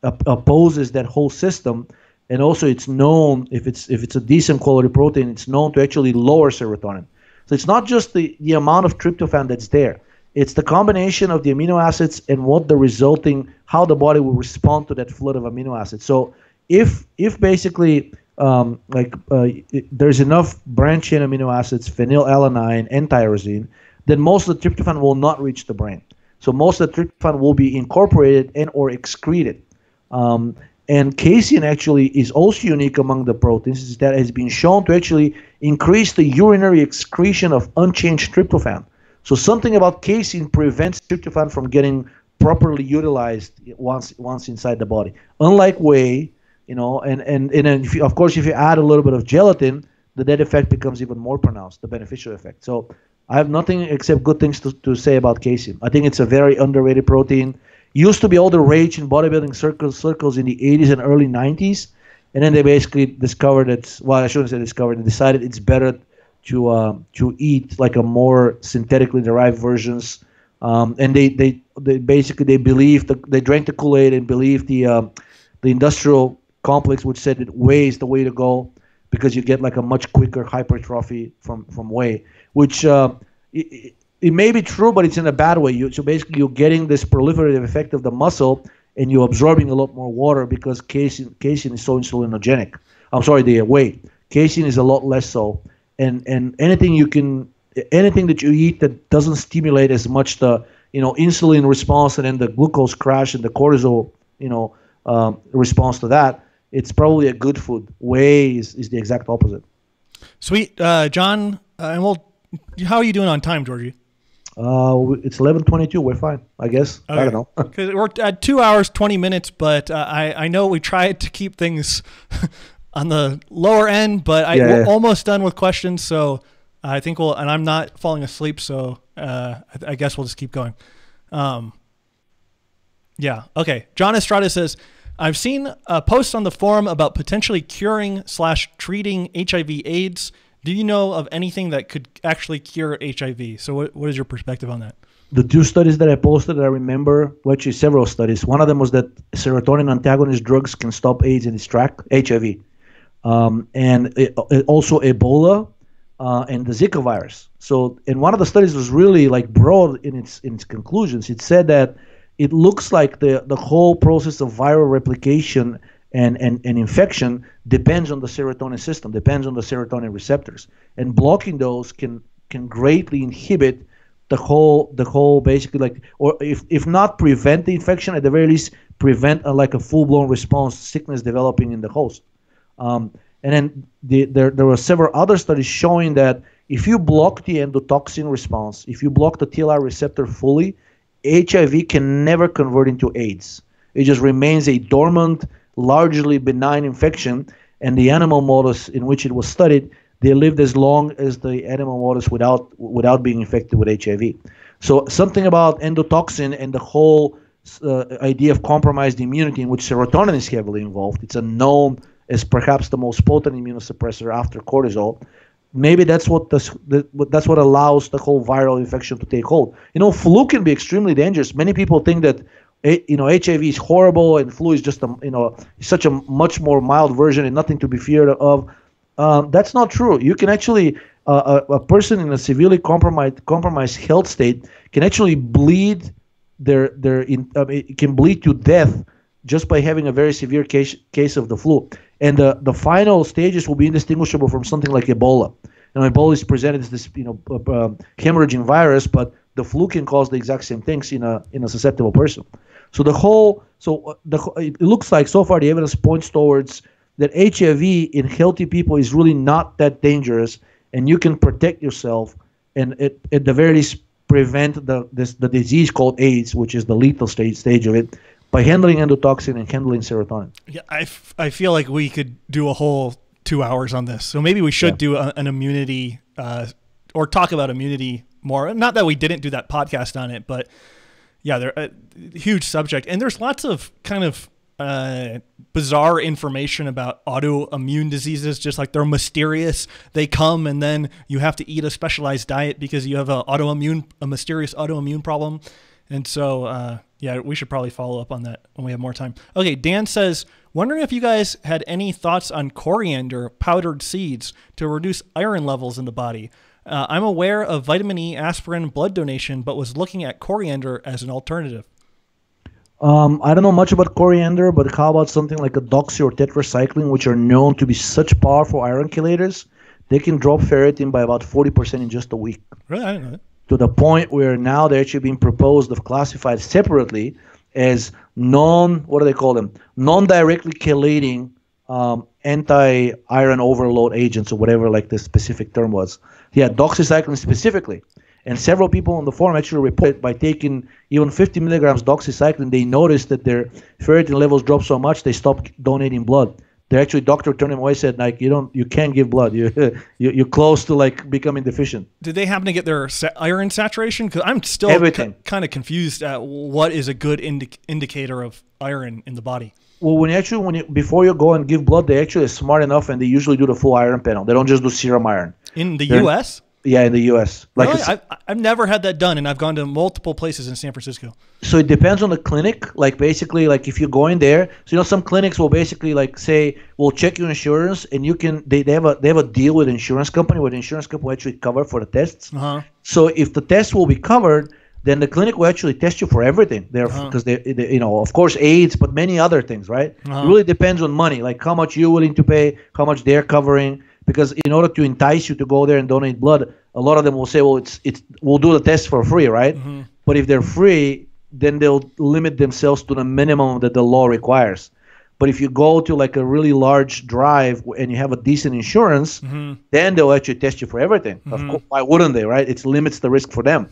B: opposes that whole system, and also it's known, if it's a decent quality protein, it's known to actually lower serotonin. So it's not just the amount of tryptophan that's there. It's the combination of the amino acids and how the body will respond to that flood of amino acids. So if basically there's enough branched chain amino acids, phenylalanine and tyrosine, then most of the tryptophan will not reach the brain. So most of the tryptophan will be incorporated and or excreted. And casein actually is also unique among the proteins, that has been shown to actually increase the urinary excretion of unchanged tryptophan. So something about casein prevents tryptophan from getting properly utilized once inside the body. Unlike whey, and of course, if you add a little bit of gelatin, that effect becomes even more pronounced, the beneficial effect. So I have nothing except good things to say about casein. I think it's a very underrated protein. Used to be all the rage in bodybuilding circles in the 80s and early 90s, and then they basically discovered I shouldn't say discovered, they decided it's better to eat like a more synthetically derived versions, and they basically believed they drank the Kool-Aid and believed the industrial complex, which said that whey is the way to go because you get like a much quicker hypertrophy from whey, which it may be true, but it's in a bad way. So basically you're getting this proliferative effect of the muscle, and you're absorbing a lot more water because casein is so insulinogenic. I'm sorry, the whey. Casein is a lot less so. And anything that you eat that doesn't stimulate as much the insulin response and then the glucose crash and the cortisol response to that, it's probably a good food. Whey is the exact opposite.
A: Sweet, John. And how are you doing on time, Georgi?
B: It's 11:22. We're fine, I guess. Okay. I don't know.
A: Because we're at 2 hours 20 minutes, but I know we tried to keep things on the lower end, but we're almost done with questions. So I think and I'm not falling asleep, so I guess we'll just keep going. Okay. John Estrada says, I've seen a post on the forum about potentially curing/treating HIV/AIDS. Do you know of anything that could actually cure HIV? So what is your perspective on that?
B: The two studies that I posted that I remember, well, actually several studies. One of them was that serotonin antagonist drugs can stop AIDS in its track, HIV. And also Ebola and the Zika virus. So, and one of the studies was really like broad in its conclusions. It said that it looks like the whole process of viral replication and infection depends on the serotonin system, depends on the serotonin receptors, and blocking those can greatly inhibit the whole basically, like, or if not prevent the infection, at the very least prevent a full-blown response, sickness developing in the host. And then there were several other studies showing that if you block the endotoxin response, if you block the TLR receptor fully, HIV can never convert into AIDS. It just remains a dormant, largely benign infection, and the animal models in which it was studied, they lived as long as the animal models without being infected with HIV. So something about endotoxin and the whole idea of compromised immunity, in which serotonin is heavily involved. It's known as perhaps the most potent immunosuppressor after cortisol. Maybe that's what allows the whole viral infection to take hold. Flu can be extremely dangerous. Many people think that HIV is horrible and flu is just such a much more mild version and nothing to be feared of. That's not true. You can actually a person in a severely compromised health state can actually bleed it can bleed to death just by having a very severe case of the flu. And the final stages will be indistinguishable from something like Ebola. Ebola is presented as this hemorrhaging virus, but the flu can cause the exact same things in a susceptible person. So it looks like so far the evidence points towards that HIV in healthy people is really not that dangerous, and you can protect yourself and at the very least prevent the disease called AIDS, which is the lethal stage of it, by handling endotoxin and handling serotonin.
A: Yeah, I feel like we could do a whole 2 hours on this. So maybe we should do an immunity or talk about immunity more. Not that we didn't do that podcast on it, but yeah, they're a huge subject. And there's lots of kind of bizarre information about autoimmune diseases, just like they're mysterious. They come and then you have to eat a specialized diet because you have a mysterious autoimmune problem. And so, yeah, we should probably follow up on that when we have more time. Okay, Dan says, wondering if you guys had any thoughts on coriander powdered seeds to reduce iron levels in the body. I'm aware of vitamin E, aspirin, blood donation, but was looking at coriander as an alternative.
B: I don't know much about coriander, but how about something like a doxy or tetracycline, which are known to be such powerful iron chelators? They can drop ferritin by about 40% in just a week.
A: Really? I didn't know that.
B: To the point where now they're actually being proposed of classified separately as what do they call them? Non-directly chelating anti-iron overload agents, or whatever like the specific term was. Yeah, doxycycline specifically. And several people on the forum actually reported by taking even 50 milligrams doxycycline, they noticed that their ferritin levels dropped so much they stopped donating blood. Their actually doctor turned them away, said like you can't give blood. You're close to like becoming deficient.
A: Did they happen to get their iron saturation? Because I'm still kind of confused at what is a good indicator of iron in the body.
B: Well, before you go and give blood, they actually are smart enough and they usually do the full iron panel. They don't just do serum iron.
A: In the U.S.?
B: Yeah, in the U.S.
A: Like really? I've never had that done, and I've gone to multiple places in San Francisco.
B: So it depends on the clinic. Like basically, like if you go in there, so some clinics will basically like say, we'll check your insurance, and you can they have a deal with insurance company where the insurance company will actually cover for the tests.
A: Uh-huh.
B: So if the test will be covered, then the clinic will actually test you for everything. Because they of course AIDS, but many other things, right? It really depends on money, like how much you're willing to pay, how much they're covering. Because in order to entice you to go there and donate blood, a lot of them will say, well, we'll do the test for free, right?
A: Mm-hmm.
B: But if they're free, then they'll limit themselves to the minimum that the law requires. But if you go to like a really large drive and you have a decent insurance, then they'll actually test you for everything. Of course, why wouldn't they, right? It limits the risk for them.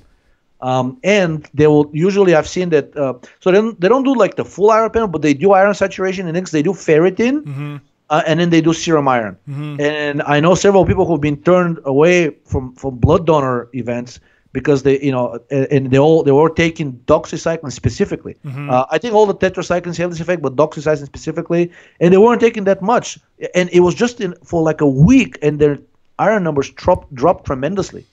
B: And they will usually, I've seen that, so they don't do like the full iron panel, but they do iron saturation index, they do ferritin. And then they do serum iron. And I know several people who've been turned away from blood donor events because they were taking doxycycline specifically. I think all the tetracyclines have this effect, but doxycycline specifically, and they weren't taking that much. And it was just for like a week, and their iron numbers dropped tremendously.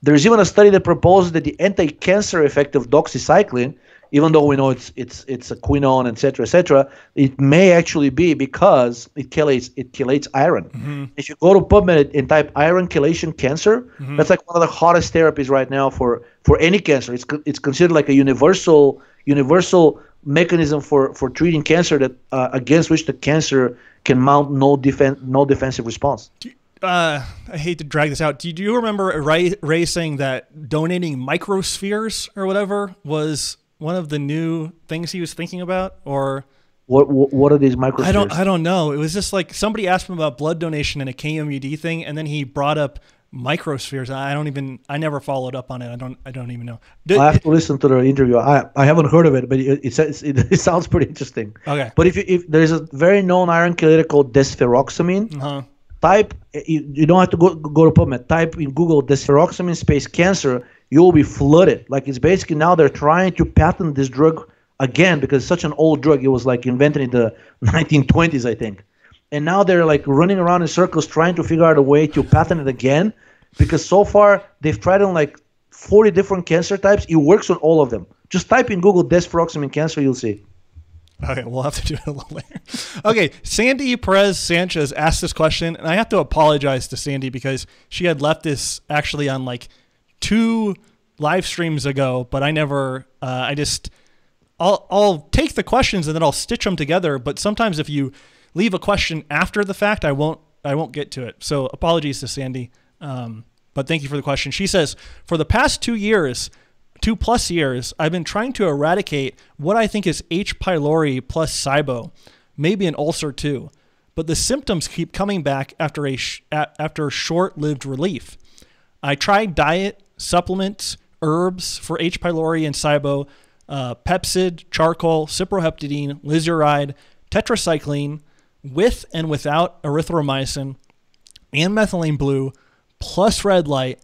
B: There's even a study that proposes that the anti-cancer effect of doxycycline, even though we know it's a quinone, et cetera, it may actually be because it chelates iron. If you go to PubMed and type iron chelation cancer, that's like one of the hottest therapies right now for any cancer. It's considered like a universal mechanism for treating cancer that against which the cancer can mount no defensive response.
A: I hate to drag this out. Do you remember Ray saying that donating microspheres or whatever was one of the new things he was thinking about? Or
B: what are these microspheres?
A: I don't know. It was just like somebody asked him about blood donation and a KMUD thing, and then he brought up microspheres. I never followed up on it. I don't even know.
B: I have to listen to the interview. I haven't heard of it, but it sounds pretty interesting.
A: Okay.
B: But if there is a very known iron chelator called desferoxamine, type, you don't have to go to PubMed. Type in Google desferoxamine space cancer. You will be flooded. Like it's basically now they're trying to patent this drug again because it's such an old drug. It was like invented in the 1920s, I think. And now they're like running around in circles trying to figure out a way to patent it again because so far they've tried on like 40 different cancer types. It works on all of them. Just type in Google desferoxamine cancer, you'll see.
A: Okay, we'll have to do it a little later. Okay, Sandy Perez Sanchez asked this question, and I have to apologize to Sandy because she had left this actually on like 2 live streams ago, but I never, I'll take the questions and then I'll stitch them together. But sometimes if you leave a question after the fact, I won't get to it. So apologies to Sandy. But thank you for the question. She says, for the past 2+ years, I've been trying to eradicate what I think is H. pylori plus SIBO, maybe an ulcer too. But the symptoms keep coming back after short-lived relief. I tried diet, supplements, herbs for H. pylori and SIBO, Pepsid, charcoal, cyproheptadine, lizuride, tetracycline, with and without erythromycin, and methylene blue, plus red light.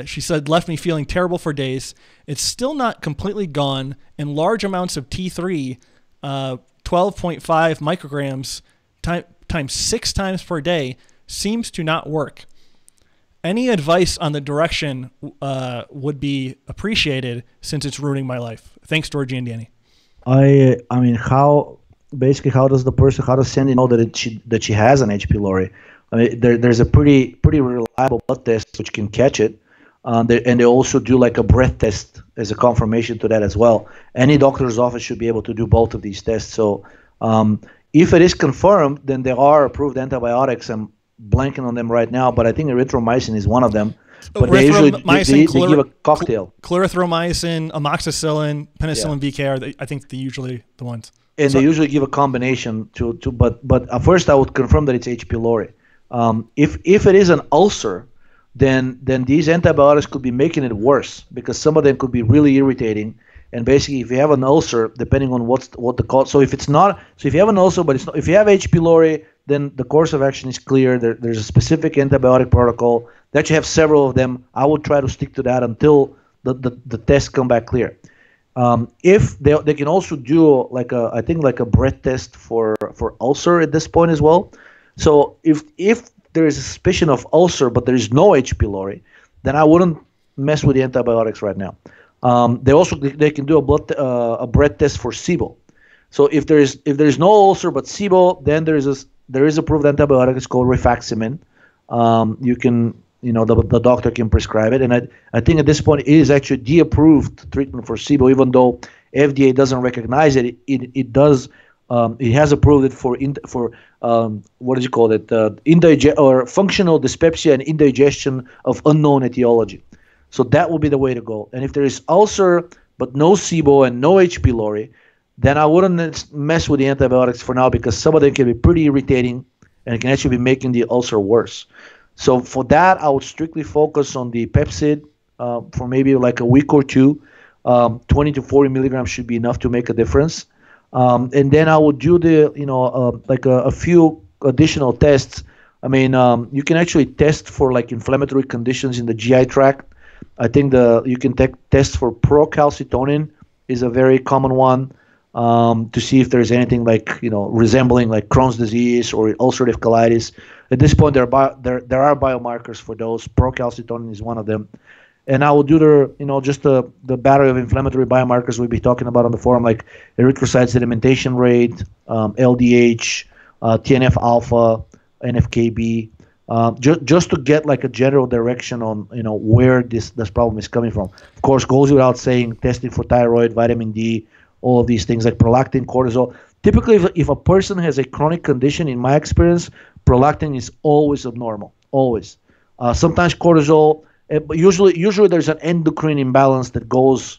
A: She said, left me feeling terrible for days. It's still not completely gone, and large amounts of T3 12.5 micrograms times 6 times per day seems to not work. Any advice on the direction would be appreciated since it's ruining my life. Thanks, Georgi and Danny.
B: I mean, how does Sandy know that she has an H. pylori? I mean, there's a pretty reliable blood test which can catch it, and they also do like a breath test as a confirmation to that as well. Any doctor's office should be able to do both of these tests. So if it is confirmed, then there are approved antibiotics. I'm blanking on them right now, but I think erythromycin is one of them. But they usually they give a cocktail.
A: Clarithromycin, amoxicillin, penicillin VK are I think usually the ones.
B: And they usually give a combination but first I would confirm that it's H. pylori. If it is an ulcer, then these antibiotics could be making it worse because some of them could be really irritating. And basically, if you have an ulcer, depending on what the cause, so if you have an ulcer, but if you have H. pylori, then the course of action is clear. There's a specific antibiotic protocol that you have several of them. I would try to stick to that until the tests come back clear. If they can also do like a breath test for ulcer at this point as well. So if there is a suspicion of ulcer but there is no H. pylori, then I wouldn't mess with the antibiotics right now. They can do a breath test for SIBO. So if there is no ulcer but SIBO, then there is approved antibiotic. It's called rifaximin. The doctor can prescribe it, and I think at this point it is actually the approved treatment for SIBO, even though FDA doesn't recognize it. It does. It has approved it for what did you call it? Or functional dyspepsia and indigestion of unknown etiology. So that will be the way to go. And if there is ulcer but no SIBO and no H. pylori, then I wouldn't mess with the antibiotics for now because some of them can be pretty irritating and it can actually be making the ulcer worse. So for that, I would strictly focus on the Pepcid for maybe like a week or two. 20 to 40 milligrams should be enough to make a difference. And then I would do a few additional tests. I mean, you can actually test for like inflammatory conditions in the GI tract. I think you can test for procalcitonin is a very common one to see if there's anything like resembling like Crohn's disease or ulcerative colitis. At this point, there are biomarkers for those. Procalcitonin is one of them. And I will do the battery of inflammatory biomarkers we'll be talking about on the forum, like erythrocyte sedimentation rate, LDH, TNF alpha, NFKB, just to get like a general direction on where this problem is coming from. Of course, goes without saying, testing for thyroid, vitamin D, all of these things like prolactin, cortisol. Typically, if a person has a chronic condition, in my experience, prolactin is always abnormal, always. Sometimes cortisol. But usually there's an endocrine imbalance that goes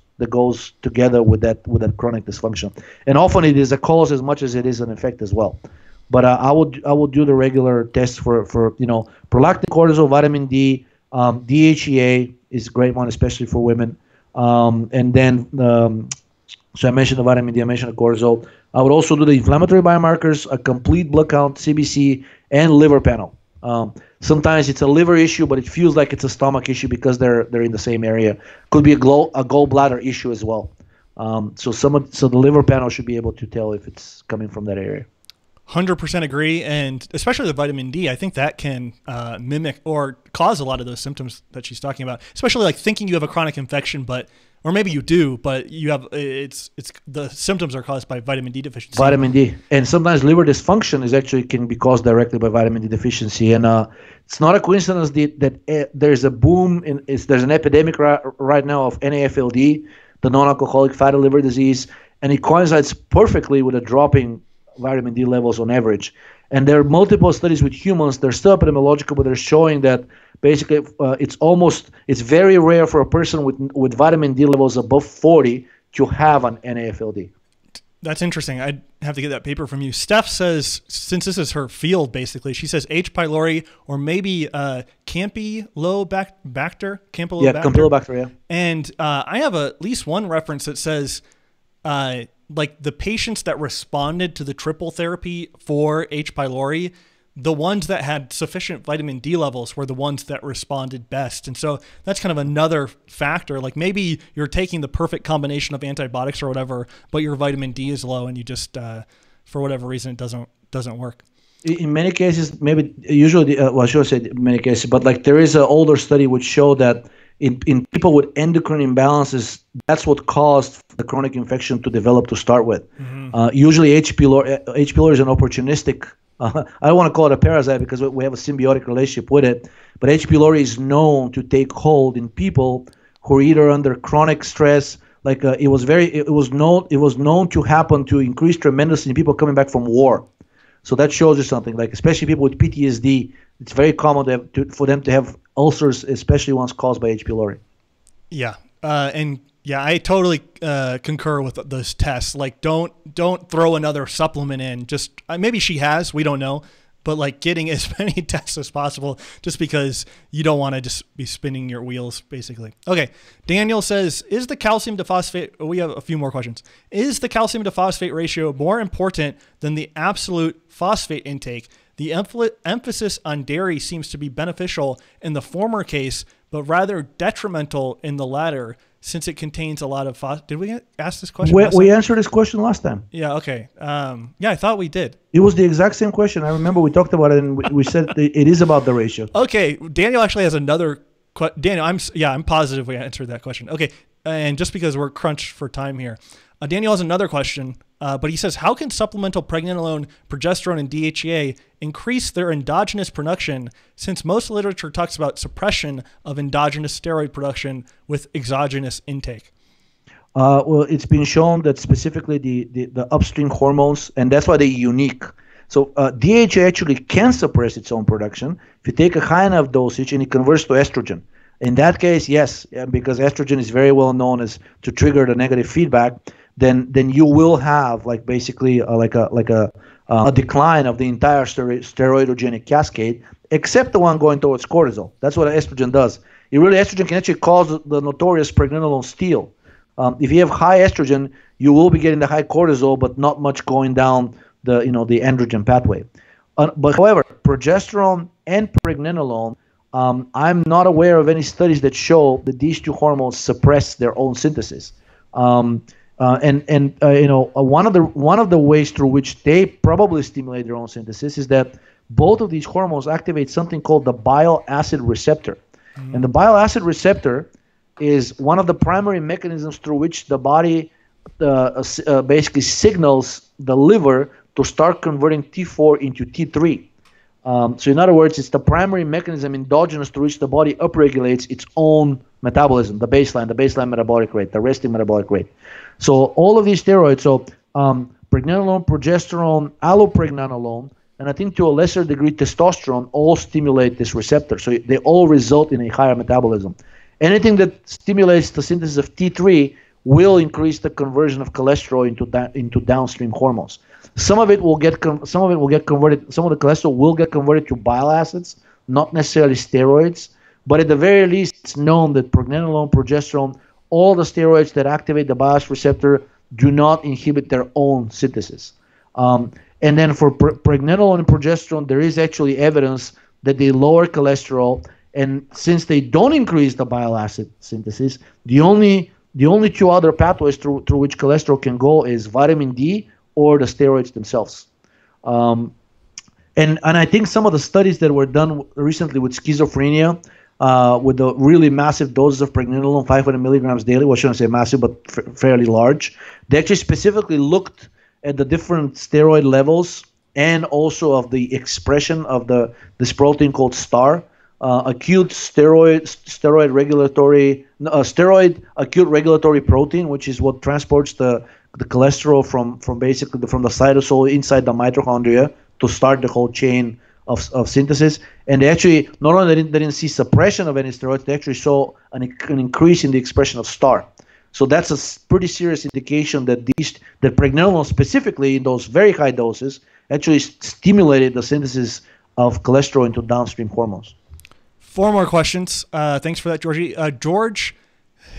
B: together with that chronic dysfunction, and often it is a cause as much as it is an effect as well. But I would do the regular tests for prolactin, cortisol, vitamin D, DHEA is a great one, especially for women, and then so I mentioned the vitamin D, I mentioned the cortisol. I would also do the inflammatory biomarkers, a complete blood count, CBC, and liver panel. Sometimes it's a liver issue, but it feels like it's a stomach issue because they're in the same area. Could be a gallbladder issue as well. So the liver panel should be able to tell if it's coming from that area.
A: 100% agree, and especially the vitamin D, I think that can mimic or cause a lot of those symptoms that she's talking about. Especially like thinking you have a chronic infection, or maybe you do, but you have it's the symptoms are caused by vitamin D deficiency. Vitamin D,
B: and sometimes liver dysfunction can be caused directly by vitamin D deficiency, and it's not a coincidence that there's a boom there's an epidemic right now of NAFLD, the non-alcoholic fatty liver disease, and it coincides perfectly with a dropping vitamin D levels on average. And there are multiple studies with humans. They're still epidemiological, but they're showing that basically it's very rare for a person with vitamin D levels above 40 to have an NAFLD.
A: That's interesting. I'd have to get that paper from you. Steph says, since this is her field, basically, she says H. pylori or maybe Campylobacter.
B: Campylobacter, yeah.
A: And I have at least one reference that says like the patients that responded to the triple therapy for H. pylori, the ones that had sufficient vitamin D levels were the ones that responded best. And so that's kind of another factor. Like maybe you're taking the perfect combination of antibiotics or whatever, but your vitamin D is low and you just, for whatever reason, it doesn't work.
B: In many cases, maybe usually, well, I should say in many cases, but like there is an older study which showed that in people with endocrine imbalances, that's what caused the chronic infection to develop to start with. Usually H. pylori is an opportunistic, I don't want to call it a parasite because we have a symbiotic relationship with it, but H. pylori is known to take hold in people who are either under chronic stress, like it was known to happen to increase tremendously in people coming back from war. So that shows you something, like especially people with PTSD, it's very common for them to have ulcers, especially ones caused by H. pylori.
A: Yeah. And yeah, I totally concur with those tests. Like don't throw another supplement in. Just maybe she has, we don't know, but like getting as many tests as possible just because you don't want to just be spinning your wheels basically. Okay. Daniel says, is the calcium to phosphate, we have a few more questions. Is the calcium to phosphate ratio more important than the absolute phosphate intake? The emphasis on dairy seems to be beneficial in the former case, but rather detrimental in the latter, since it contains a lot of phosphate. Did we ask this question last time?
B: We answered this question last time.
A: Yeah, okay. Yeah, I thought we did.
B: It was the exact same question. I remember we talked about it, and we said it is about the ratio.
A: Okay, Daniel actually has another question. Daniel, I'm positive we answered that question. Okay, and just because we're crunched for time here, Daniel has another question, but he says, how can supplemental pregnenolone, progesterone, and DHEA increase their endogenous production, since most literature talks about suppression of endogenous steroid production with exogenous intake?
B: Well, it's been shown that specifically the upstream hormones, and that's why they're unique. So DHEA actually can suppress its own production if you take a high enough dosage and it converts to estrogen. In that case, yes, because estrogen is very well known as to trigger the negative feedback. Then you will have like basically a decline of the entire steroidogenic cascade, except the one going towards cortisol. That's what estrogen does. Estrogen can actually cause the notorious pregnenolone steal. If you have high estrogen, you will be getting the high cortisol, but not much going down the androgen pathway. But however, progesterone and pregnenolone, I'm not aware of any studies that show that these two hormones suppress their own synthesis. One of the ways through which they probably stimulate their own synthesis is that both of these hormones activate something called the bile acid receptor. And the bile acid receptor is one of the primary mechanisms through which the body basically signals the liver to start converting T4 into T3. So in other words, it's the primary mechanism endogenous through which the body upregulates its own metabolism, the baseline metabolic rate, the resting metabolic rate. So all of these steroids, pregnenolone, progesterone, allopregnanolone, and I think to a lesser degree testosterone, all stimulate this receptor. So they all result in a higher metabolism. Anything that stimulates the synthesis of T3 will increase the conversion of cholesterol into downstream hormones. Some of it will get converted. Some of the cholesterol will get converted to bile acids, not necessarily steroids. But at the very least, it's known that pregnenolone, progesterone, all the steroids that activate the bile acid receptor do not inhibit their own synthesis. And then for pregnenolone and progesterone, there is actually evidence that they lower cholesterol. And since they don't increase the bile acid synthesis, the only two other pathways through which cholesterol can go is vitamin D or the steroids themselves. And I think some of the studies that were done recently with schizophrenia, with the really massive doses of pregnenolone, 500 milligrams daily, well, I shouldn't say massive, but fairly large, they actually specifically looked at the different steroid levels and also of the expression of this protein called STAR, acute steroid acute regulatory protein, which is what transports the cholesterol from the cytosol inside the mitochondria to start the whole chain of synthesis. And they actually not only didn't see suppression of any steroids, they actually saw an increase in the expression of STAR. So that's a pretty serious indication that pregnenolone specifically in those very high doses actually stimulated the synthesis of cholesterol into downstream hormones.
A: 4 more questions. Thanks for that, Georgi. George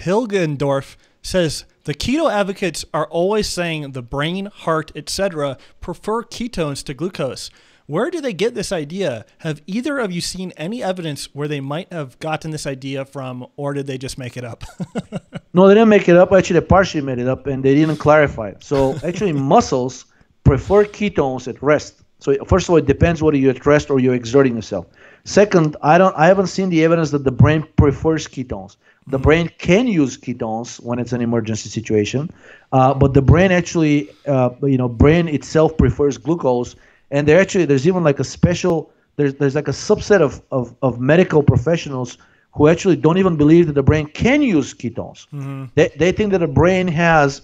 A: Hilgendorf says, the keto advocates are always saying the brain, heart, etc. prefer ketones to glucose. Where do they get this idea? Have either of you seen any evidence where they might have gotten this idea from, or did they just make it up?
B: No, they didn't make it up. Actually, they partially made it up, and they didn't clarify it. So actually, muscles prefer ketones at rest. So first of all, it depends whether you're at rest or you're exerting yourself. Second, I haven't seen the evidence that the brain prefers ketones. The brain can use ketones when it's an emergency situation, but the brain actually, brain itself prefers glucose. And there's even like a special, there's like a subset of medical professionals who actually don't even believe that the brain can use ketones. They think that the brain has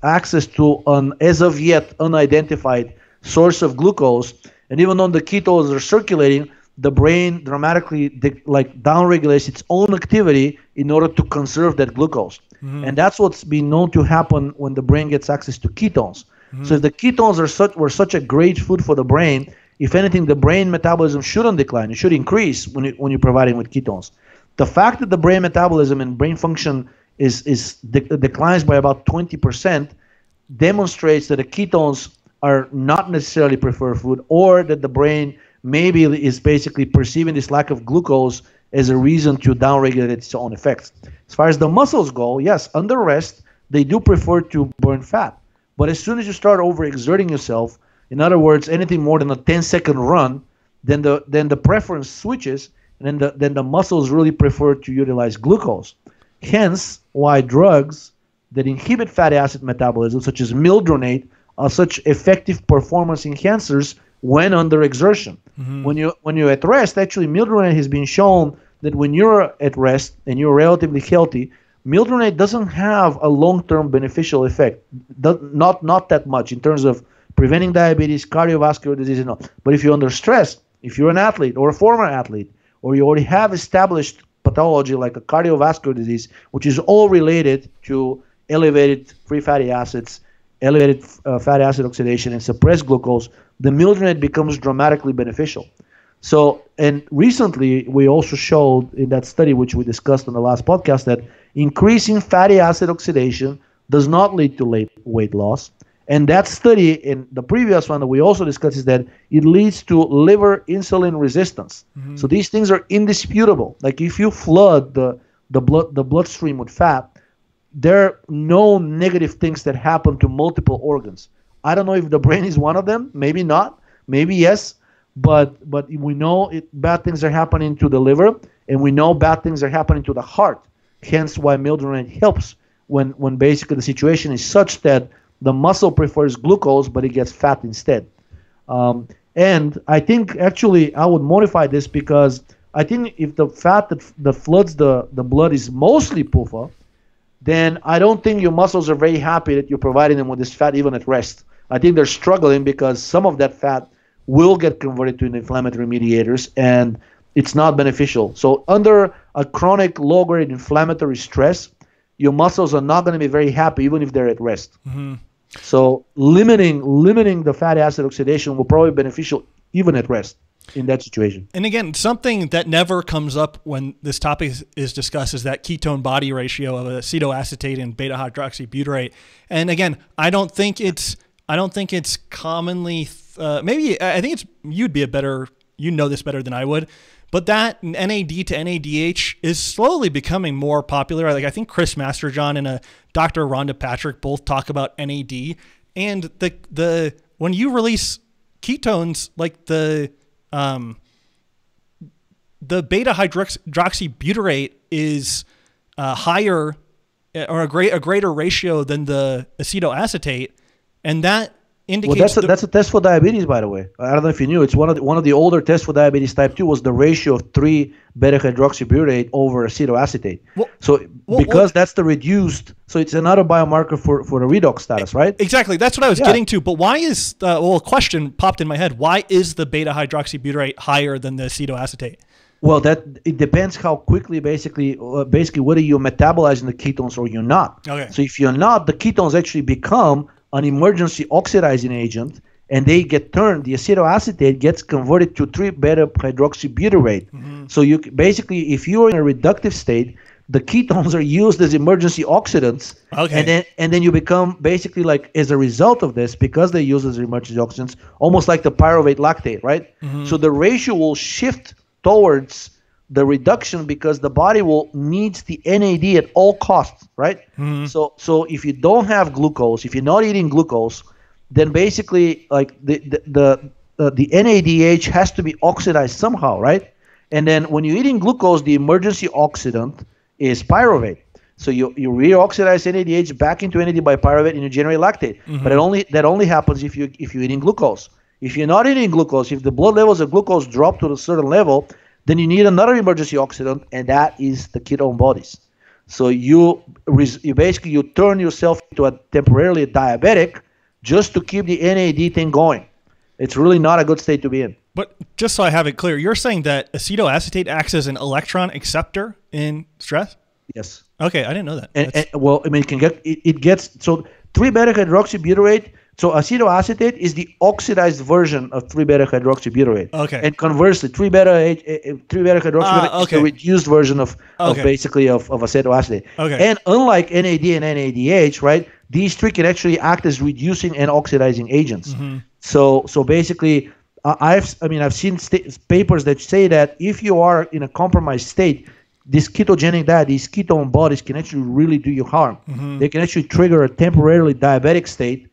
B: access to an as of yet unidentified source of glucose, and even though the ketones are circulating, the brain dramatically downregulates its own activity in order to conserve that glucose. And that's what's been known to happen when the brain gets access to ketones. So if the ketones were such a great food for the brain, if anything, the brain metabolism shouldn't decline. It should increase when you're providing with ketones. The fact that the brain metabolism and brain function declines by about 20% demonstrates that the ketones are not necessarily preferred food, or that the brain maybe is basically perceiving this lack of glucose as a reason to downregulate its own effects. As far as the muscles go, yes, under rest, they do prefer to burn fat. But as soon as you start overexerting yourself, in other words, anything more than a 10-second run, then the preference switches, and then the muscles really prefer to utilize glucose. Hence, why drugs that inhibit fatty acid metabolism, such as mildronate, are such effective performance enhancers when under exertion. When you're at rest, actually, mildronate has been shown that when you're at rest and you're relatively healthy, mildronate doesn't have a long-term beneficial effect, not that much in terms of preventing diabetes, cardiovascular disease, and all. But if you're under stress, if you're an athlete or a former athlete, or you already have established pathology like a cardiovascular disease, which is all related to elevated free fatty acids, elevated fatty acid oxidation, and suppressed glucose, the mildronate becomes dramatically beneficial. So, and recently we also showed in that study, which we discussed on the last podcast, that increasing fatty acid oxidation does not lead to weight loss. And that study in the previous one that we also discussed is that it leads to liver insulin resistance. So these things are indisputable. Like if you flood the bloodstream with fat, there are no negative things that happen to multiple organs. I don't know if the brain is one of them. Maybe not. Maybe yes. But we know bad things are happening to the liver, and we know bad things are happening to the heart. Hence why mildronate helps when basically the situation is such that the muscle prefers glucose, but it gets fat instead. And I think actually I would modify this, because I think if the fat that floods the blood is mostly PUFA, then I don't think your muscles are very happy that you're providing them with this fat even at rest. I think they're struggling because some of that fat will get converted to inflammatory mediators, and it's not beneficial. So under a chronic low-grade inflammatory stress, your muscles are not going to be very happy even if they're at rest. So limiting the fatty acid oxidation will probably be beneficial even at rest in that situation.
A: And again, something that never comes up when this topic is discussed is that ketone body ratio of acetoacetate and beta hydroxybutyrate. And again, I don't think it's commonly maybe I think it's you know this better than I would, but that NAD to NADH is slowly becoming more popular. Like I think Chris Masterjohn and Dr. Rhonda Patrick both talk about NAD, and the when you release ketones like the beta hydroxybutyrate is higher or a greater ratio than the acetoacetate, and that indicates.
B: Well, that's a test for diabetes, by the way. I don't know if you knew. It's one of the older tests for diabetes type 2 was the ratio of 3 beta hydroxybutyrate over acetoacetate. Because that's the reduced. So it's another biomarker for the redox status, right?
A: Exactly. That's what I was getting to. But why is a question popped in my head? Why is the beta hydroxybutyrate higher than the acetoacetate?
B: Well, it depends how quickly, basically whether you're metabolizing the ketones or you're not.
A: Okay.
B: So if you're not, the ketones actually become an emergency oxidizing agent, and they get turned. The acetoacetate gets converted to 3 beta hydroxybutyrate. So you basically, if you're in a reductive state, the ketones are used as emergency oxidants.
A: Okay.
B: And then you become basically like, as a result of this, because they use as emergency oxidants, almost like the pyruvate lactate, right? So the ratio will shift towards the reduction because the body will needs the NAD at all costs, right? So if you don't have glucose, if you're not eating glucose, then basically like the NADH has to be oxidized somehow, right? And then when you're eating glucose, the emergency oxidant is pyruvate. So you reoxidize NADH back into NAD by pyruvate and you generate lactate. But that only happens if you're eating glucose. If you're not eating glucose, if the blood levels of glucose drop to a certain level, then you need another emergency oxidant, and that is the ketone bodies. So you basically turn yourself into temporarily a diabetic just to keep the NAD thing going. It's really not a good state to be in.
A: But just so I have it clear, you're saying that acetoacetate acts as an electron acceptor in stress?
B: Yes.
A: Okay, I didn't know that.
B: And well, I mean, it gets so 3-beta-hydroxybutyrate. So acetoacetate is the oxidized version of 3-beta-hydroxybutyrate.
A: Okay.
B: And conversely, 3-beta-hydroxybutyrate is the reduced version of basically of acetoacetate.
A: Okay.
B: And unlike NAD and NADH, right, these three can actually act as reducing and oxidizing agents. So basically, I've seen papers that say that if you are in a compromised state, this ketogenic diet, these ketone bodies can actually really do you harm. They can actually trigger a temporarily diabetic state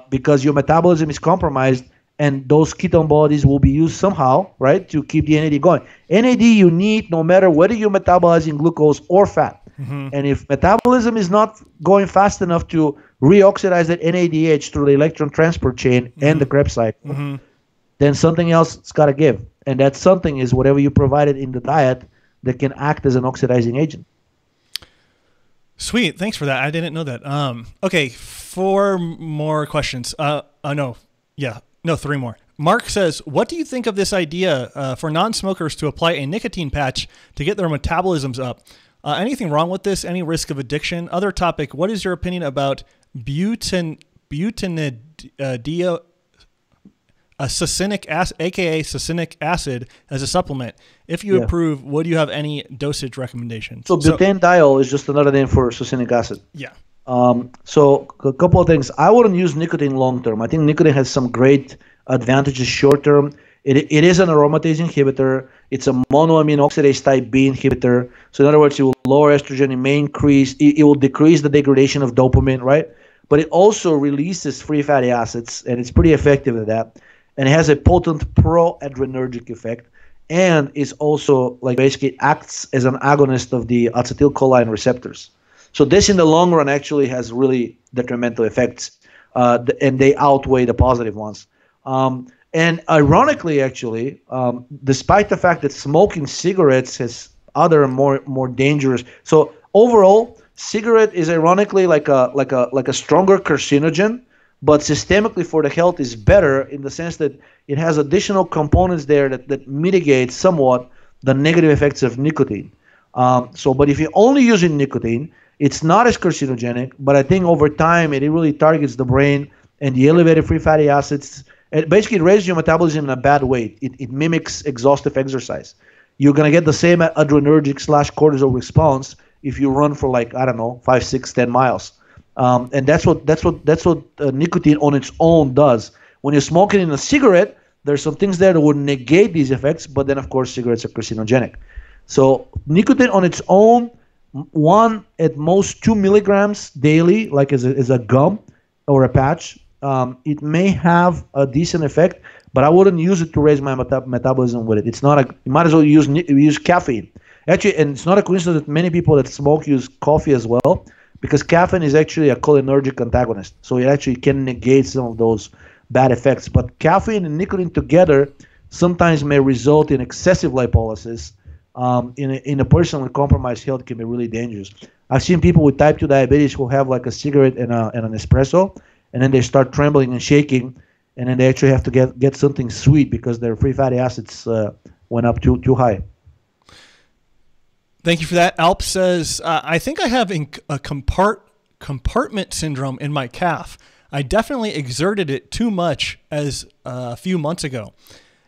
B: because your metabolism is compromised, and those ketone bodies will be used somehow, right, to keep the NAD going. NAD you need no matter whether you're metabolizing glucose or fat. And if metabolism is not going fast enough to reoxidize that NADH through the electron transport chain and the Krebs cycle, then something else has got to give. And that something is whatever you provided in the diet that can act as an oxidizing agent.
A: Sweet. Thanks for that. I didn't know that. Okay. 4 more questions. Three more. Mark says, what do you think of this idea for non-smokers to apply a nicotine patch to get their metabolisms up? Anything wrong with this? Any risk of addiction? Other topic, what is your opinion about succinic acid, aka succinic acid, as a supplement? If you approve, would you have any dosage recommendations?
B: So butanediol is just another name for succinic acid.
A: Yeah.
B: So a couple of things. I wouldn't use nicotine long term. I think nicotine has some great advantages short term. It is an aromatase inhibitor. It's a monoamine oxidase type B inhibitor. So in other words, it will lower estrogen. It may it will decrease the degradation of dopamine, right? But it also releases free fatty acids, and it's pretty effective at that. And it has a potent pro-adrenergic effect, and is also like basically acts as an agonist of the acetylcholine receptors. So this in the long run actually has really detrimental effects, and they outweigh the positive ones. And ironically, actually, despite the fact that smoking cigarettes has other more dangerous. So overall, cigarette is ironically like a stronger carcinogen, but systemically for the health is better in the sense that it has additional components there that mitigate somewhat the negative effects of nicotine. But if you're only using nicotine, it's not as carcinogenic, but I think over time it really targets the brain and the elevated free fatty acids. It basically raises your metabolism in a bad way. It mimics exhaustive exercise. You're going to get the same adrenergic / cortisol response if you run for 5, 6, 10 miles. And that's what nicotine on its own does. When you're smoking in a cigarette, there's some things there that would negate these effects, but then of course cigarettes are carcinogenic. So nicotine on its own, 1 at most 2 milligrams daily, like as a gum or a patch, it may have a decent effect, but I wouldn't use it to raise my metabolism with it. It's not you might as well use caffeine. Actually, and it's not a coincidence that many people that smoke use coffee as well, because caffeine is actually a cholinergic antagonist. So it actually can negate some of those bad effects. But caffeine and nicotine together sometimes may result in excessive lipolysis. In a person with compromised health can be really dangerous. I've seen people with type 2 diabetes who have like a cigarette and an espresso, and then they start trembling and shaking, and then they actually have to get something sweet because their free fatty acids went up too high.
A: Thank you for that. Alp says, I think I have a compartment syndrome in my calf. I definitely exerted it too much as a few months ago.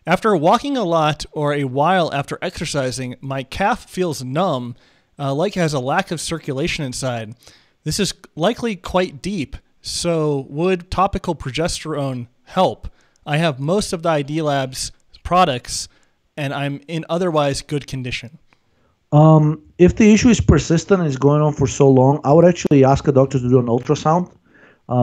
A: After walking a lot or a while after exercising, my calf feels numb like it has a lack of circulation inside. This is likely quite deep. So would topical progesterone help? I have most of the ID Labs products and I'm in otherwise good condition.
B: If the issue is persistent and is going on for so long, I would actually ask a doctor to do an ultrasound.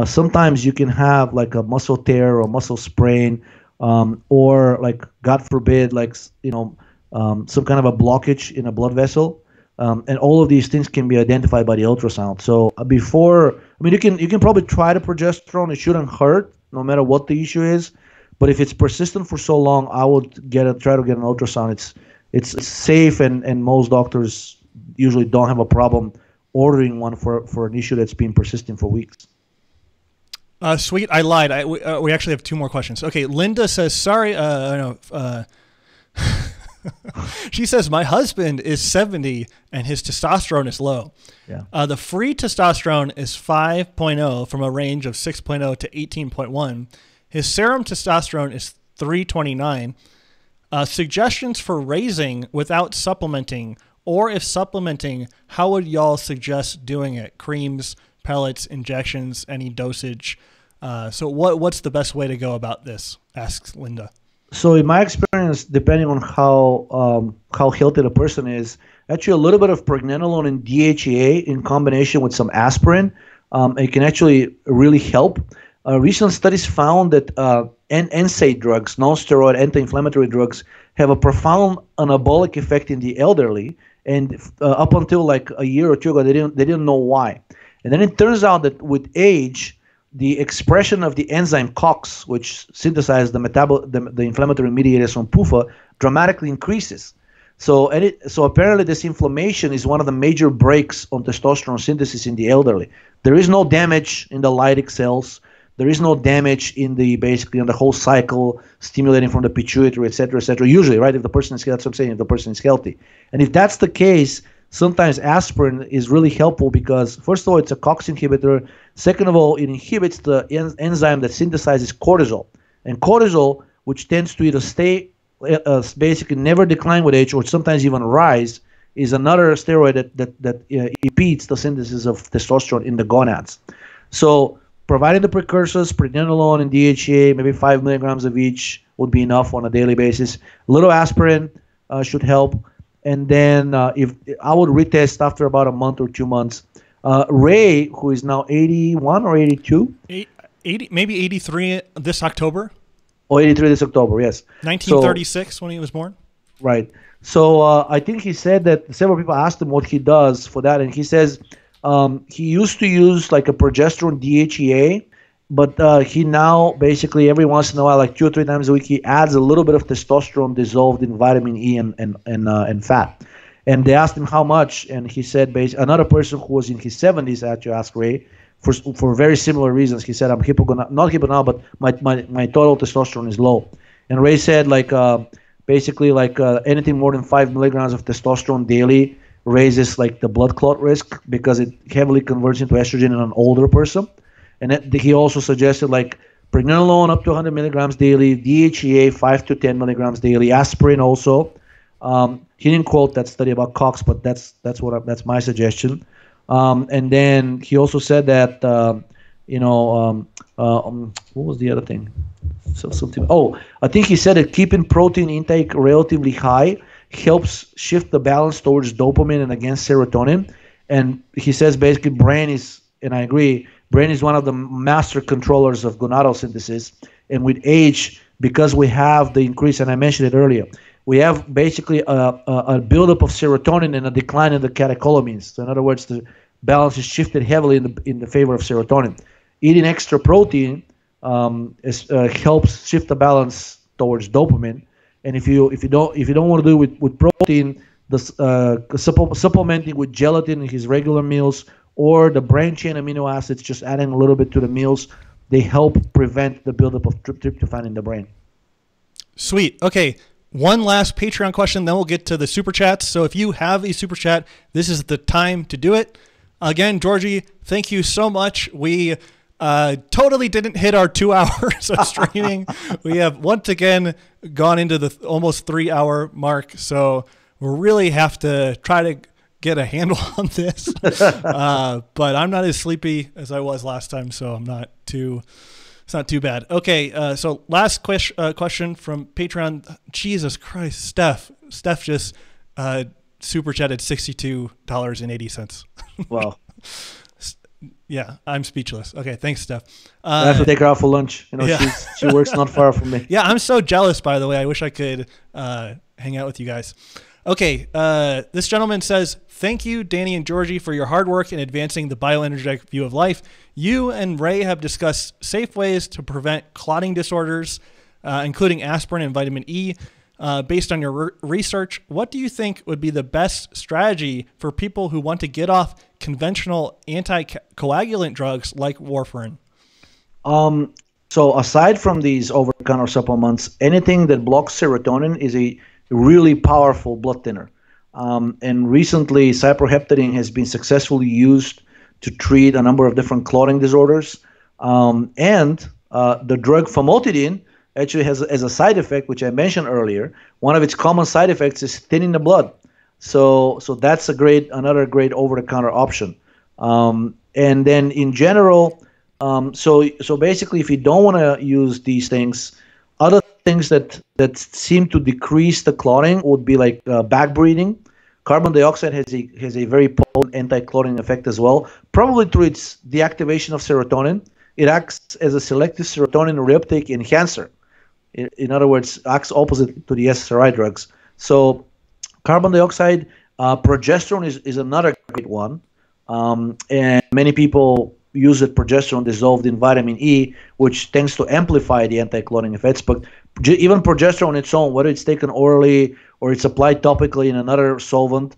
B: Sometimes you can have like a muscle tear or muscle sprain, or like, God forbid, like, some kind of a blockage in a blood vessel. And all of these things can be identified by the ultrasound. So you can probably try the progesterone. It shouldn't hurt no matter what the issue is. But if it's persistent for so long, I would try to get an ultrasound. It's safe, and most doctors usually don't have a problem ordering one for an issue that's been persistent for weeks.
A: Sweet. I lied. We actually have two more questions. Okay. Linda says, sorry. She says, my husband is 70 and his testosterone is low.
B: Yeah.
A: The free testosterone is 5.0 from a range of 6.0 to 18.1. His serum testosterone is 329. Suggestions for raising without supplementing, or if supplementing, how would y'all suggest doing it? Creams, pellets, injections, any dosage? So what's the best way to go about this? Asks Linda.
B: So in my experience, depending on how healthy the person is, actually a little bit of pregnenolone and DHEA in combination with some aspirin, it can actually really help. Recent studies found that NSAID drugs, non-steroid anti-inflammatory drugs, have a profound anabolic effect in the elderly, and up until like a year or two ago, they didn't know why. And then it turns out that with age, the expression of the enzyme COX, which synthesizes the inflammatory mediators from PUFA, dramatically increases. So apparently this inflammation is one of the major brakes on testosterone synthesis in the elderly. There is no damage in the Leydig cells. There is no damage in basically on the whole cycle, stimulating from the pituitary, et cetera, usually, right? If the person is, that's what I'm saying, if the person is healthy. And if that's the case, sometimes aspirin is really helpful because, first of all, it's a COX inhibitor. Second of all, it inhibits the enzyme that synthesizes cortisol. And cortisol, which tends to either stay, basically never decline with age or sometimes even rise, is another steroid that impedes the synthesis of testosterone in the gonads. So providing the precursors, pregnenolone and DHEA, maybe 5 milligrams of each would be enough on a daily basis. A little aspirin should help. And then if I would retest after about a month or 2 months. Ray, who is now 81 or 82?
A: 80, maybe 83 this October.
B: Oh, 83 this October, yes.
A: 1936 when he was born.
B: Right. So I think he said that several people asked him what he does for that, and he says he used to use like a progesterone DHEA, but he now basically every once in a while, like 2 or 3 times a week, he adds a little bit of testosterone dissolved in vitamin E and fat. And they asked him how much, and he said, another person who was in his 70s actually asked Ray for very similar reasons. He said, I'm not hypo now, but my total testosterone is low. And Ray said, like basically like anything more than 5 milligrams of testosterone daily raises like the blood clot risk because it heavily converts into estrogen in an older person. And he also suggested like pregnenolone up to 100 milligrams daily, DHEA 5 to 10 milligrams daily, aspirin also. He didn't quote that study about COX, but that's my suggestion. And then he also said that what was the other thing? I think he said that keeping protein intake relatively high helps shift the balance towards dopamine and against serotonin. And he says basically brain is, and I agree, brain is one of the master controllers of gonadal synthesis. And with age, because we have the increase, and I mentioned it earlier, we have basically a buildup of serotonin and a decline in the catecholamines. So in other words, the balance is shifted heavily in the favor of serotonin. Eating extra protein helps shift the balance towards dopamine. And if you don't want to do it with protein, supplementing with gelatin in his regular meals or the brain chain amino acids, just adding a little bit to the meals, they help prevent the buildup of tryptophan in the brain.
A: Sweet. Okay. One last Patreon question, then we'll get to the super chats. So if you have a super chat, this is the time to do it. Again, Georgi, thank you so much. We totally didn't hit our 2 hours of streaming. We have once again gone into the almost 3 hour mark. So we really have to try to get a handle on this. But I'm not as sleepy as I was last time, so it's not too bad. Okay, so last question from Patreon. Jesus Christ, Steph. Steph just super chatted $62.80.
B: Wow.
A: Yeah, I'm speechless. Okay, thanks, Steph.
B: I have to take her out for lunch.
A: Yeah.
B: She works not far from me.
A: Yeah, I'm so jealous, by the way. I wish I could hang out with you guys. Okay, this gentleman says, thank you, Danny and Georgi, for your hard work in advancing the bioenergetic view of life. You and Ray have discussed safe ways to prevent clotting disorders, including aspirin and vitamin E. Based on your research, what do you think would be the best strategy for people who want to get off conventional anticoagulant drugs like warfarin?
B: So aside from these over-the-counter supplements, anything that blocks serotonin is a really powerful blood thinner. And recently, cyproheptadine has been successfully used to treat a number of different clotting disorders. And the drug famotidine actually has as a side effect, which I mentioned earlier, one of its common side effects is thinning the blood. So that's another great over-the-counter option. And then in general, so basically, if you don't want to use these things, other things that seem to decrease the clotting would be like back breathing. Carbon dioxide has a very potent anti-clotting effect as well, probably through its deactivation of serotonin. It acts as a selective serotonin reuptake enhancer. In other words, acts opposite to the SSRI drugs. So carbon dioxide, progesterone is another great one. And many people use it, progesterone dissolved in vitamin E, which tends to amplify the anti-clotting effects. But even progesterone on its own, whether it's taken orally or it's applied topically in another solvent,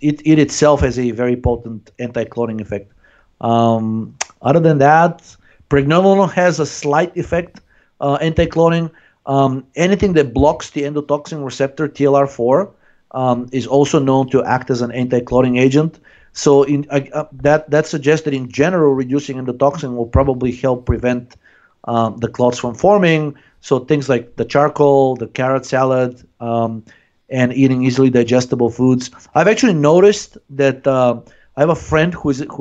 B: it itself has a very potent anti-clotting effect. Other than that, pregnenolone has a slight effect, anti-clotting. Anything that blocks the endotoxin receptor, TLR4, is also known to act as an anti-clotting agent. So that suggests that in general, reducing endotoxin will probably help prevent the clots from forming. So things like the charcoal, the carrot salad, and eating easily digestible foods. I've actually noticed that I have a friend who is type 2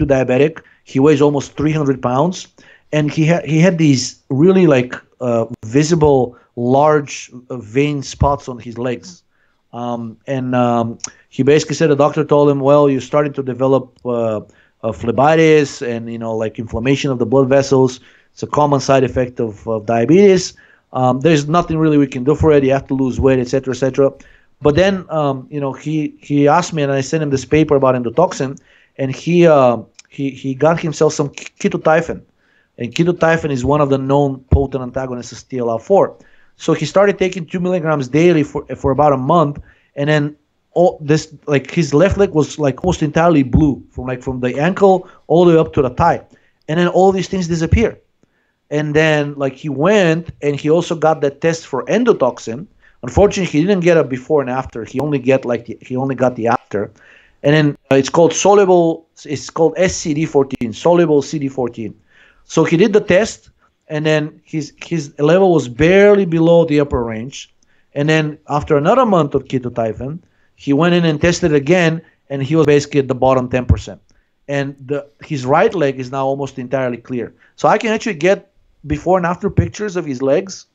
B: diabetic. He weighs almost 300 pounds, and he had these really visible large vein spots on his legs. He basically said the doctor told him, well, you're starting to develop phlebitis and inflammation of the blood vessels. It's a common side effect of diabetes. There's nothing really we can do for it. You have to lose weight, etc., etc. But then he asked me, and I sent him this paper about endotoxin, and he got himself some ketotifen, and ketotifen is one of the known potent antagonists of TLR4. So he started taking 2 milligrams daily for about a month, and then his left leg was almost entirely blue from the ankle all the way up to the thigh, and then all these things disappeared. And then he went and he also got that test for endotoxin. Unfortunately, he didn't get a before and after. He only got the after, and then it's called SCD14, soluble CD14. So he did the test, and then his level was barely below the upper range. And then after another month of ketotifen, he went in and tested again, and he was basically at the bottom 10%. And his right leg is now almost entirely clear. So I can actually get before and after pictures of his legs,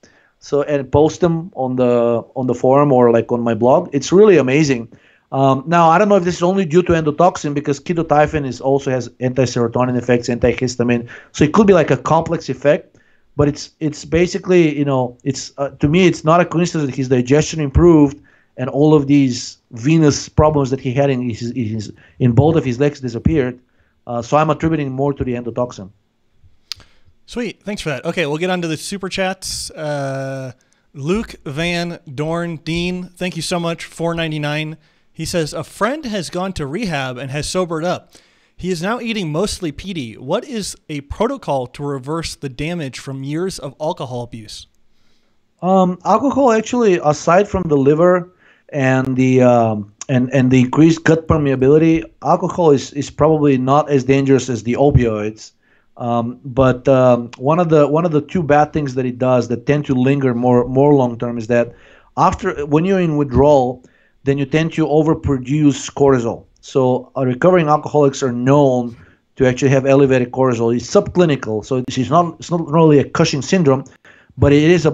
B: and post them on the forum or on my blog. It's really amazing. Now I don't know if this is only due to endotoxin, because ketotifen also has anti-serotonin effects, antihistamine. So it could be a complex effect. But it's basically, it's to me, it's not a coincidence that his digestion improved and all of these venous problems that he had in both of his legs disappeared. So I'm attributing more to the endotoxin.
A: Sweet. Thanks for that. Okay, we'll get on to the super chats. Luke Van Dorn Dean, thank you so much. $4.99. He says, a friend has gone to rehab and has sobered up. He is now eating mostly PD. What is a protocol to reverse the damage from years of alcohol abuse?
B: Alcohol actually, aside from the liver and the increased gut permeability, alcohol is probably not as dangerous as the opioids. But one of the two bad things that it does that tend to linger more long term is that when you're in withdrawal, then you tend to overproduce cortisol. So recovering alcoholics are known to actually have elevated cortisol. It's subclinical, so it's not really a Cushing syndrome, but it is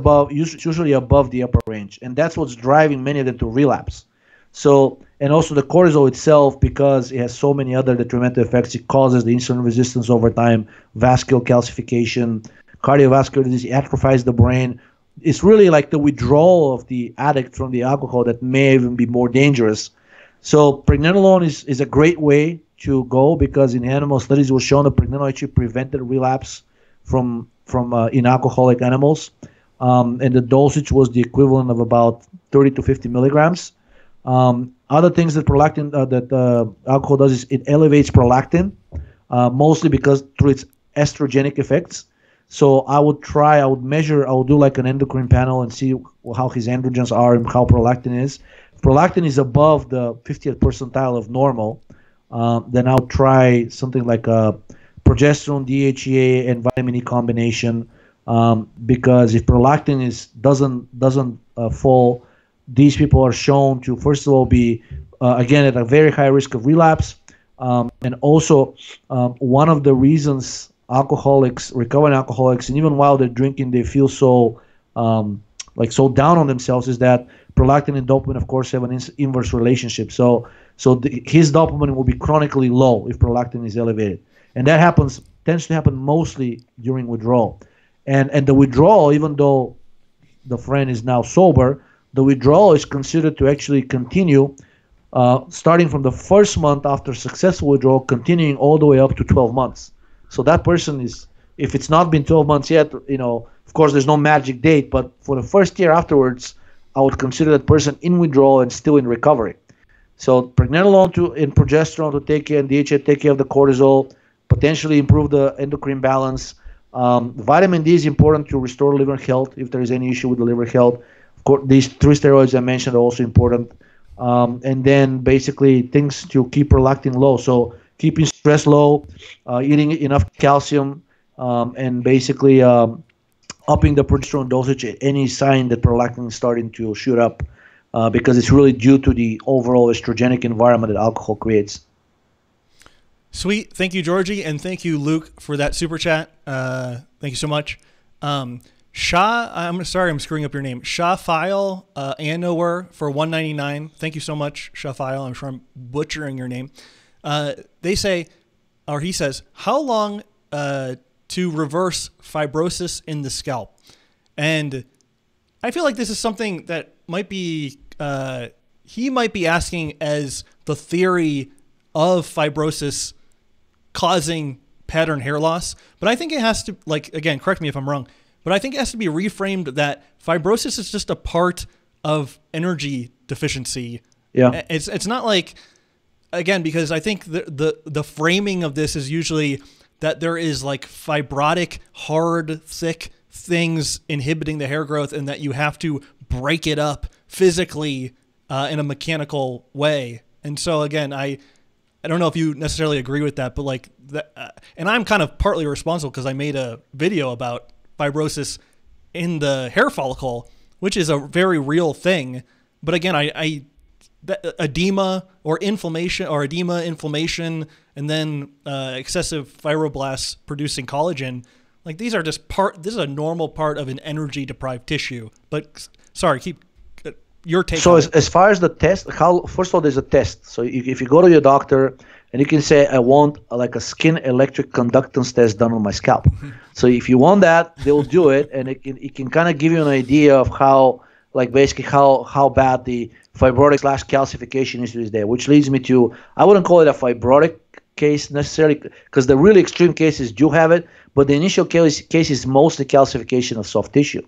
B: usually above the upper range, and that's what's driving many of them to relapse. So, and also the cortisol itself, because it has so many other detrimental effects, it causes the insulin resistance over time, vascular calcification, cardiovascular disease, it atrophies the brain. It's really like the withdrawal of the addict from the alcohol that may even be more dangerous. So pregnenolone is a great way to go, because in animal studies it was shown that pregnenolone actually prevented relapse from in alcoholic animals, and the dosage was the equivalent of about 30 to 50 milligrams. Other things that alcohol does is it elevates prolactin, mostly because through its estrogenic effects. So I would do like an endocrine panel and see how his androgens are and how prolactin is. If prolactin is above the 50th percentile of normal, then I'll try something like a progesterone, DHEA, and vitamin E combination, because if prolactin doesn't fall, these people are shown to, first of all, be again at a very high risk of relapse, and also one of the reasons recovering alcoholics, and even while they're drinking, they feel so so down on themselves, is that prolactin and dopamine, of course, have an inverse relationship. So his dopamine will be chronically low if prolactin is elevated, and that tends to happen mostly during withdrawal. And the withdrawal, even though the friend is now sober, the withdrawal is considered to actually continue starting from the first month after successful withdrawal, continuing all the way up to 12 months. So that person is, if it's not been 12 months yet, of course there's no magic date, but for the first year afterwards, I would consider that person in withdrawal and still in recovery. So pregnenolone and progesterone to take care, and DHA take care of the cortisol, potentially improve the endocrine balance. Vitamin D is important to restore liver health if there is any issue with the liver health. Of course, these 3 steroids I mentioned are also important. And then basically things to keep prolactin low. So keeping stress low, eating enough calcium, and basically upping the progesterone dosage at any sign that prolactin is starting to shoot up, because it's really due to the overall estrogenic environment that alcohol creates.
A: Sweet. Thank you, Georgi. And thank you, Luke, for that super chat. Thank you so much. Shah, I'm sorry I'm screwing up your name. Shafile Anowar for $1.99. Thank you so much, Shafile. I'm sure I'm butchering your name. They say, or he says, how long to reverse fibrosis in the scalp? And I feel like this is something that might be, he might be asking as the theory of fibrosis causing pattern hair loss. But I think it has to, again, correct me if I'm wrong, but I think it has to be reframed that fibrosis is just a part of energy deficiency.
B: Yeah.
A: It's not like, again, because I think the framing of this is usually that there is like fibrotic, hard, thick things inhibiting the hair growth, and that you have to break it up physically in a mechanical way. And so again, I don't know if you necessarily agree with that, but like that, and I'm kind of partly responsible because I made a video about fibrosis in the hair follicle, which is a very real thing. But again, edema or inflammation, and then excessive fibroblasts producing collagen, like these are just this is a normal part of an energy deprived tissue. But sorry, keep your take. So
B: as far as the test, first of all, there's a test. So if you go to your doctor and you can say, I want like a skin electric conductance test done on my scalp. Mm-hmm. So if you want that, they'll do it, and it can kind of give you an idea of how, like basically how bad the fibrotic / calcification issue is there, which leads me to, I wouldn't call it a fibrotic case necessarily, because the really extreme cases do have it, but the initial case is mostly calcification of soft tissue.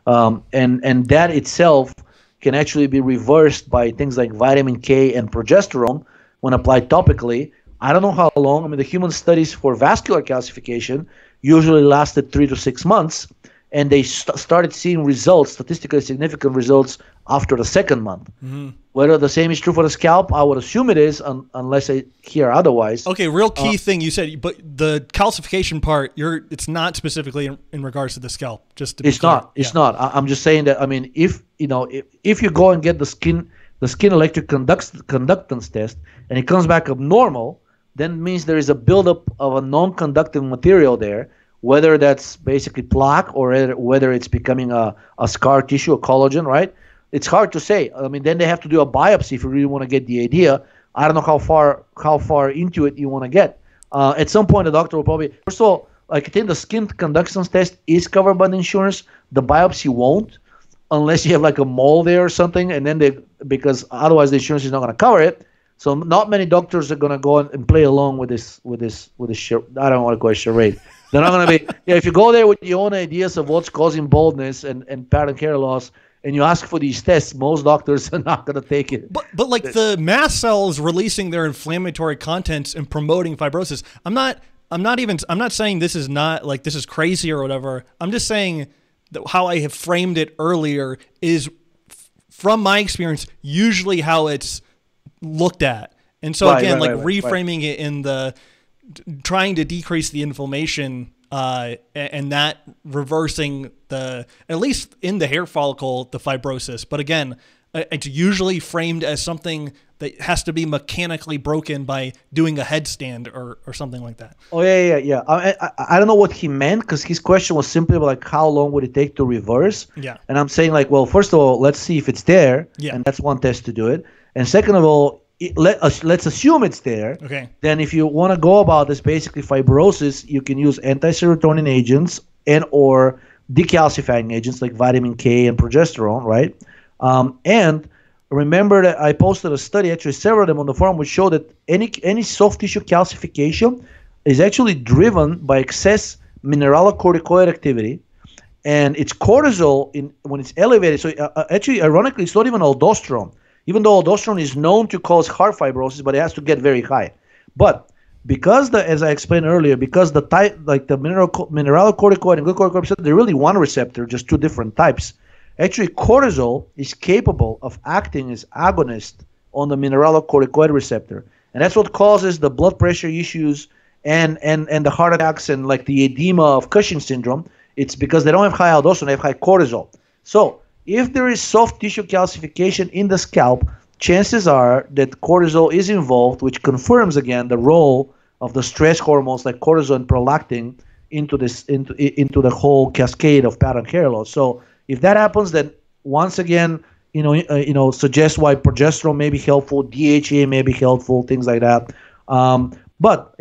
B: And that itself can actually be reversed by things like vitamin K and progesterone when applied topically. I don't know how long. I mean, the human studies for vascular calcification usually lasted 3 to 6 months, and they started seeing results, statistically significant results, after the second month. Mm-hmm. Whether the same is true for the scalp, I would assume it is, unless I hear otherwise.
A: Okay, real key thing you said, but the calcification part, it's not specifically in regards to the scalp. Just to be clear.
B: It's not. I'm just saying that. I mean, if you go and get the the skin electric conductance test, and it comes back abnormal, then means there is a buildup of a non-conductive material there, whether that's basically plaque or whether it's becoming a scar tissue, a collagen, right? It's hard to say. I mean, then they have to do a biopsy if you really want to get the idea. I don't know how far into it you want to get. At some point, the doctor will probably, first of all, like I think the skin conductance test is covered by the insurance. The biopsy won't, unless you have like a mole there or something, and then because otherwise the insurance is not going to cover it. So not many doctors are going to go and play along with this. I don't want to call it charade. They're not going to be. Yeah, if you go there with your own ideas of what's causing baldness and pattern hair loss, and you ask for these tests, most doctors are not going to take it.
A: But like the mast cells releasing their inflammatory contents and promoting fibrosis. I'm not saying this is not like this is crazy or whatever. I'm just saying that how I have framed it earlier is from my experience usually how it's looked at. And so again, reframing it in the trying to decrease the inflammation and that reversing at least in the hair follicle, the fibrosis. But again, it's usually framed as something that has to be mechanically broken by doing a headstand or something like that.
B: Oh, yeah. I don't know what he meant, because his question was simply about like how long would it take to reverse.
A: Yeah.
B: And I'm saying like, well, first of all, let's see if it's there.
A: Yeah.
B: And that's one test to do it. And second of all, let's assume it's there.
A: Okay.
B: Then if you want to go about this basically fibrosis, you can use anti-serotonin agents and or decalcifying agents like vitamin K and progesterone, right? And remember that I posted a study, actually several of them on the forum, which show that any soft tissue calcification is actually driven by excess mineralocorticoid activity, and it's cortisol when it's elevated. So actually, ironically, it's not even aldosterone, even though aldosterone is known to cause heart fibrosis, but it has to get very high. But because as I explained earlier, because the type, like the mineralocorticoid and glucocorticoid receptor, they're really one receptor, just two different types. Actually, cortisol is capable of acting as agonist on the mineralocorticoid receptor, and that's what causes the blood pressure issues and the heart attacks and like the edema of Cushing's syndrome. It's because they don't have high aldosterone, they have high cortisol. So if there is soft tissue calcification in the scalp, chances are that cortisol is involved, which confirms again the role of the stress hormones like cortisol and prolactin into the whole cascade of pattern hair loss. So if that happens, then once again, suggest why progesterone may be helpful, DHA may be helpful, things like that. But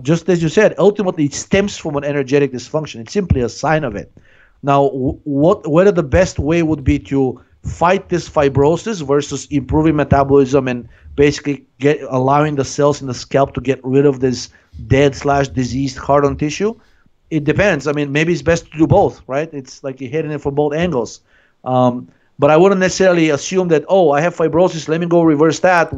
B: just as you said, ultimately it stems from an energetic dysfunction. It's simply a sign of it. Now, whether the best way would be to fight this fibrosis versus improving metabolism and basically allowing the cells in the scalp to get rid of this dead/diseased hardened tissue, it depends. I mean, maybe it's best to do both, right? It's like you're hitting it from both angles. But I wouldn't necessarily assume that, I have fibrosis, let me go reverse that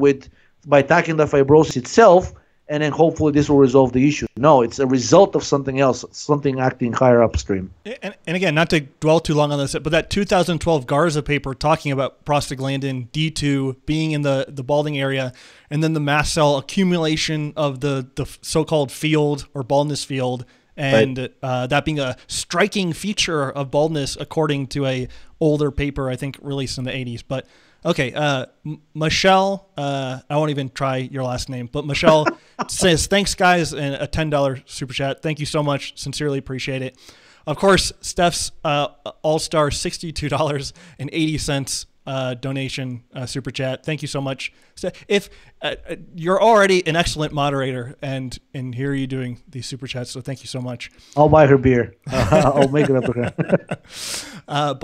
B: by attacking the fibrosis itself, and then hopefully this will resolve the issue. No, it's a result of something else, something acting higher upstream.
A: And again, not to dwell too long on this, but that 2012 Garza paper talking about prostaglandin D2 being in the balding area, and then the mast cell accumulation of the so-called field or baldness field, and right. That being a striking feature of baldness, according to a older paper, I think released in the 80s. But okay, Michelle, I won't even try your last name, but Michelle says, thanks guys, and a $10 super chat. Thank you so much. Sincerely appreciate it. Of course, Steph's all-star $62.80 donation super chat. Thank you so much. If you're already an excellent moderator, and here are you doing these super chats, so thank you so much.
B: I'll buy her beer. I'll make it up to
A: her.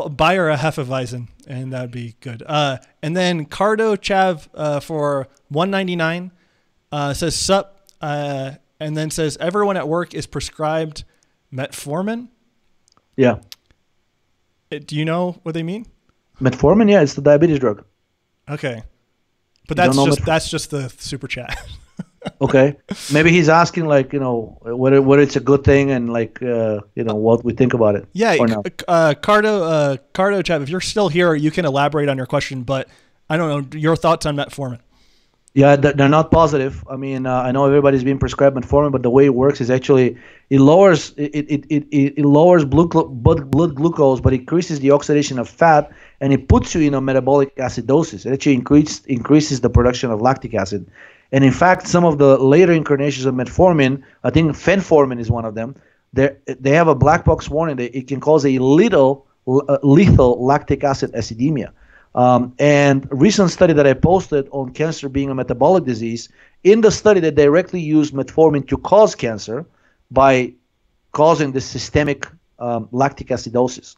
A: Buy her a Hefeweizen, and that'd be good. And then Cardo Chav for $1.99 says sup, and then says everyone at work is prescribed metformin.
B: Yeah.
A: Do you know what they mean?
B: Metformin, yeah, it's the diabetes drug.
A: Okay, but that's just the super chat.
B: Okay, maybe he's asking like whether it's a good thing and like what we think about it.
A: Yeah, Cardo Chap, if you're still here, you can elaborate on your question. But I don't know your thoughts on metformin.
B: Yeah, they're not positive. I mean, I know everybody's being prescribed metformin, but the way it works is actually it lowers it lowers blood glucose, but it increases the oxidation of fat, and it puts you in a metabolic acidosis. It actually increases the production of lactic acid. And in fact, some of the later incarnations of metformin, I think fenformin is one of them. They have a black box warning that it can cause a lethal lactic acid acidemia. And a recent study that I posted on cancer being a metabolic disease, in the study they directly used metformin to cause cancer by causing the systemic lactic acidosis.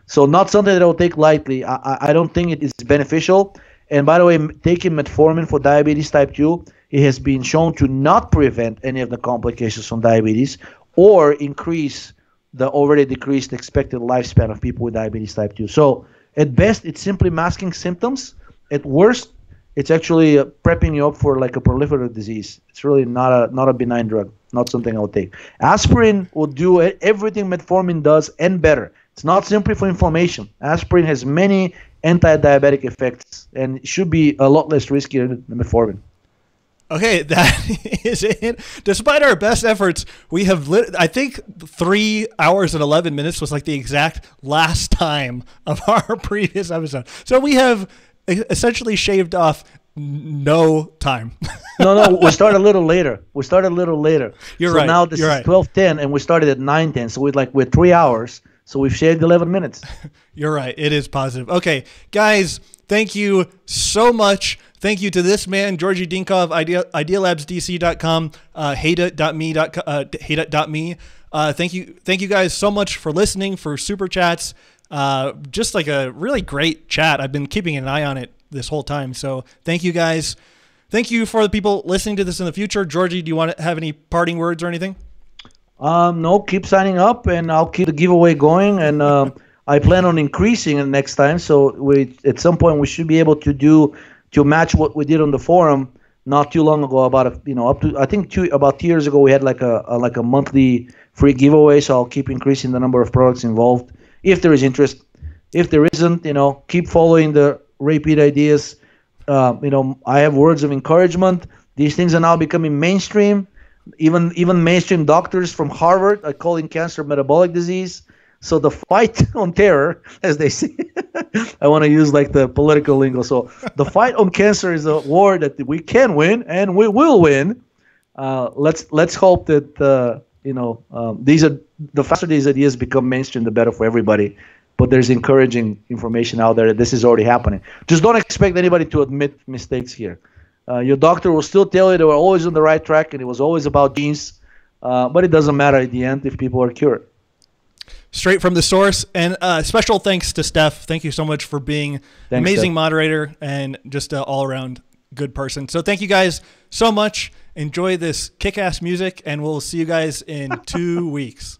B: So not something that I will take lightly. I don't think it is beneficial. And by the way, taking metformin for diabetes type 2, it has been shown to not prevent any of the complications from diabetes or increase the already decreased expected lifespan of people with diabetes type 2. So at best, it's simply masking symptoms. At worst, it's actually prepping you up for like a proliferative disease. It's really not a benign drug, not something I'll take. Aspirin will do everything metformin does and better. It's not simply for inflammation. Aspirin has many anti-diabetic effects and should be a lot less riskier than metformin.
A: Okay, that is it. Despite our best efforts, we have I think 3 hours and 11 minutes was like the exact last time of our previous episode. So we have essentially shaved off no time.
B: No, we started a little later.
A: You're
B: so
A: right.
B: Now this is 12:10 and we started at 9:10. So we're 3 hours. So we've shaved 11 minutes.
A: You're right. It is positive. Okay, guys, thank you so much. Thank you to this man, Georgi Dinkov, idealabsdc.com, hate.me. Thank you guys so much for listening, for super chats. Just like a really great chat. I've been keeping an eye on it this whole time. So thank you guys. Thank you for the people listening to this in the future. Georgi, do you want to have any parting words or anything?
B: No, keep signing up and I'll keep the giveaway going. And I plan on increasing it next time. So at some point we should be able to match what we did on the forum not too long ago. About I think about 2 years ago we had like a monthly free giveaway. So I'll keep increasing the number of products involved if there is interest. If there isn't, keep following the Ray Peat ideas. I have words of encouragement. These things are now becoming mainstream. Even mainstream doctors from Harvard are calling cancer metabolic disease. So the fight on terror, as they say, I want to use like the political lingo. So the fight on cancer is a war that we can win and we will win. Let's hope that the faster these ideas become mainstream, the better for everybody. But there's encouraging information out there that this is already happening. Just don't expect anybody to admit mistakes here. Your doctor will still tell you they were always on the right track and it was always about genes. But it doesn't matter at the end if people are cured.
A: Straight from the source. And special thanks to Steph. Thank you so much for being an amazing moderator and just an all-around good person. So thank you guys so much. Enjoy this kick-ass music, and we'll see you guys in 2 weeks.